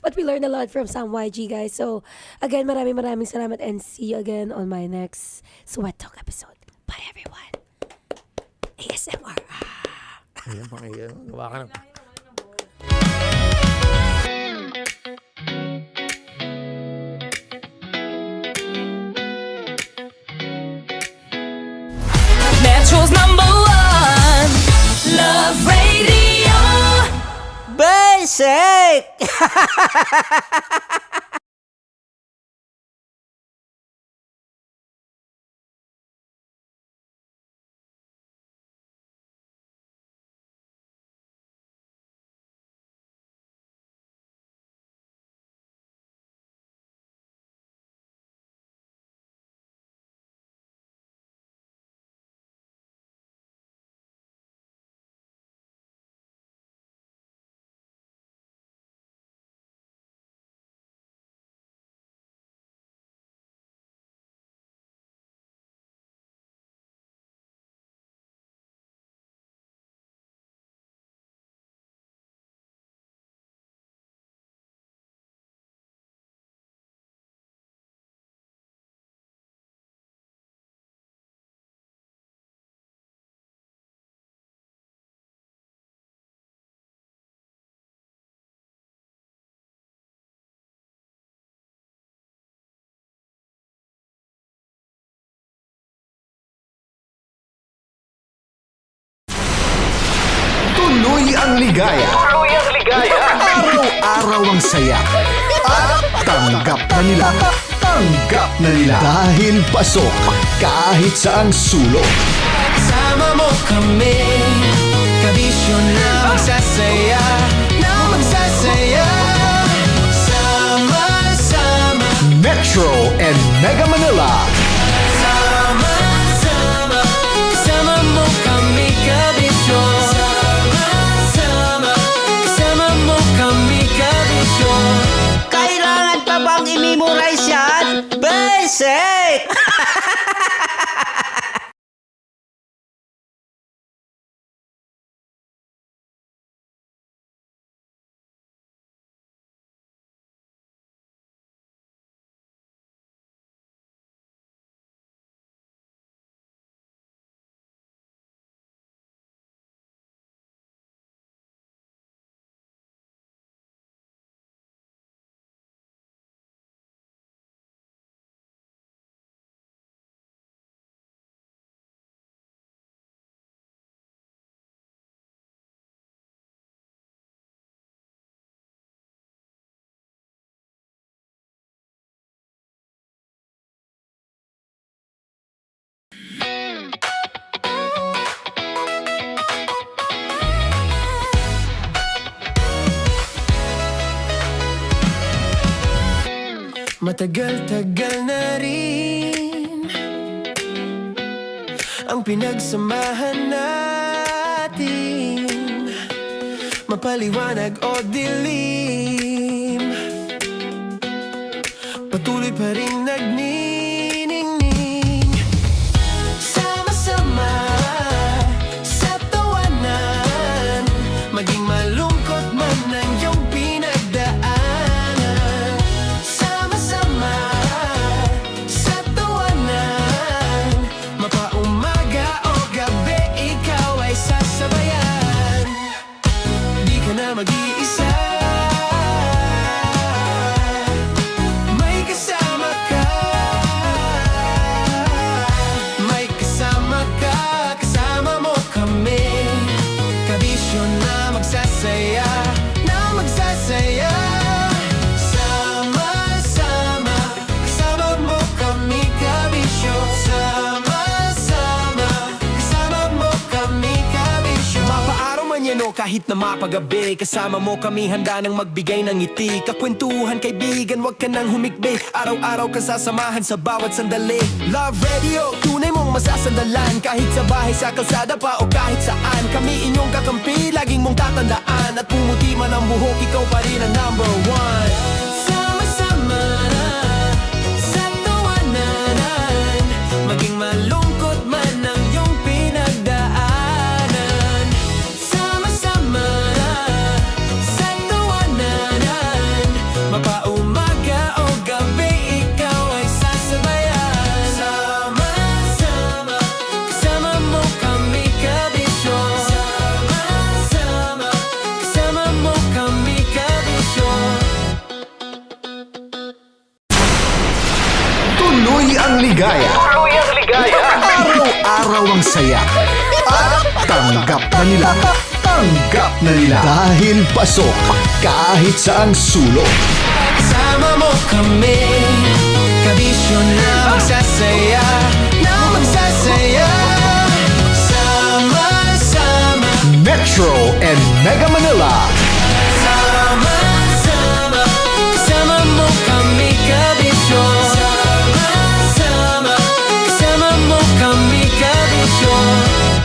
But we learned a lot from Sam YG, guys. So, again, maraming salamat and see you again on my next Sweat Talk episode. Bye, everyone. ASMR. Ayan, gawa ka na. Metro's #1 Love Radio. Basic! Tuloy ang ligaya. Araw-araw ang saya. At tanggap na nila. Tanggap na nila. Dahil pasok kahit saang sulok. Kasama mo kami, kabisyo na magsasaya, sama-sama. Metro and Mega Manila. Sama-sama, kasama mo kami, kabisyo. Sama-sama, kasama mo kami, kabisyo. Kailangan pa bang i-memorize yan? Basic! Matagal-tagal na rin ang pinagsamahan natin, mapaliwanag o dilim, patuloy pa rin nagniningning. Sama-sama sa tawanan, maging malungkot man ang iyong pinagdaanan. Sama-sama sa tawanan, mapaumaga o gabi, ikaw ay sasabayan. Di ka na mag-iisa, may kasama ka. kahit na mapagabi. Kasama mo kami handa nang magbigay ng ngiti. Kakwentuhan kaibigan, wag ka nang humikbi. Araw-araw ka sasamahan sa bawat sandali. Love Radio, tunay mong masasandalan. Kahit sa bahay, sa kalsada pa o kahit saan. Kami inyong kakampi, laging mong tatandaan. At pumuti man ang buhok, ikaw pa rin ang number one. Sama-sama sa tawanan, maging malungkot man ang iyong pinagdaanan. Sama-sama sa tawanan, mapaumaga o gabi, ikaw ay sasabayan. Sama-sama, kasama mo kami kabisyon. Sama-sama, kasama mo kami kabisyon. Tuloy ang ligaya. Araw-araw ang saya. At tanggap na nila. Tanggap na nila. Dahil pasok kahit saang sulok. Sama mo kami, kabisyon na magsasaya, na magsasaya. Sama-sama, Metro and Mega Manila. sama-sama, kasama mo kami kabisyon. Sama-sama, kasama mo kami kabisyon.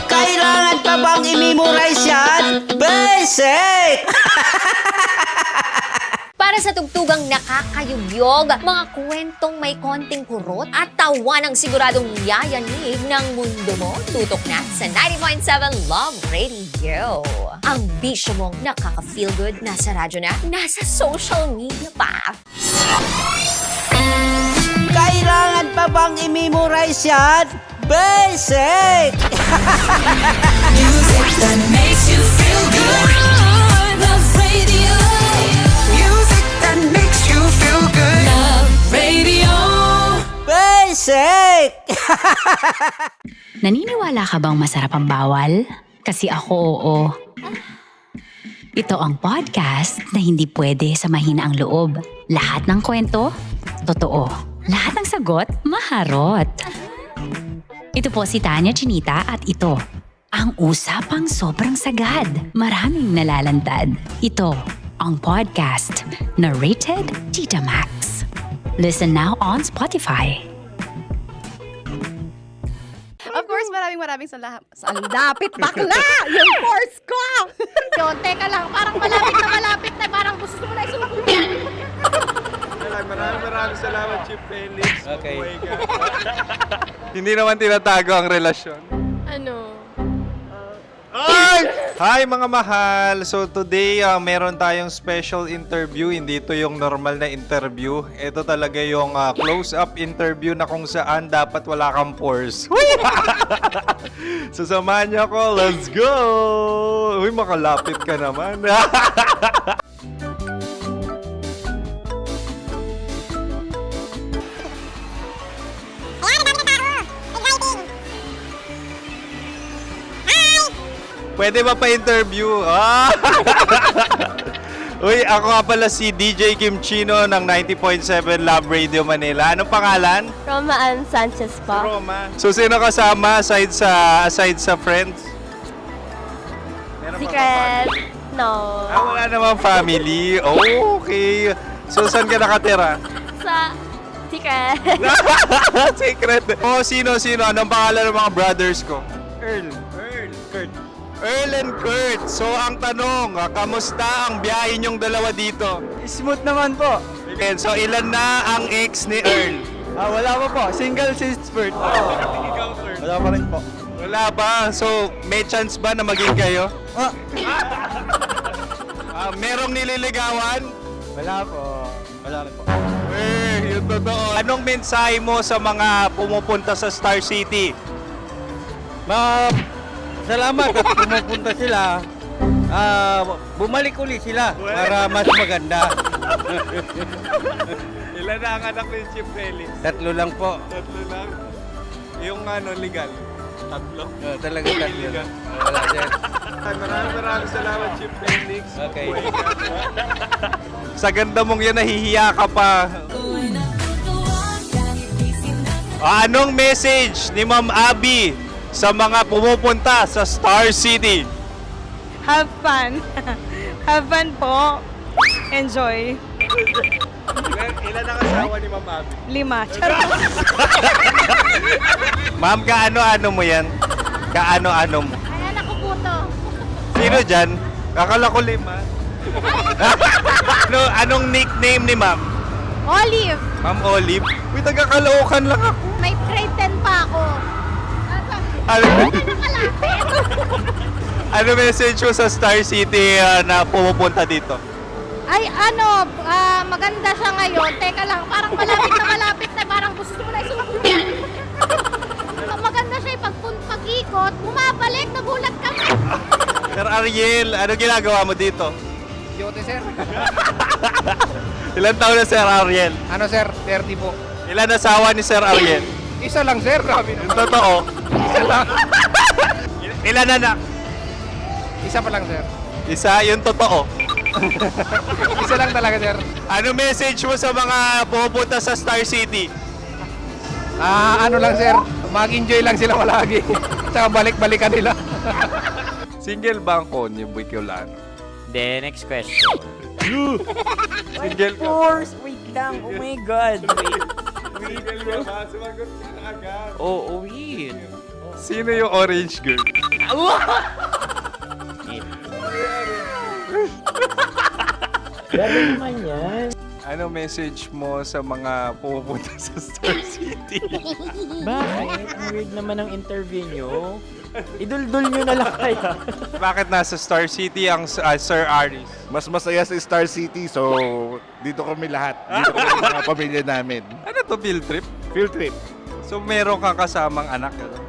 Kailangan pa bang i-memorize yan? Basic! Para sa tugtugang nakakayugyog, mga kwentong may konting kurot at tawa ng siguradong yayanig ng mundo mo, tutok na sa 90.7 Love Radio. Ang bisyo mong nakaka-feel good, nasa radyo na, nasa social media pa. Kailangan pa bang i-memorize yan? Basic! Music that makes you feel good. Love Radio. Music that makes you feel good. Love Radio. Basic! Naniniwala ka bang masarap ang bawal? Kasi ako oo. Ito ang podcast na hindi pwede sa mahina ang loob. Lahat ng kwento, totoo. Lahat ng sagot, maharot. Ito po si Tanya Chinita at ito, ang usapang sobrang sagad. Maraming nalalantad. Ito, ang podcast na Rated Tita Max. Listen now on Spotify. Of course, maraming salamat. Ang lapit bakla! Yung force ko! Yun, teka lang, parang malapit na, parang gusto mo na isulat. Maraming salamat, Chief Felix. Okay. Oh my God. Hindi naman tinatago ang relasyon. Ano? Hi mga mahal! So today, meron tayong special interview. Hindi ito yung normal na interview. Ito talaga yung close-up interview na kung saan dapat wala kang pores. So samahan niyo ako. Let's go! Uy, makalapit ka naman. Pwede ba pa-interview? Uy, ako nga pala si DJ Kim Chino ng 90.7 Love Radio Manila. Anong pangalan? Roma Ann Sanchez po. Roma. So, sino kasama aside sa friends? Meron pa ba Secret. family? No. Wala namang family. Oh, okay. So, saan ka nakatira? Sa secret. Secret. Oh, sino? Anong pangalan ng mga brothers ko? Earl, Kurt. Earl and Kurt. So, ang tanong, kamusta ang biyahe niyong dalawa dito? Smooth naman po. Okay, so ilan na ang ex ni Earl? Wala pa po. Single since birth. Wala pa rin po. Wala ba? So, may chance ba na maging kayo? Merong nililigawan? Wala po. Wala rin po. Yung totoo. Anong mensahe mo sa mga pumupunta sa Star City? Salamat at pumupunta sila. Bumalik uli sila para mas maganda. Ilan na ang anak ni Chief Felix? 3 lang po. 3 lang? Yung legal? 3? Talaga 3 lang. Wala din. Maraming salamat, Chief Felix. Okay. Oh my God. Sa ganda mong yan, nahihiya ka pa. Anong message ni Ma'am Abby sa mga pumupunta sa Star City? Have fun. Have fun po. Enjoy. Ilan ang asawa ni Ma'am Abby? 5. Charot. Ma'am, kaano-ano mo yan? Kaano-ano mo? Ay, anak ko po to. Sino dyan? Akala ko 5. Anong nickname ni Ma'am? Olive. Ma'am Olive? Uy, taga-Caloocan lang ako. May grade 10 pa ako. Ano, Nakalapit. ano message mo sa Star City na pumupunta dito? Ay, maganda siya ngayon. Teka lang, parang malapit na. Parang gusto mo na isulat. Maganda siya pag-ikot, bumabalik, nagulat ka. Sir Ariel, ano ginagawa mo dito? Yote, sir. Ilan taon na Sir Ariel? Ano, sir? 30 po. Ilan asawa ni Sir Ariel? Isa lang, sir. Grabe Yung totoo? Isa lang. Ilan anak? Isa pa lang, sir. Isa, yung totoo. Isa lang talaga, sir. Ano message mo sa mga pupunta sa Star City? Ano lang, sir. Mag-enjoy lang sila palagi. Tsaka balik-balikan nila. Single ba ang Konyo Bicolano? Then, next question. Single ka? Wait lang. Oh my God. Wait. Sumagot ka na agad. Oh, wait. Sino yung orange girl? Grabe naman yan. Ano message mo sa mga pumupunta sa Star City? Bakit? Ang weird naman ang interview nyo. Idul-dul nyo na lang kaya. Bakit nasa Star City ang Sir Aris? Mas masaya sa Star City, so dito kami lahat. Dito kami mga pamilya namin. Ano to, field trip? Field trip. So meron kang kasamang anak? Ano?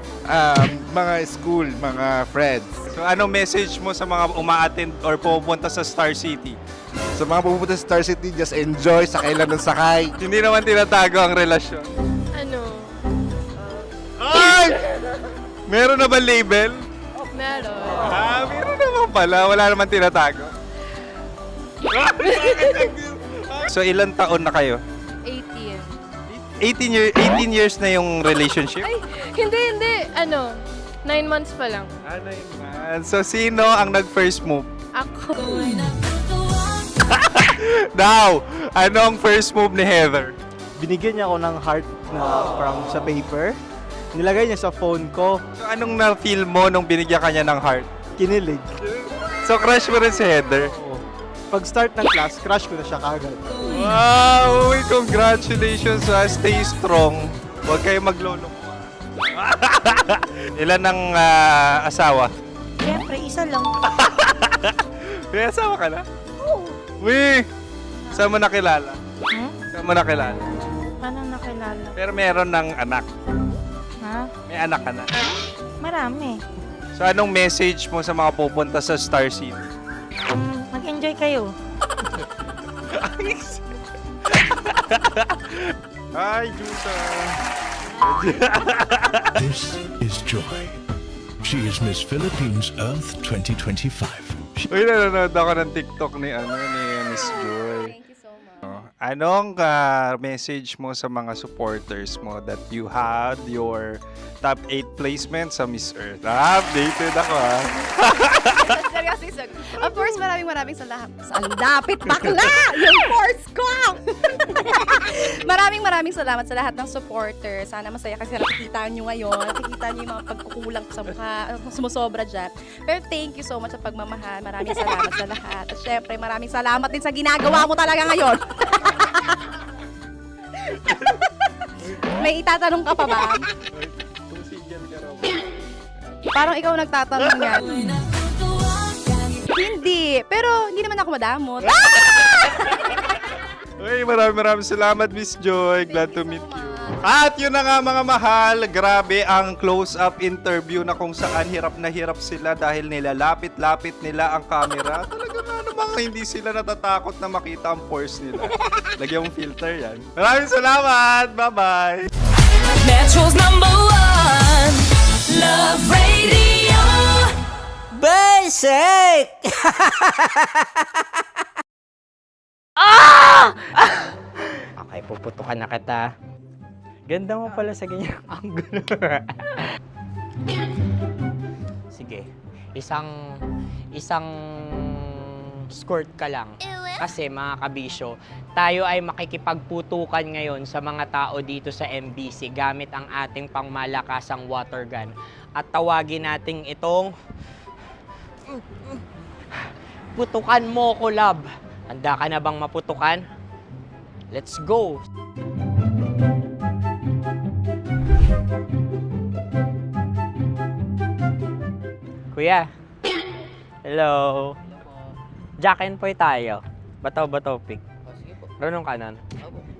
Mga school, mga friends. So anong message mo sa mga uma-attend or pupunta sa Star City? Sa mga pupunta sa Star City, just enjoy, sakay lang ng sakay. Hindi naman tinatago ang relasyon. Ano? Ay! Meron na ba label? Meron. Meron naman pala. Wala naman tinatago. So ilan taon na kayo? 18. 18 years na yung relationship? Ay, hindi. 9 months pa lang. 9 months. So sino ang nag-first move? Ako. Now, ano ang first move ni Heather? Binigyan niya ako ng heart na from sa paper. Nilagay niya sa phone ko. So anong na-feel mo nung binigyan ka niya ng heart? Kinilig. So crush mo rin si Heather? Oo. Pag-start ng class, crush ko na siya kagad. Wow! Uy, congratulations! Stay strong. Huwag kayo maglolo. Ilan ang asawa? Siyempre, isa lang. May asawa ka na? Oo. Uy! Saan mo nakilala? Saan mo nakilala? Paano nakilala? Pero meron ng anak. Ha? May anak ka na. Marami. So anong message mo sa mga pupunta sa Star City? Mag-enjoy kayo. Hi, Juta! This is Joy. She is Miss Philippines Earth 2025. Uy, nanonood ako ng TikTok ni Miss Joy. Thank you so much. Anong message mo sa mga supporters mo that you had your top 8 placement sa Miss Earth? Updated ako Seryoso. Of course, maraming salamat. Sa lapit bakla! Yung course ko! maraming salamat sa lahat ng supporters. Sana masaya kasi nakikita nyo ngayon. Nakikita nyo yung mga pagkukulang ko sa mukha. Sumusobra dyan. Pero thank you so much sa pagmamahal. Maraming salamat sa lahat. At syempre, maraming salamat din sa ginagawa mo talaga ngayon. May itatanong ka pa ba? Parang ikaw nagtatanong yan. Hindi. Pero hindi naman ako madamot. Uy, maraming salamat, Miss Joy. Glad to meet you. At yun na nga mga mahal, grabe ang close-up interview na kung saan hirap na hirap sila dahil nilalapit-lapit nila ang camera. Talagang ano bang hindi sila natatakot na makita ang pores nila. Lagyan mong filter yan. Maraming salamat! Bye-bye! Metro's #1 Love Radio. Basic! Okay, puputukan na kita. Ganda mo pala sa ganyang angulo. Sige, isang squirt ka lang. Kasi mga kabisyo, tayo ay makikipagputukan ngayon sa mga tao dito sa MBC gamit ang ating pangmalakasang water gun. At tawagin natin itong putukan mo ko, love. Handa ka na bang maputukan? Let's go! Kuya. Hello. Jack and Poy tayo. Bato-bato pick. Runong kanan.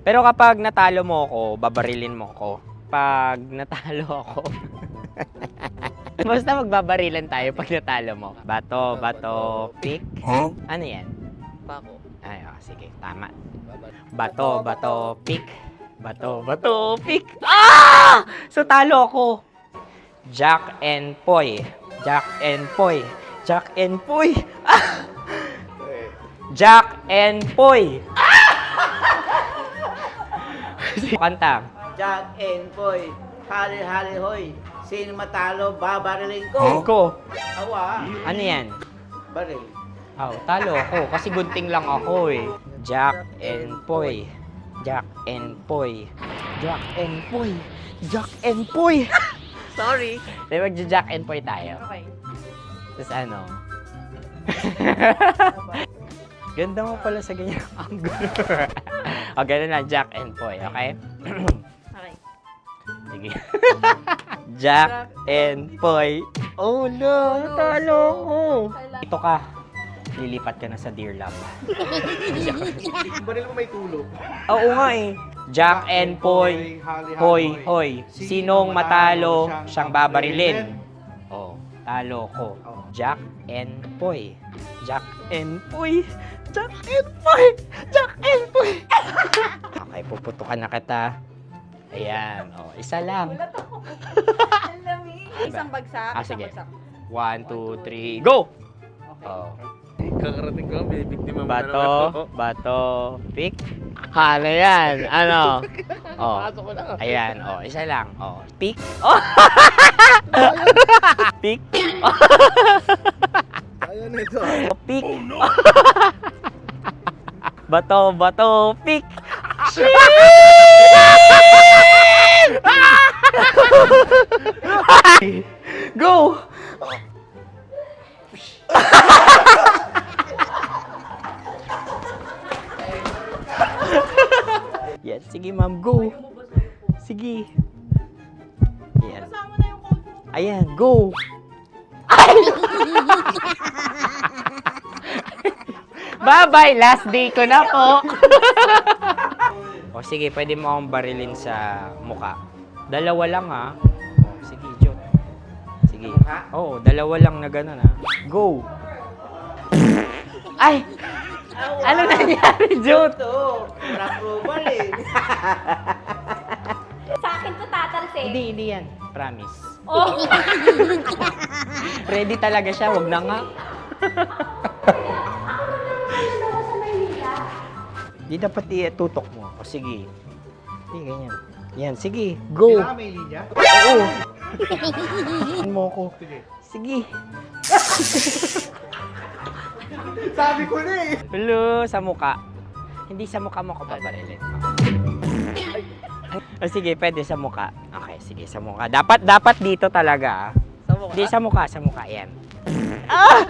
Pero kapag natalo mo ako, babarilin mo ako. Pag natalo ako, basta magbabarilan tayo pag natalo mo. Bato, pick. Huh? Ano yan? Pako. Ay, sige, tama. Bato, pick. Bato, pick. Ah! So talo ako. Jack and Poy. Jack and Poy. Jack and Poy. Ah! Jack and Poy. Kanta. Jack and Poy, hali-hali hoy. Sino matalo, babariling ko. Ko. Awa. Ano yan? Baril. Oh, talo ako kasi gunting lang ako eh. Jack and Poy. Jack and Poy. Jack and Poy. Jack and Poy. Sorry. Di mag-Jack and Poy tayo. Okay. Tapos ano? Ganda mo pala sa ganyan angulo. O, ganun na, Jack and Poy, okay? Okay. Sige. Jack and Poy. Oh no, natalo ko. Ito ka. Lilipat ka na sa Deer Lab. Baril mo may tulo. Oo nga eh. Jack and Poy. Hoy, hoy. Sinong matalo, siyang babarilin. Oh, talo ko. Jack and Poy. Jack and Poy. Jack and Poy. Jack and Poy. Okay, puputukan na kita. Ayan. Oh, isa lang. Isang bagsak. Sige. 1, 2, 3, go! Oh. Kakarating ko, binibiktima mo Bato, pick. Ano yan? Ano? Oh. Ayan, oh, isa lang. Oh, pick. Oh. Pick. Ayan ito. Oh, pick. Bato, pick. Go! Yan, sige ma'am, go. Sige. Ayan. Ayan, go. Bye-bye, last day ko na po. O sige, pwede mo akong barilin sa muka. Dalawa lang ha. O, sige, Jot. Sige. Oo, dalawa lang na gano'n ha. Go. Ay! Ano nangyari, Jot? Ito, approval eh. Sa akin to tatalsik. Hindi yan. Promise. Oh. Ready talaga siya, wag na nga. Di dapat itutok mo. O sige. Sige, ganyan. Yan, sige. Go. Kailangan may linya? Oo. Mo ko. Sige. Sabi ko na eh. Hello, sa muka. Hindi sa muka mo ko babarilin. O sige, pwede sa muka. Okay, sige, sa muka. Dapat dito talaga. Sa mukha? Hindi, sa muka. Yan. Ah!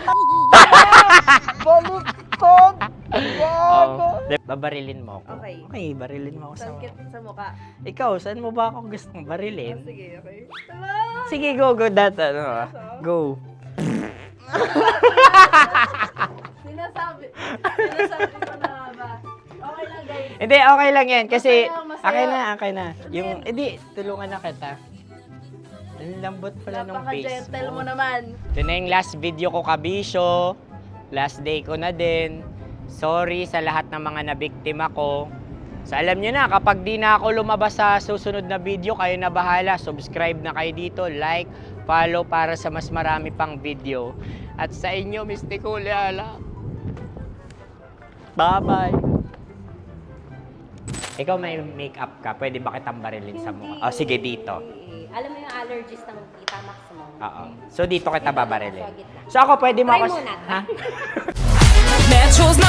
Baluktot! Oh, babarilin mo ako. Okay. Okay, barilin mo ako sa Sa mukha. Ikaw, saan mo ba ako gustong barilin? Sige, okay. Sige, go. Go. Sinasabi ko na ba? Okay lang, guys. Hindi, okay lang yan. Kasi, Masaya. okay na. Yung, hindi, tulungan na kita. Ang lambot pala nung face Napaka-gentle mo. mo naman. Ito na yung last video ko, kabisyo. Last day ko na din. Sorry sa lahat ng mga nabiktima ko. So alam nyo na, kapag di na ako lumabas sa susunod na video, kayo na bahala. Subscribe na kayo dito, like, follow para sa mas marami pang video. At sa inyo, Mistiko Leala. Bye-bye. Ikaw may makeup ka, pwede ba kitang barilin sa mukha? O, sige, dito. Alam mo yung allergies ng Tita Max mo? Oo. So, dito kita babarilin. So, ako pwede mo Try ako... muna. Ha? Metro's #1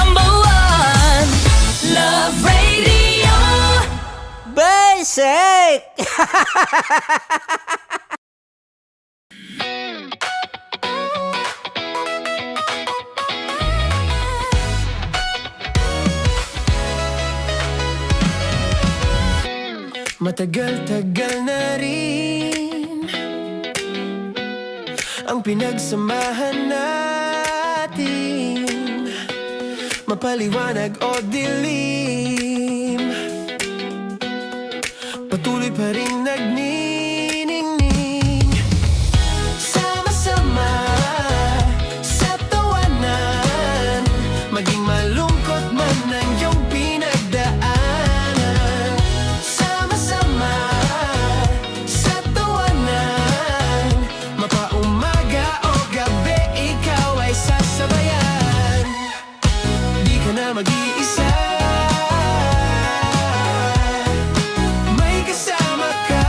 Love Radio. Basic! Matagal-tagal na rin ang pinagsamahan natin, mapaliwanag o dilim, patuloy pa rin nagniningning. Sama-sama sa tawanan, maging malungkot man ang iyong pinagdaanan. Sama-sama sa tawanan, mapaumaga o gabi, ikaw ay sasabayan. Di ka na mag-iisa, may kasama ka.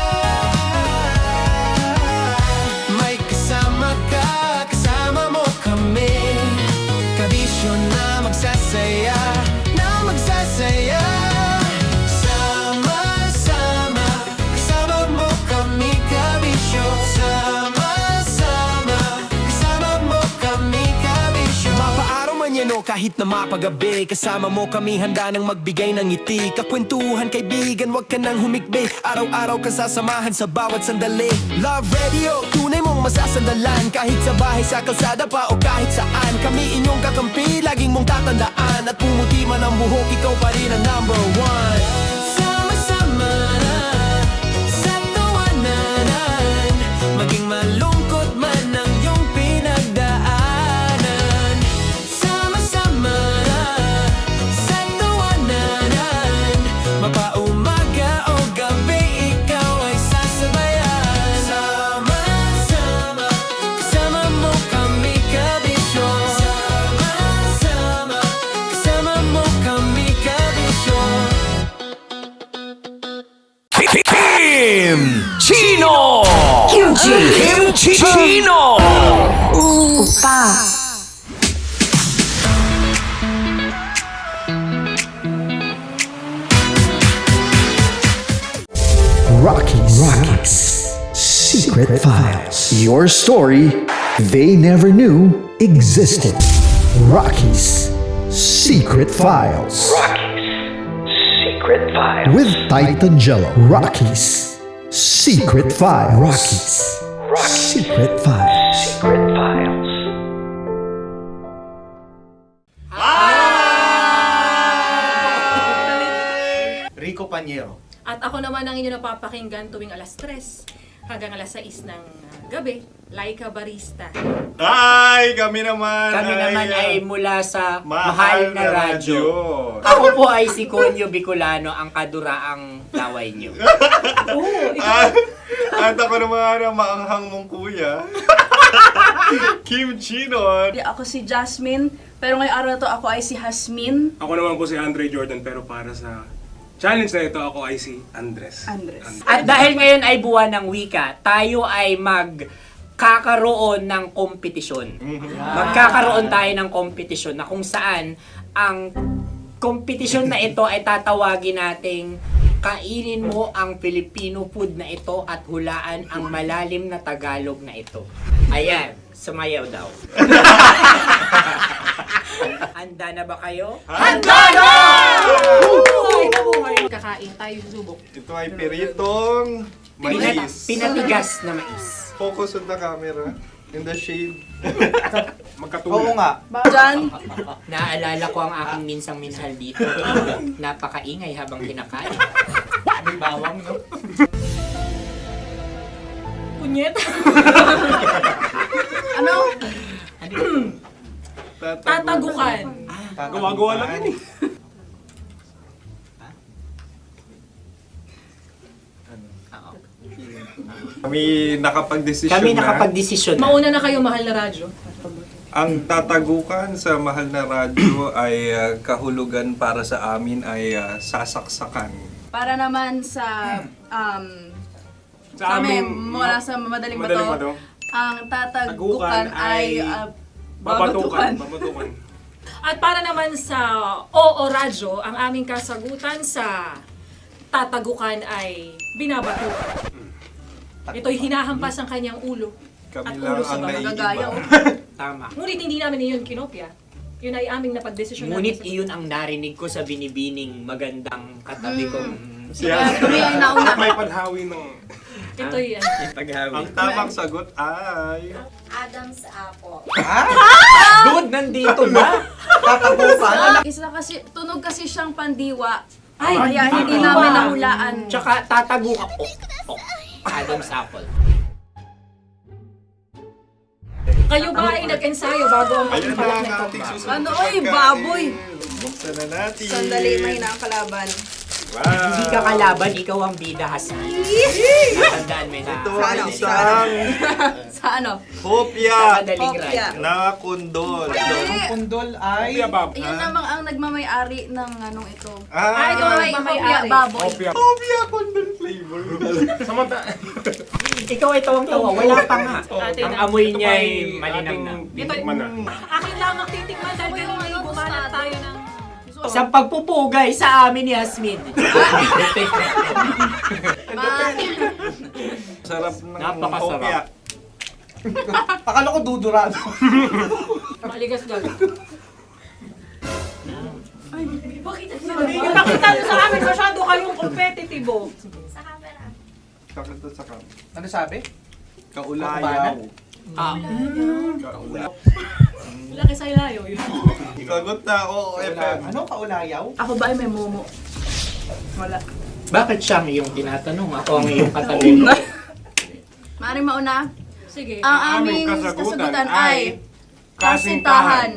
May kasama ka, kasama mo kami. Kabisyo na magsasaya, na magsasaya. Sama-sama, kasama mo kami, kabisyo. Sama-sama, kasama mo kami, kabisyo. Mapaaraw man yan o kahit na mapagabi, kasama mo kami, handa nang magbigay ng ngiti. Kakwentuhan, kaibigan, wag ka nang humikbi. Araw-araw ka sasamahan sa bawat sandali. Love Radio, tunay mong masasandalan. Kahit sa bahay, sa kalsada pa o kahit saan, kami inyong kakampi, laging mong tatandaan. At pumuti man ang buhok, ikaw pa rin ang #1. Sama-sama sa tawanan, maging malungkot man ang iyong pinagdaanan. Sama-sama sa tawanan, mapaumaga o gabi, ikaw ay sasabayan. Sama-sama, kasama mo kami, kabisyo. Sama-sama, kasama mo kami, kabisyo. Kim Chino! Kim Chino! Upa! Rockies Secret Files. Your story they never knew existed. Rockies Secret Files. Secret Files. With Titan Jello. Rockies Secret Files. Rockies Secret Files. Secret Files. Rico Panyero. At ako naman ang inyo napapakinggan tuwing alas 3 hanggang alas 6 ng gabi, Laika Barista. Ay, kami naman. Kami naman ay mula sa Mahal Mahal na na Radyo. Radyo. Ako po ay si Conyo Bicolano, ang kaduraang laway niyo. At ako naman ang maanghang mong kuya. Kim Chino. Ako si Jasmine, pero ngayong araw na to ako ay si Hasmin. Ako naman po si Andre Jordan, pero para sa challenge na ito, ako ay si Andres. At dahil ngayon ay buwan ng wika, tayo ay magkakaroon ng kompetisyon. Magkakaroon tayo ng kompetisyon na kung saan ang kompetisyon na ito ay tatawagin nating kainin mo ang Filipino food na ito at hulaan ang malalim na Tagalog na ito. Ayan, sumayaw daw. Handa na ba kayo? Handa na! Kakain tayo, subok. Ito ay piritong mais. Pinatigas na mais. Focus on the camera. In the shade. Oo nga. Diyan. Naaalala ko ang aking minsang minahal dito. Napakaingay habang kinakain. May bawang, no? Punyet. Ano? Tatagukan. Gawa-gawa lang yun eh. Kami nakapag-desisyon Kami nakapag-desisyon na. Mauna na kayo, Mahal na Radyo. Ang tatagukan sa mahal na radyo ay kahulugan para sa amin ay sasaksakan. Para naman sa Sa amin, amin, mula sa madaling Madaling bato, Bato, ang tatagukan tagukan ay babatukan. babatukan. At para naman sa Oo Radyo, ang aming kasagutan sa tatagukan ay binabatukan. Ito'y hinahampas ang kanyang ulo. Kami At lang ulo sa ang bagagaya. naiiba. Tama. Ngunit hindi namin iyon kinopya. Yun ay aming napagdesisyon. Ngunit iyon ang narinig ko sa binibining magandang katabi kong Kami ang nauna. May paghawi ng... Ito'y Ang tamang sagot ay... Adam's apple. Dude, nandito ba? Tatagukan? Isa kasi, tunog kasi siyang pandiwa. Ay, Kaya hindi namin nahulaan. Tsaka tatagukan. Adam's apple. Kayo ba ay nag-ensayo bago ang Ayun na pagpapalat ang nito? ating susunod Ano, na oy, pagkain. baboy. Buksan na natin. Sandali, may nakakalaban. Wow. Hindi ka kalaban, ikaw ang bida, Hasmi. Tandaan mo na. Ito ay isang Sa ano? hopya Madaling Hopya. radyo. na kundol. Hindi. Pundol ay... Yun namang ang nagmamay-ari ng anong ito. Ay, ito Ah, ay Hopya, baboy. hopya kundol flavor. Ikaw ay tawang-tawa, wala pa nga. Atin Ang na. amoy niya ay malinam na. Ito'y akin lamang titikman dahil kayo ngayon bumanat tayo ng... Sa pagpupugay sa amin ni Hasmin. Sarap ng Napakasarap. hopya. Akala ko dudurado. Maligas gag. Ay, bakit? Yung nakita nyo sa amin, masyado kayong competitive. Sa camera. Sakit to sa kam. Ano sabi? Kaulayaw. Kaulayaw. Laki sa ilayo yun. Sagot na, oo, FM. Ano? Kaulayaw? Ako ba ay may momo? Wala. Bakit siya ang iyong tinatanong? Ako ang iyong katabi. Maaaring mauna. Sige. Ang aming kasagutan ay kasintahan.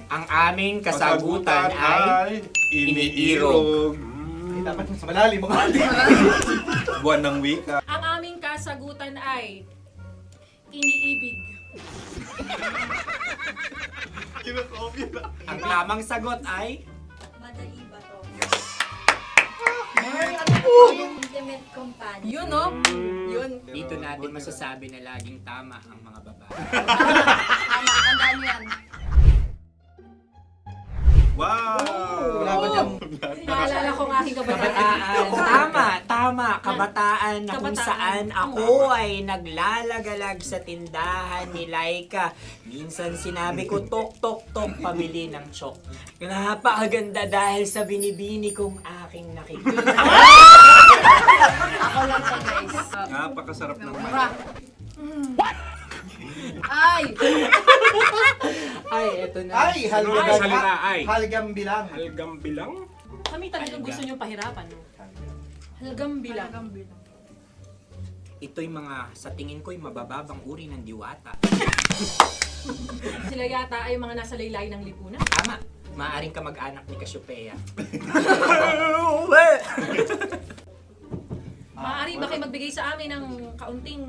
Ang aming kasagutan ay iniirog. Dapat sa malalim mo. Buwan ng wika. Ang aming kasagutan ay iniibig. ang tamang sagot ay Madali ba to? Ano Intimate companion. Yun, no? Yun. dito natin masasabi na laging tama ang mga babae. Tama, tandaan mo yan. Wow! Wala ba dyan? Naalala ko ang aking kabataan. Kabataan. Tama. Kabataan na kung Kabataan. saan ako ay naglalagalag sa tindahan ni Laika. Minsan sinabi ko, tok, tok, tok, pabili ng chok. Napakaganda dahil sa binibini kong aking nakikita. Ako lang to, guys. Napakasarap ng Mura. Ay! Ay, eto na. Ay, halgam. Ay, salita ay. Halgam bilang. Halgam bilang? Kami talagang gusto nyo pahirapan. No? Halgam bilang. Ito'y mga, sa tingin ko'y mabababang uri ng diwata. Sila yata ay mga nasa laylay ng lipunan. Tama. Maaring ka mag-anak ni Cassiopeia. Maaari ba kayo magbigay sa amin ng kaunting...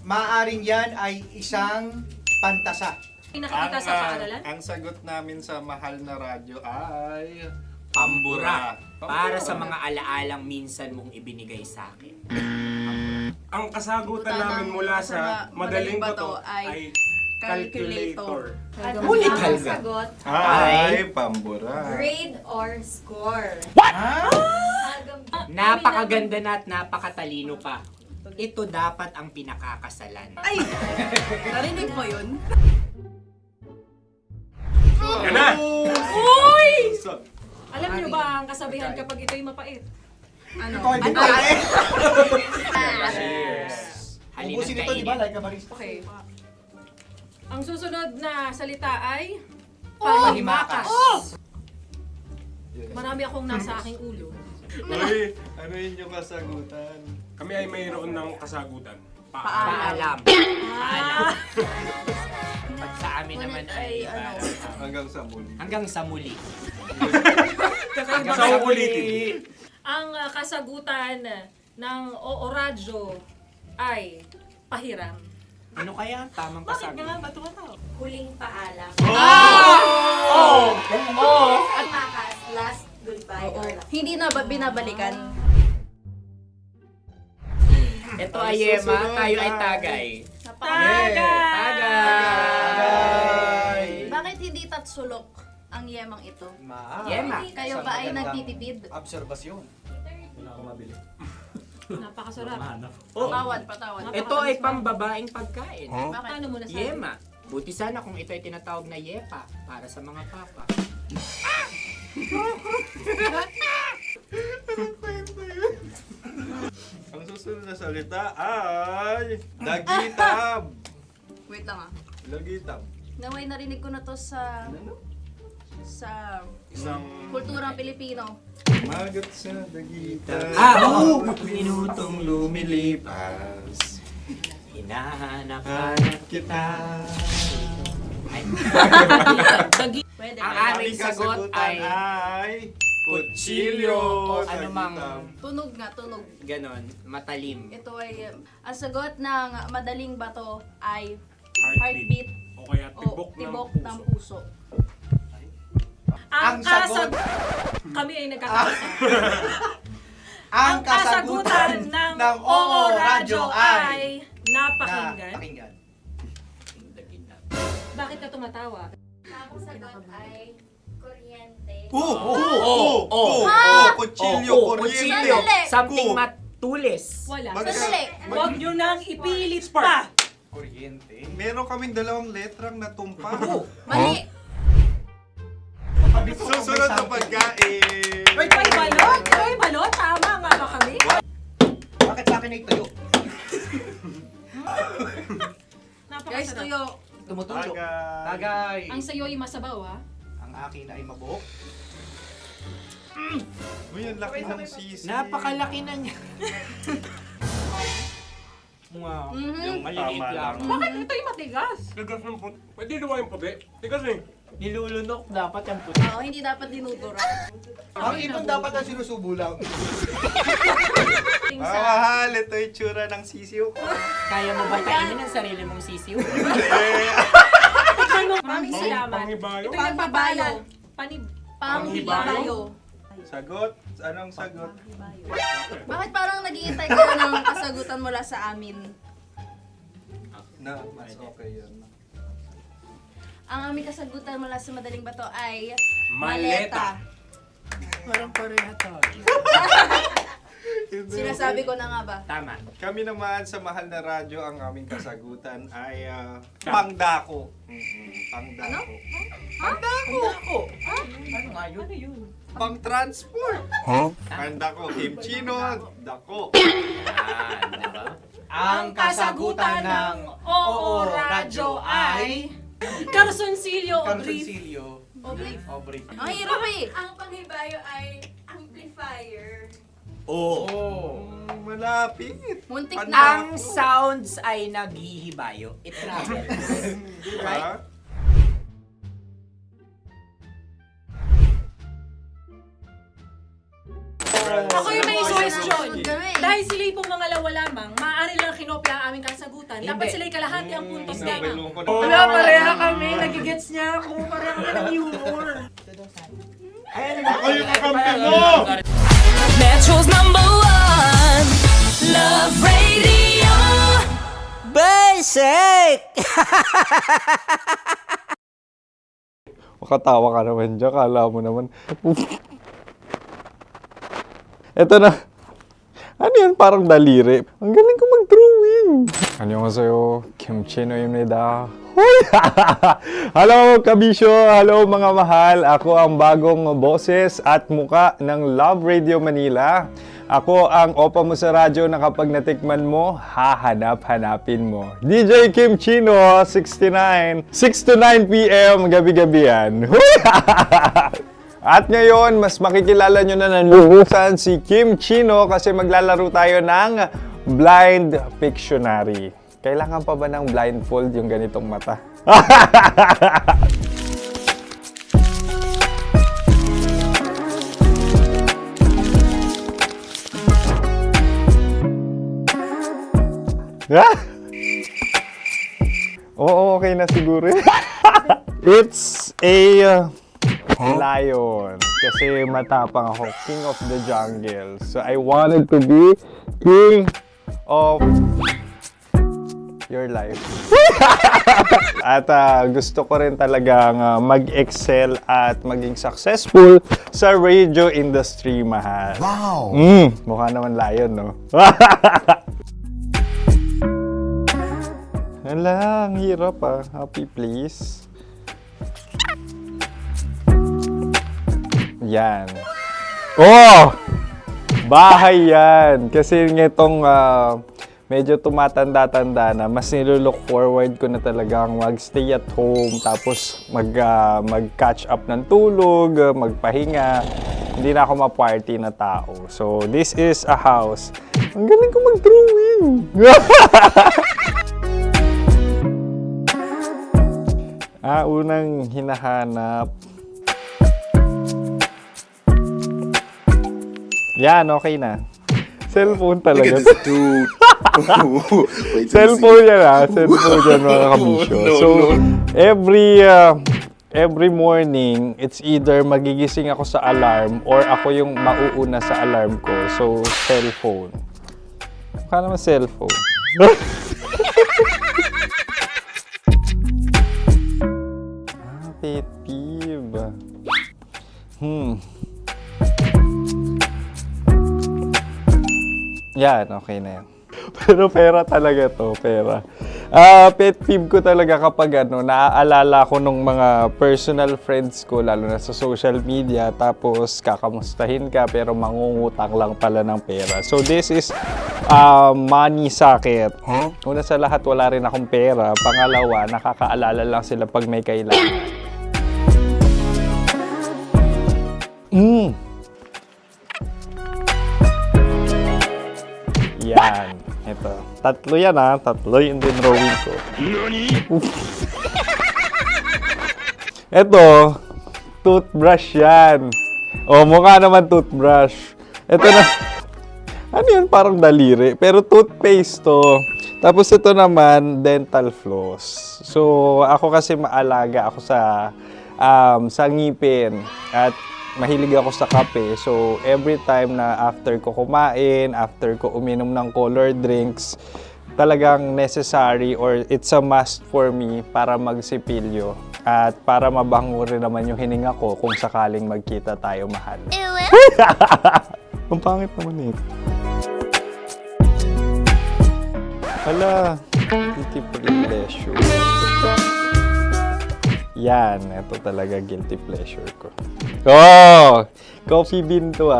Maaring yan ay isang pantasa. Nakikita sa paaralan? Ang sagot namin sa mahal na radyo ay... Pambura. Para sa mga alaalang minsan mong ibinigay sa akin. Ang kasagutan namin mula sa Madaling Bato ay calculator. Ulit Ang halga. sagot, Ay, pambura. grade or score. Napakaganda na at napakatalino pa. Ito dapat ang pinakakasalan. Ay! Narinig mo yun? Yan na! Uy! Alam niyo ba ang kasabihan kapag ito'y mapait? Ano? Ito ay bigay. Cheers! Halina Ubusin ito, di ba? kainin. Like a barista. Okay. Ang susunod na salita ay panghimakas. Marami akong nasa aking ulo. Uy, ano yun yung kasagutan? Kami ay mayroon ng kasagutan. Paalam. Paalam. Pag sa amin naman ay Hanggang sa muli. hanggang sa muli. Sa uulitin. Ang kasagutan ng Oo Radyo ay pahiram. Ano kaya ang tamang Bakit kasabi? nga ba tumatawa? Huling paalam. Oh! At makas, last goodbye or last. Hindi na binabalikan. Ito ay Yema, tayo ay Tagay. Tagay! Bakit hindi tatsulok ang yemang ito? Yema. Kayo ba ay nagtitipid? Obserbasyon. Wala akong mabili. Napakasarap. Patawad. Ito ay pambabaeng pagkain. Bakit? Paano mo nasabi? Yema. Buti sana kung ito ay tinatawag na Yepa para sa mga papa. Ang susunod na salita ay Dagitab. Wait lang ah. Dagitab. Naway narinig ko na to sa Isang kulturang Pilipino. magat sa dagitab. Oo! Minutong lumilipas. Hinahanap-hanap kita. Pwede. Ang aming sagot ay kutsilyo o anumang Tunog nga, tunog. ganon, matalim. Ito ay, ang sagot ng madaling bato ay Heartbeat. heartbeat O kaya o tibok ng puso. Ang sagot- Kami ay nagkakaisa. Ang kasagutan ng Oo Radyo ay napakinggan. Bakit ka tumatawa? Ang sagot ay kuryente. Kutsilyo, kuryente. Sandali. Something matulis. Wala. Sandali. Huwag nyo nang ipilit pa. kuryente. Meron kaming dalawang letrang natumpa. Mali. Susunod na pagkain. May balot? May balot? Tama nga ba kami? Bakit sa akin ay tuyo? Guys, tuyo. Tumutulo. Tagay. Tagay. Ang sayo ay masabaw, ha? Ang akin ay mabuhok. Uy, ang laki ng sisi. Napakalaki na niya. Wow. Yung maliliit Tama lang. Bakit ito'y matigas? Tigas ng puti. Pwede naman yung puti. Tigas eh. Nilulunok dapat yung puti. Oo, hindi dapat dinudura. Ang ibon dapat ang sinusubo lang. Mga mahal, ito yung tsura ng sisiw ko. Kaya mo ba kainin ang sarili mong sisiw? Maraming salamat. Panghibayo. Ito'y nagpapalan. Panghibayo. Sagot? Anong sagot? Bakit parang nag-iintay ka na ng kasagutan mula sa amin? Na, mas okay yun. Ang aming kasagutan mula sa Madaling Bato ay Maleta. Parang pareha tayo. Sinasabi ko na nga ba? Tama. Kami naman sa mahal na radyo, ang aming kasagutan ay pangdako. Pangdako. Pangdako. Ano nga yun? Ano yun? Pang-transport. Pangdako, kimchino, dako. Diba? Ang kasagutan ng Oo Radyo ay Carsoncillo o brief. Carsoncillo. Obrief. Ang hirap eh. Ang panghibayo ay amplifier. Malapit. Muntik Pangdako. na. Ang sounds ay naghihibayo. It travels. Diba? Ako yung may question. Kami. Dahil sila'y pong mga lawa lamang, maaari lang kinopya ang aming kasagutan. Dapat sila'y kalahati ang puntos lamang. Wala, pareha kami. Nagigets niya ako. Pareha kami ng humor. Ako yung kakampi mo! Metro's #1 Love Radio. Basic! Makatawa ka naman dyan. Kala mo naman. Eto na. Ano yan? Parang daliri. Ang galing ko mag-drawing. 안녕하세요. 김치노입니다. Hello, kabisyo! Hello, mga mahal! Ako ang bagong boses at muka ng Love Radio Manila. Ako ang opa mo sa radyo na kapag natikman mo, hahanap-hanapin mo. DJ Kim Chino, 69. 6 to 9 p.m. gabi-gabi yan. At ngayon, mas makikilala nyo na ng lubusan si Kim Chino kasi maglalaro tayo ng Blind Pictionary. Kailangan pa ba ng blindfold yung ganitong mata? okay na siguro. It's a lion. Kasi matapang ako. King of the jungle. So I wanted to be king of your life. At gusto ko rin talagang mag-excel at maging successful sa radio industry, mahal. Wow! Mukha naman lion, no? Hala, ang hirap Happy, please. Yan. Oh! Bahay yan. Kasi nitong medyo tumatanda-tanda na, mas nilulook forward ko na talagang mag-stay at home, tapos mag-catch up ng tulog, magpahinga. Hindi na ako ma-party na tao. So, this is a house. Ang galing ko mag-drawing! Unang hinahanap. Yan, okay na. Cellphone talaga. Cellphone yan Cellphone yan, mga kabisyo. So, every morning, it's either magigising ako sa alarm or ako yung mauuna sa alarm ko. So, cellphone. Mukha naman cellphone. Pet peeve. Yan, okay na yan. Pero pera talaga to, pera. Pet peeve ko talaga kapag naaalala ko nung mga personal friends ko, lalo na sa social media, tapos kakamustahin ka pero mangungutang lang pala ng pera. So this is money sakit. Una sa lahat, wala rin akong pera. Pangalawa, nakakaalala lang sila pag may kailangan. Yan. Ito. Tatlo yan Tatlo yung dinrawing ko. Ito. Toothbrush yan. Mukha naman toothbrush. Ito na. Ano yun? Parang daliri. Pero toothpaste to. Tapos ito naman, dental floss. So, ako kasi maalaga ako sa ngipin. At mahilig ako sa kape. So, every time na after ko kumain, after ko uminom ng colored drinks, talagang necessary or it's a must for me para magsipilyo. At para mabango rin naman yung hininga ko kung sakaling magkita tayo, mahal. Ang pangit naman ito. Hala, guilty pleasure. Yan, ito talaga guilty pleasure ko. Coffee bean to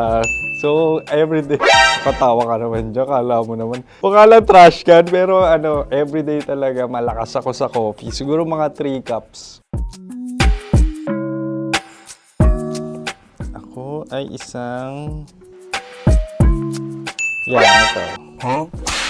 So, everyday. Katawa ka naman dyan, kala mo naman. Pakala trash can, pero everyday talaga malakas ako sa coffee. Siguro mga 3 cups. Ako ay isang... Yan, ito.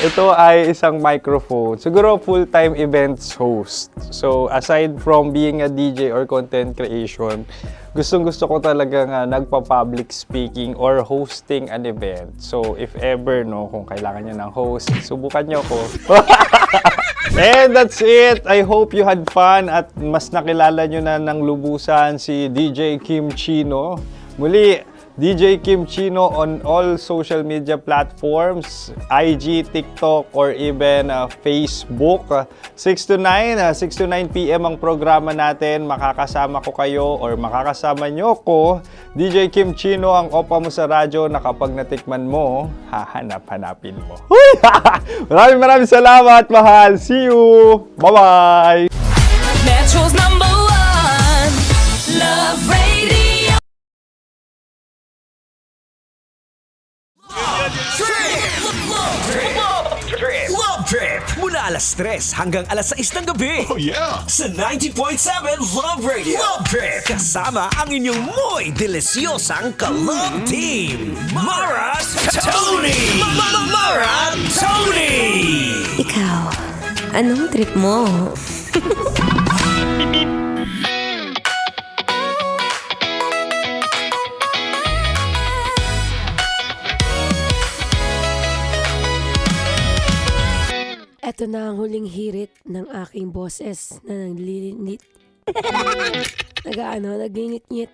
Ito ay isang microphone. Siguro full-time events host. So, aside from being a DJ or content creation, gustong-gusto ko talaga nagpa-public speaking or hosting an event. So, if ever, kung kailangan nyo ng host, subukan nyo ko. And that's it. I hope you had fun at mas nakilala nyo na ng lubusan si DJ Kim Chino. Muli, DJ Kim Chino on all social media platforms, IG, TikTok, or even Facebook. 6 to 9 p.m. ang programa natin. Makakasama ko kayo or makakasama nyo ko. DJ Kim Chino, ang opa mo sa radyo na kapag natikman mo, hahanap-hanapin mo. Maraming salamat, mahal. See you! Bye-bye! Metro's #1 Love Radio. Love Trip! Mula alas 3 hanggang alas 6 ng gabi. Oh yeah! Sa 90.7 Love Radio. Love Trip! Kasama ang inyong muy delisyosang ka-love team. Mara Tony! Mara Tony! Ikaw, anong trip mo? Eto na ang huling hirit ng aking boses na naglilinit. Naglinit-ngit.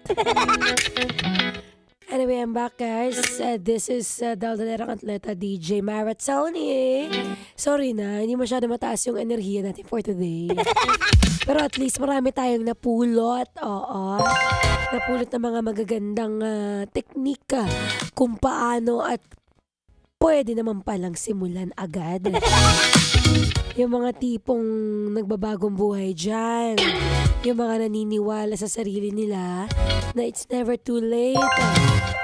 Anyway, I'm back, guys. This is Daldalerang Atleta DJ Maratoni. Sorry na, hindi masyado mataas yung enerhiya natin for today. Pero at least marami tayong napulot. Oo. Napulot ng mga magagandang teknika kung paano at pwede naman palang simulan agad. Yung mga tipong nagbabagong buhay dyan. Yung mga naniniwala sa sarili nila na it's never too late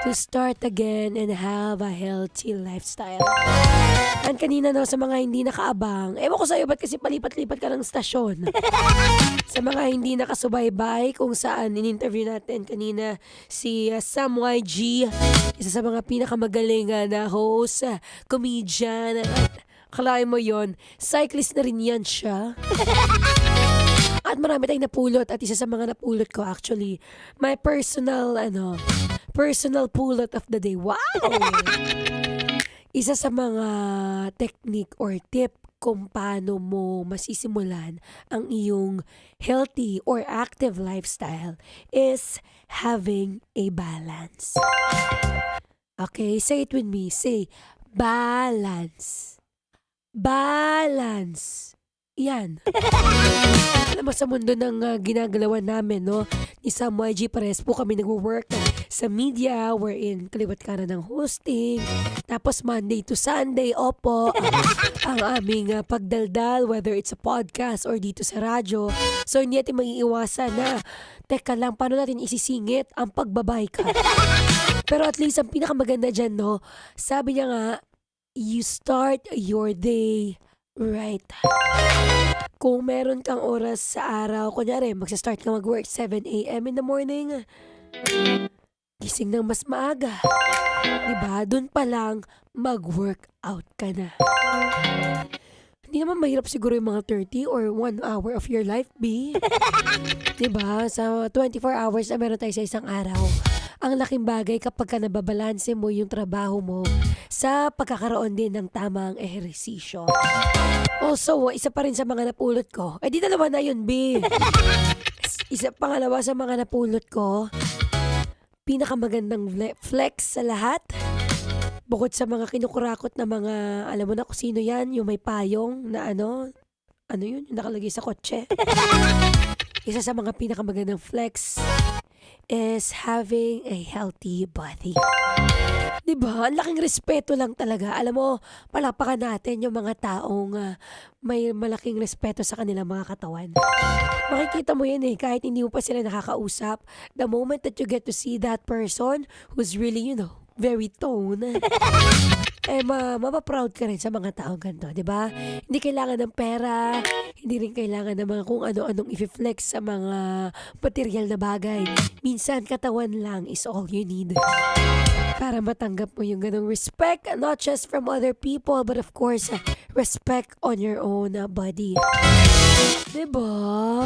to start again and have a healthy lifestyle. And kanina sa mga hindi nakaabang, ewan ko sa'yo, ba't kasi palipat-lipat ka ng stasyon? Sa mga hindi nakasubaybay kung saan in-interview natin kanina si Sam YG, isa sa mga pinakamagaling na host, comedian, kalahin mo yon, cyclist na rin yan siya. At marami tayong napulot at isa sa mga napulot ko actually, my personal pulot of the day. Wow! Isa sa mga technique or tip kung paano mo masisimulan ang iyong healthy or active lifestyle is having a balance. Okay, say it with me. Say, balance. Balance. Yan. Alam mo, sa mundo ng ginagalawan namin, no? Ni Sam YG, pares po kami nag-work sa media, wherein kaliwat ka na ng hosting. Tapos Monday to Sunday, opo, ang aming pagdaldal, whether it's a podcast or dito sa radyo. So, hindi natin maiiwasan na, teka lang, paano natin isisingit ang pagbabay ka? Pero at least, ang pinakamaganda dyan, no? Sabi niya nga, you start your day right. Kung meron kang oras sa araw, kunyari, magsa-start ka mag-work 7 a.m. in the morning, gising ng mas maaga. Diba? Doon pa lang, mag-workout ka na. Hindi naman mahirap siguro yung mga 30 or 1 hour of your life, B. Diba? Sa 24 hours na meron tayo sa isang araw. Ang laking bagay kapag ka nababalanse mo yung trabaho mo sa pagkakaroon din ng tamang ehersisyo. Also, isa pa rin sa mga napulot ko. Di dalawa na yun, B. Pangalawa sa mga napulot ko, pinakamagandang flex sa lahat. Bukod sa mga kinukurakot na mga, alam mo na kung sino yan, yung may payong na ano yun, yung nakalagay sa kotse. Isa sa mga pinakamagandang flex is having a healthy body. Diba? Ang laking respeto lang talaga. Alam mo, palapakan natin yung mga taong may malaking respeto sa kanilang mga katawan. Makikita mo yan kahit hindi mo pa sila nakakausap. The moment that you get to see that person who's really, very toned, mapaproud ka rin sa mga taong ganito, di ba? Hindi kailangan ng pera, hindi rin kailangan ng mga kung ano-anong i-flex sa mga material na bagay. Minsan, katawan lang is all you need. Para matanggap mo yung ganong respect, not just from other people, but of course, respect on your own body. Diba?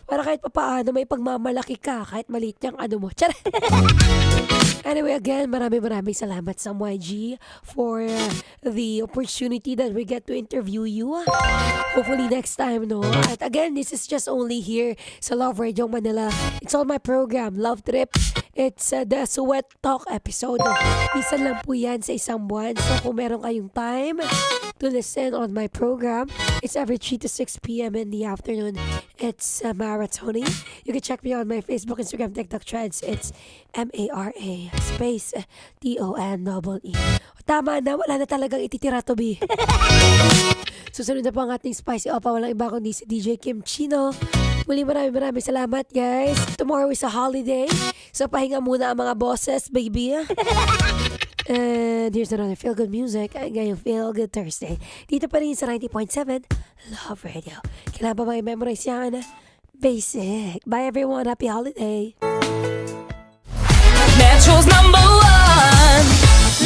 Para kahit papaano, may pagmamalaki ka, kahit maliit yung ano mo. Tiyara! Anyway, again, maraming salamat sa YG for the opportunity that we get to interview you. Hopefully next time, no? At again, this is just only here sa Love Radio Manila. It's on my program, Love Trip. It's the Sweat Talk episode. Isa lang po yan sa isang buwan. So kung meron kayong time to listen on my program, it's every 3 to 6 p.m. in the afternoon. It's Maratoni. You can check me on my Facebook, Instagram, TikTok threads. It's M-A-R-A space T-O-N-E-E. Tama na, wala na talagang ititira to be. Susunod na po ang ating Spicy Opa. Walang iba kundi si DJ Kim Chino. Muli maraming salamat, guys. Tomorrow is a holiday. So pahinga muna ang mga bosses, baby. And here's another Feel Good Music. Ngayong Feel Good Thursday. Dito pa rin sa 90.7 Love Radio. Kailangan pa memorize yan. Basic. Bye everyone. Happy holiday. Metro's #1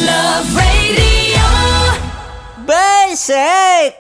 Love Radio. Basic!